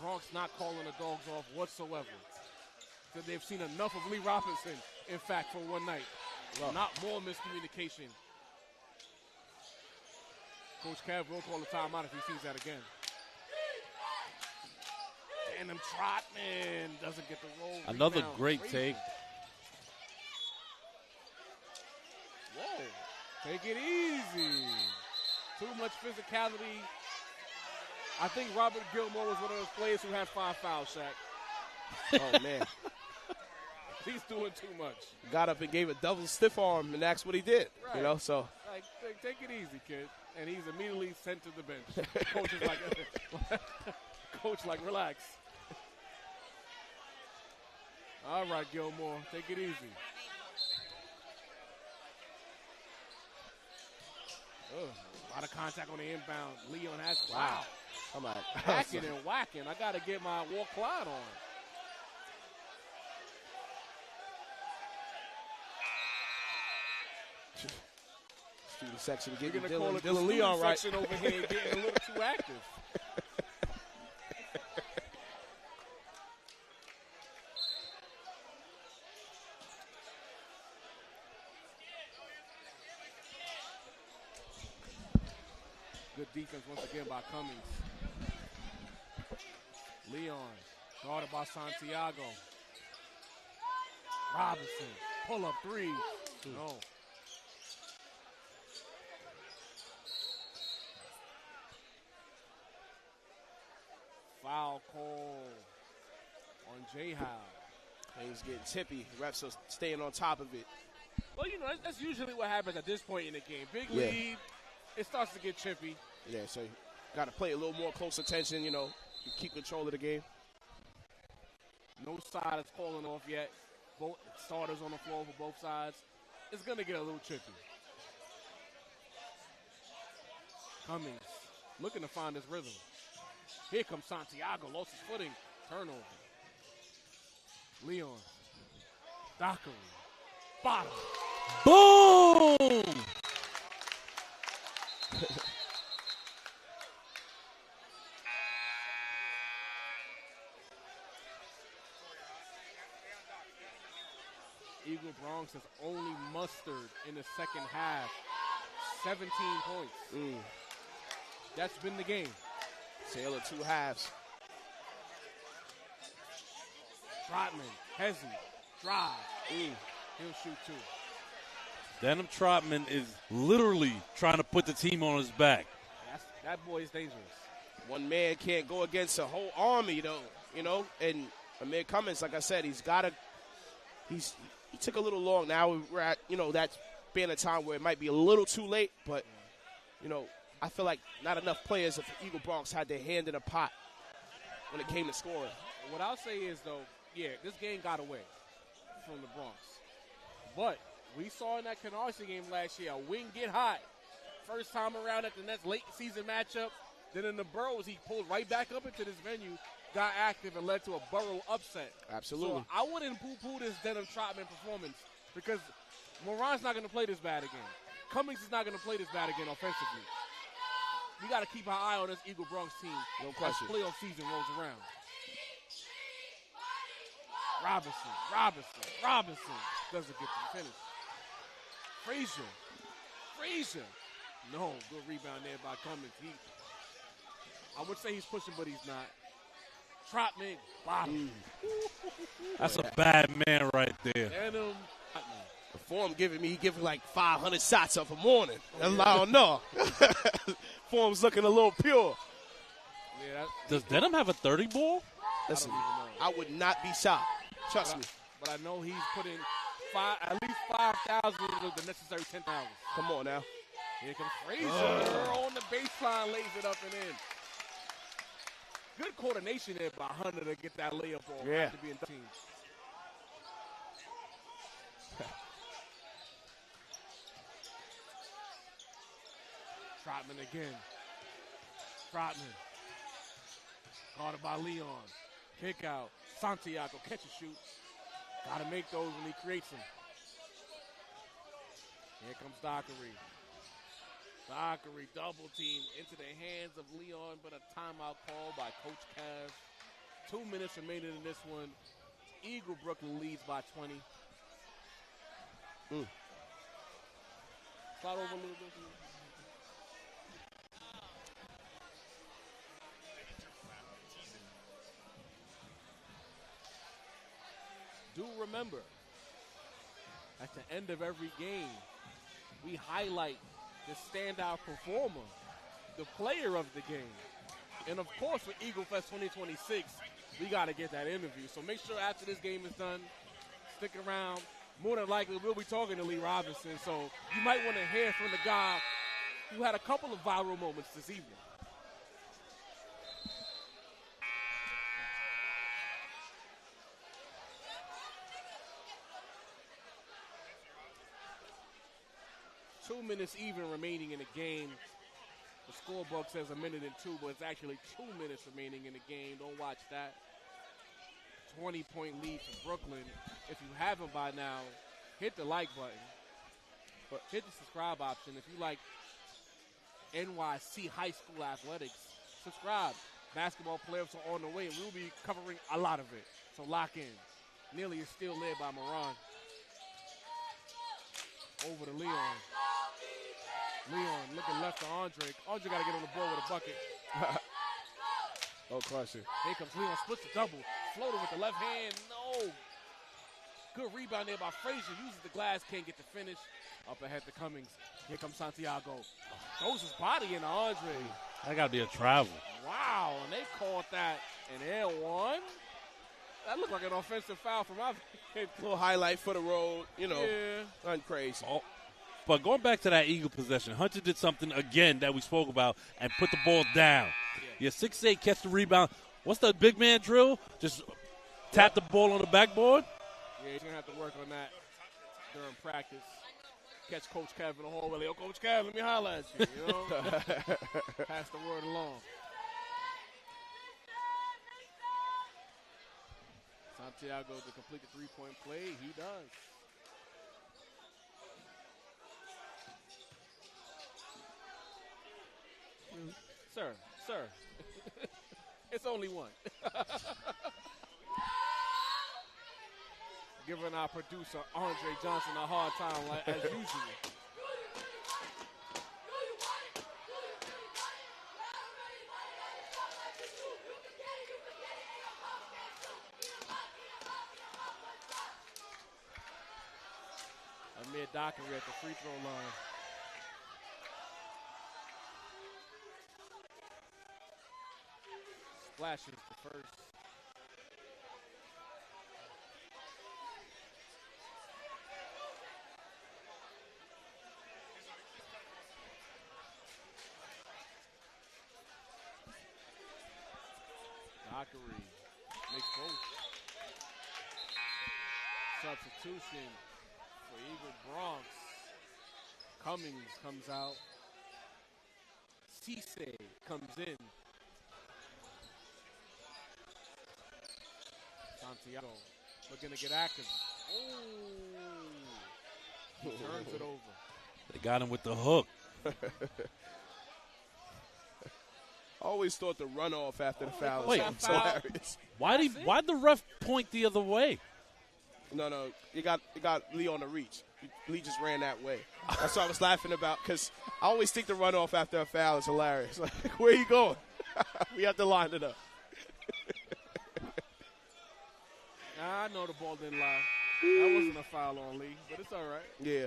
S10: Bronx not calling the dogs off whatsoever. So they've seen enough of Lee Robinson, in fact, for one night. Well, not more miscommunication. Coach Cav will call a timeout if he sees that again.
S9: Denim Trotman doesn't get the roll.
S5: Another
S9: Rebound.
S5: great
S9: Crazy.
S5: take.
S9: Whoa. Take it easy. Too much physicality. I think Robert Gilmore was one of those players who had 5 fouls, Shaq. Oh, man. He's doing too much.
S6: Got up and gave a double stiff arm, and that's what he did.
S9: Right.
S6: You know, so.
S9: Like, take it easy, kid. And he's immediately sent to the bench. Coach is like, Coach, like, relax. All right, Gilmore, take it easy. A lot of contact on the inbound. Leon has, wow.
S6: Come on.
S9: Hacking and whacking. I got to get my Walk Clyde on.
S6: Student section
S9: You're
S6: getting
S9: going to call it the
S6: Dylan Leon right.
S9: section over here getting a little too active. Good defense once again by Cummings. Leon, guarded by Santiago. Robinson, pull up 3. No. Foul call on J-Howe.
S6: He's getting tippy. Refs are staying on top of it.
S9: Well, you know, that's usually what happens at this point in the game. Big
S6: Yeah.
S9: lead, it starts to get chippy.
S6: Yeah, so you got to play a little more close attention, you know, to keep control of the game.
S9: No side is calling off yet. Both starters on the floor for both sides. It's going to get a little chippy. Cummings looking to find his rhythm. Here comes Santiago, lost his footing. Turnover. Leon. Dockery. Bottom.
S5: Boom!
S9: Eagle Bronx has only mustered in the second half 17 points. That's been the game.
S6: Tale of 2 halves.
S9: Trotman, Hezzy, drive. He'll shoot 2.
S5: Denim Trotman is literally trying to put the team on his back.
S9: That boy is dangerous.
S6: One man can't go against a whole army, though, you know. And Amir Cummings, like I said, he took a little long. Now we're at, you know, that's been a time where it might be a little too late. But, you know, I feel like not enough players of Eagle Bronx had their hand in the pot when it came to scoring.
S9: What I'll say is, though, yeah, this game got away from the Bronx. But we saw in that Canarsie game last year, a wing get hot. First time around at the next late season matchup. Then in the Boroughs, he pulled right back up into this venue, got active, and led to a Borough upset.
S6: Absolutely.
S9: So I wouldn't poo-poo this Denim Trotman performance because Moran's not going to play this bad again. Cummings is not going to play this bad again offensively. We got to keep our eye on this Eagle Bronx team
S6: No question.
S9: as playoff season rolls around. Robinson doesn't get the finish. Frazier. No, good rebound there by Cummings. I would say he's pushing, but he's not. Trotman, bottom.
S5: That's a bad man right there.
S9: Denim.
S6: The form he giving like 500 shots up a morning. I don't know. Form's looking a little pure.
S9: Yeah,
S5: Does Denim have a 30 ball?
S6: Listen, I would not be shocked. Trust me.
S9: But I know he's put in at least 5,000 of the necessary 10,000.
S6: Come on now.
S9: Here comes Frazier on the baseline, lays it up and in. Good coordination there by Hunter to get that layup off after being team. Trotman again. Guarded by Leon. Kick out. Santiago, catch and shoot. Got to make those when he creates them. Here comes Dockery. Double team into the hands of Leon, but a timeout call by Coach Cav. 2 minutes remaining in this one. Eagle Brooklyn leads by 20. Slide over a little bit.
S10: do remember, at the end of every game, we highlight the standout performer, the player of the game. And, of course, for Eagle Fest 2026, we got to get that interview. So make sure after this game is done, stick around. More than likely, we'll be talking to Lee Robinson. So you might want to hear from the guy who had a couple of viral moments this evening. Two minutes even remaining in the game. The scorebook says 1 minute and 2, but it's actually 2 minutes remaining in the game. Don't watch that. 20-point lead for Brooklyn. If you haven't by now, hit the like button. But hit the subscribe option. If you like NYC high school athletics, subscribe. Basketball playoffs are on the way, and we'll be covering a lot of it. So lock in. Nearly is still led by Moran. Over to Leon. Leon looking left to Andre. Andre got to get on the board with a bucket.
S6: Oh, crush it.
S10: Here comes Leon, splits the double. Floater with the left hand, no. Good rebound there by Frazier. Uses the glass, can't get the finish. Up ahead to Cummings. Here comes Santiago. Throws his body into Andre.
S5: That got to be a travel.
S10: Wow, and they called that an air one. That looked like an offensive foul from our
S6: little highlight for the road, you know.
S10: Yeah.
S6: Nothing crazy.
S5: Oh. But going back to that Eagle possession, Hunter did something again that we spoke about and put the ball down. Yeah, 6'8", catch the rebound. What's the big man drill? Just tap the ball on the backboard?
S10: Yeah, he's going to have to work on that during practice. Catch Coach Kev in the hallway. Oh, Coach Kev, let me holler at you, you know? Pass the word along. Santiago to complete the three-point play. He does. Sir, it's only one. Giving our producer, Andre Johnson, a hard time as usual. Amir Dockery at the free throw line. Splashes the first. Dockery makes both. Substitution for Eagle Bronx. Cummings comes out. Cisse comes in. Santiago looking to get active. Oh, turns it over.
S5: They got him with the hook.
S6: I always thought the runoff after the foul was hilarious.
S5: Why'd the ref point the other way?
S6: No, you got Lee on the reach. Lee just ran that way. That's what I was laughing about, because I always think the runoff after a foul is hilarious. Like, where you going? We have to line it up.
S10: I know the ball didn't lie. That wasn't a foul on Lee, but it's all right.
S6: Yeah.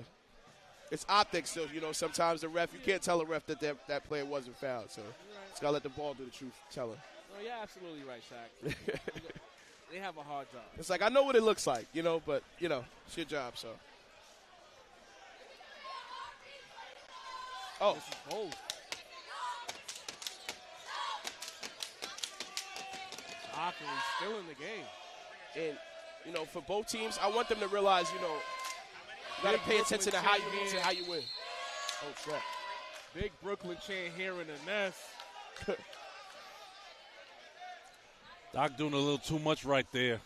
S6: It's optics, so, you know, sometimes the ref, you can't tell a ref that player wasn't fouled, so it's got to let the ball do the truth telling.
S10: Oh, yeah, absolutely right, Shaq. They have a hard job.
S6: It's like, I know what it looks like, you know, but, you know, it's your job, so. Oh.
S10: This is bold. Dockery still in the game.
S6: And, you know, for both teams, I want them to realize, you know, you got to pay attention to how you lose and how you win. Oh, shit.
S10: Big Brooklyn chant here in the nest.
S5: Doc doing a little too much right there.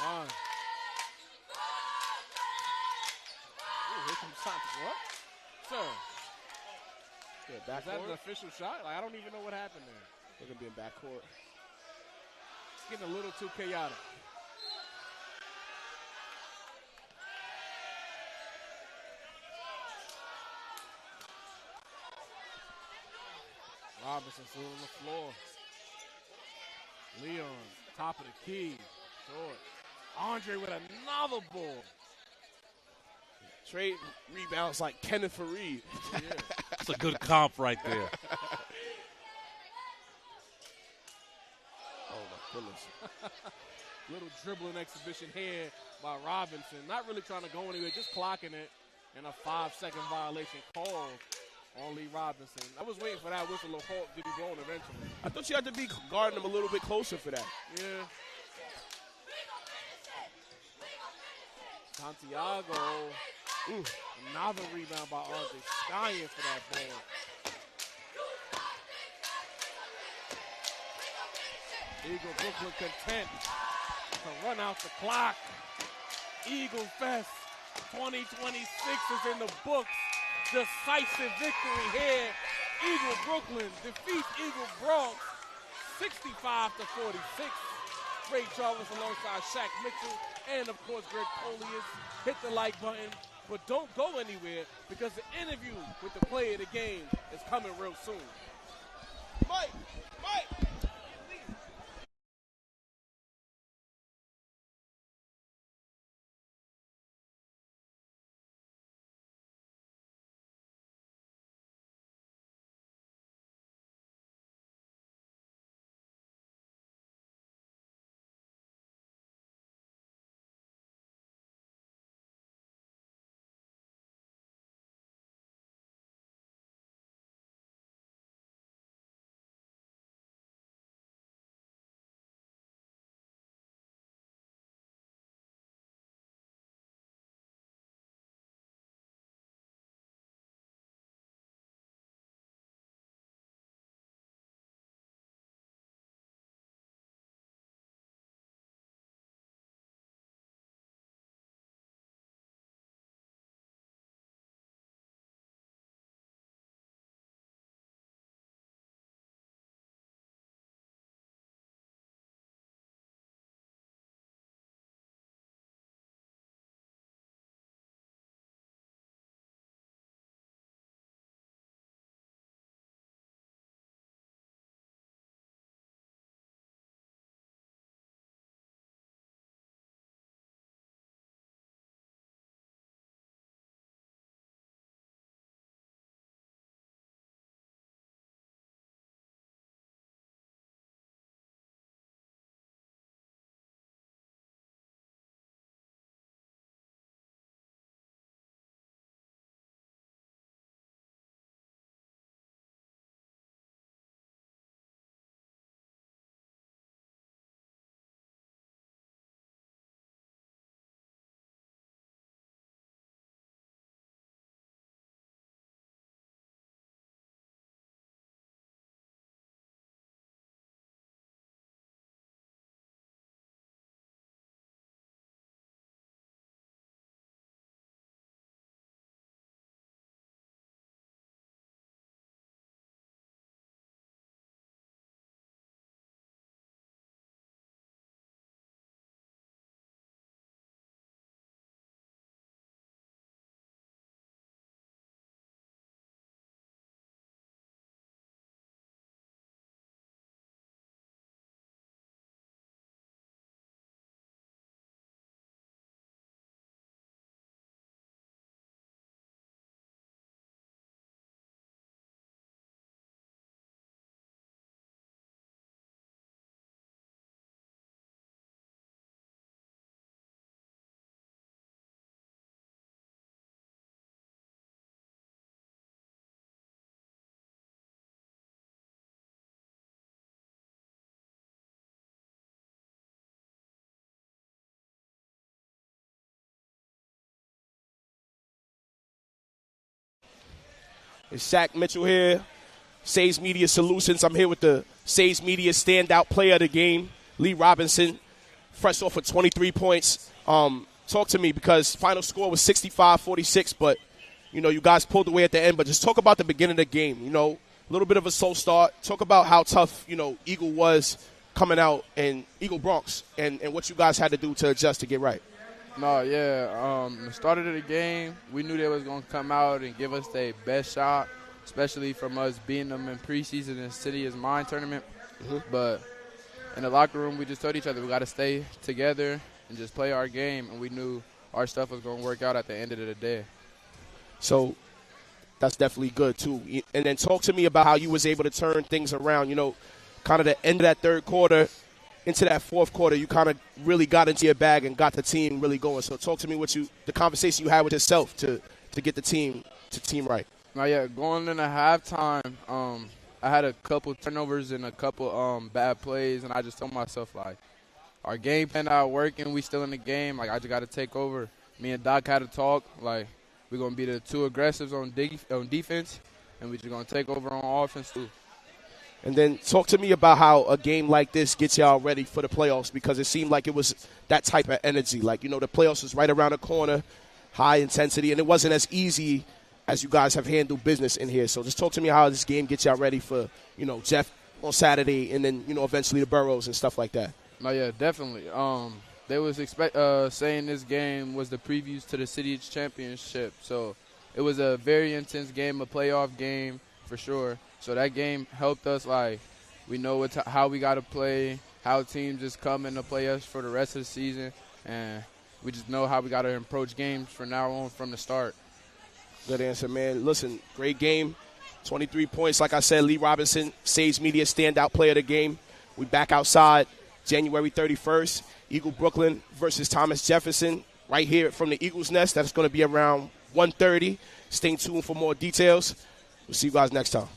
S10: Wow. Ooh, here comes Santos. What? Sir.
S6: Yeah,
S10: is that an official shot? Like, I don't even know what happened there.
S6: They're going to be in backcourt.
S10: It's getting a little too chaotic. Robinson still on the floor. Leon, top of the key. Short. Andre with another ball.
S6: Trade rebounds like Kenneth Fareed.
S10: Yeah.
S5: That's a good comp right there.
S6: Oh, my goodness.
S10: Little dribbling exhibition here by Robinson. Not really trying to go anywhere, just clocking it. And a 5-second violation called on Lee Robinson. I was waiting for that whistle to be blown eventually.
S6: I thought you had to be guarding him a little bit closer for that.
S10: Yeah. Santiago. Another rebound by Andre Skyen for that ball. Eagle Brooklyn content to run out the clock. Eagle Fest 2026 is in the books. Decisive victory here. Eagle Brooklyn defeats Eagle Bronx 65-46. Ray Jarvis alongside Shaq Mitchell and, of course, Greg Polius. Hit the like button, but don't go anywhere because the interview with the player of the game is coming real soon.
S6: Mike! It's Shaq Mitchell here, Sage Media Solutions. I'm here with the Sage Media standout player of the game, Lee Robinson, fresh off of 23 points. Talk to me because final score was 65-46, but, you know, you guys pulled away at the end. But just talk about the beginning of the game, you know, a little bit of a slow start. Talk about how tough, you know, Eagle was coming out and Eagle Bronx and what you guys had to do to adjust to get right.
S7: No, yeah. The start of the game, we knew they was going to come out and give us their best shot, especially from us beating them in preseason and City is Mine tournament. But in the locker room, we just told each other we got to stay together and just play our game, and we knew our stuff was going to work out at the end of the day.
S9: So that's definitely good, too. And then talk to me about how you was able to turn things around. You know, kind of the end of that third quarter into that fourth quarter, you kind of really got into your bag and got the team really going. So talk to me the conversation you had with yourself to get the team right.
S7: Now, yeah, going into halftime, I had a couple turnovers and a couple bad plays, and I just told myself, like, our game plan not working. We still in the game. Like, I just got to take over. Me and Doc had a talk. Like, we're going to be the two aggressives on defense, and we're just going to take over on offense, too.
S9: And then talk to me about how a game like this gets y'all ready for the playoffs, because it seemed like it was that type of energy. Like, you know, the playoffs was right around the corner, high intensity, and it wasn't as easy as you guys have handled business in here. So just talk to me how this game gets y'all ready for, you know, Jeff on Saturday and then, you know, eventually the Burrows and stuff like that.
S7: Oh, yeah, definitely. They was saying this game was the previews to the city's championship. So it was a very intense game, a playoff game for sure. So that game helped us, like, we know how we got to play, how teams just come in to play us for the rest of the season, and we just know how we got to approach games from now on from the start.
S9: Good answer, man. Listen, great game, 23 points. Like I said, Lee Robinson, Sage Media standout player of the game. We back outside January 31st, Eagle Brooklyn versus Thomas Jefferson, right here from the Eagles Nest. That's going to be around 1:30. Stay tuned for more details. We'll see you guys next time.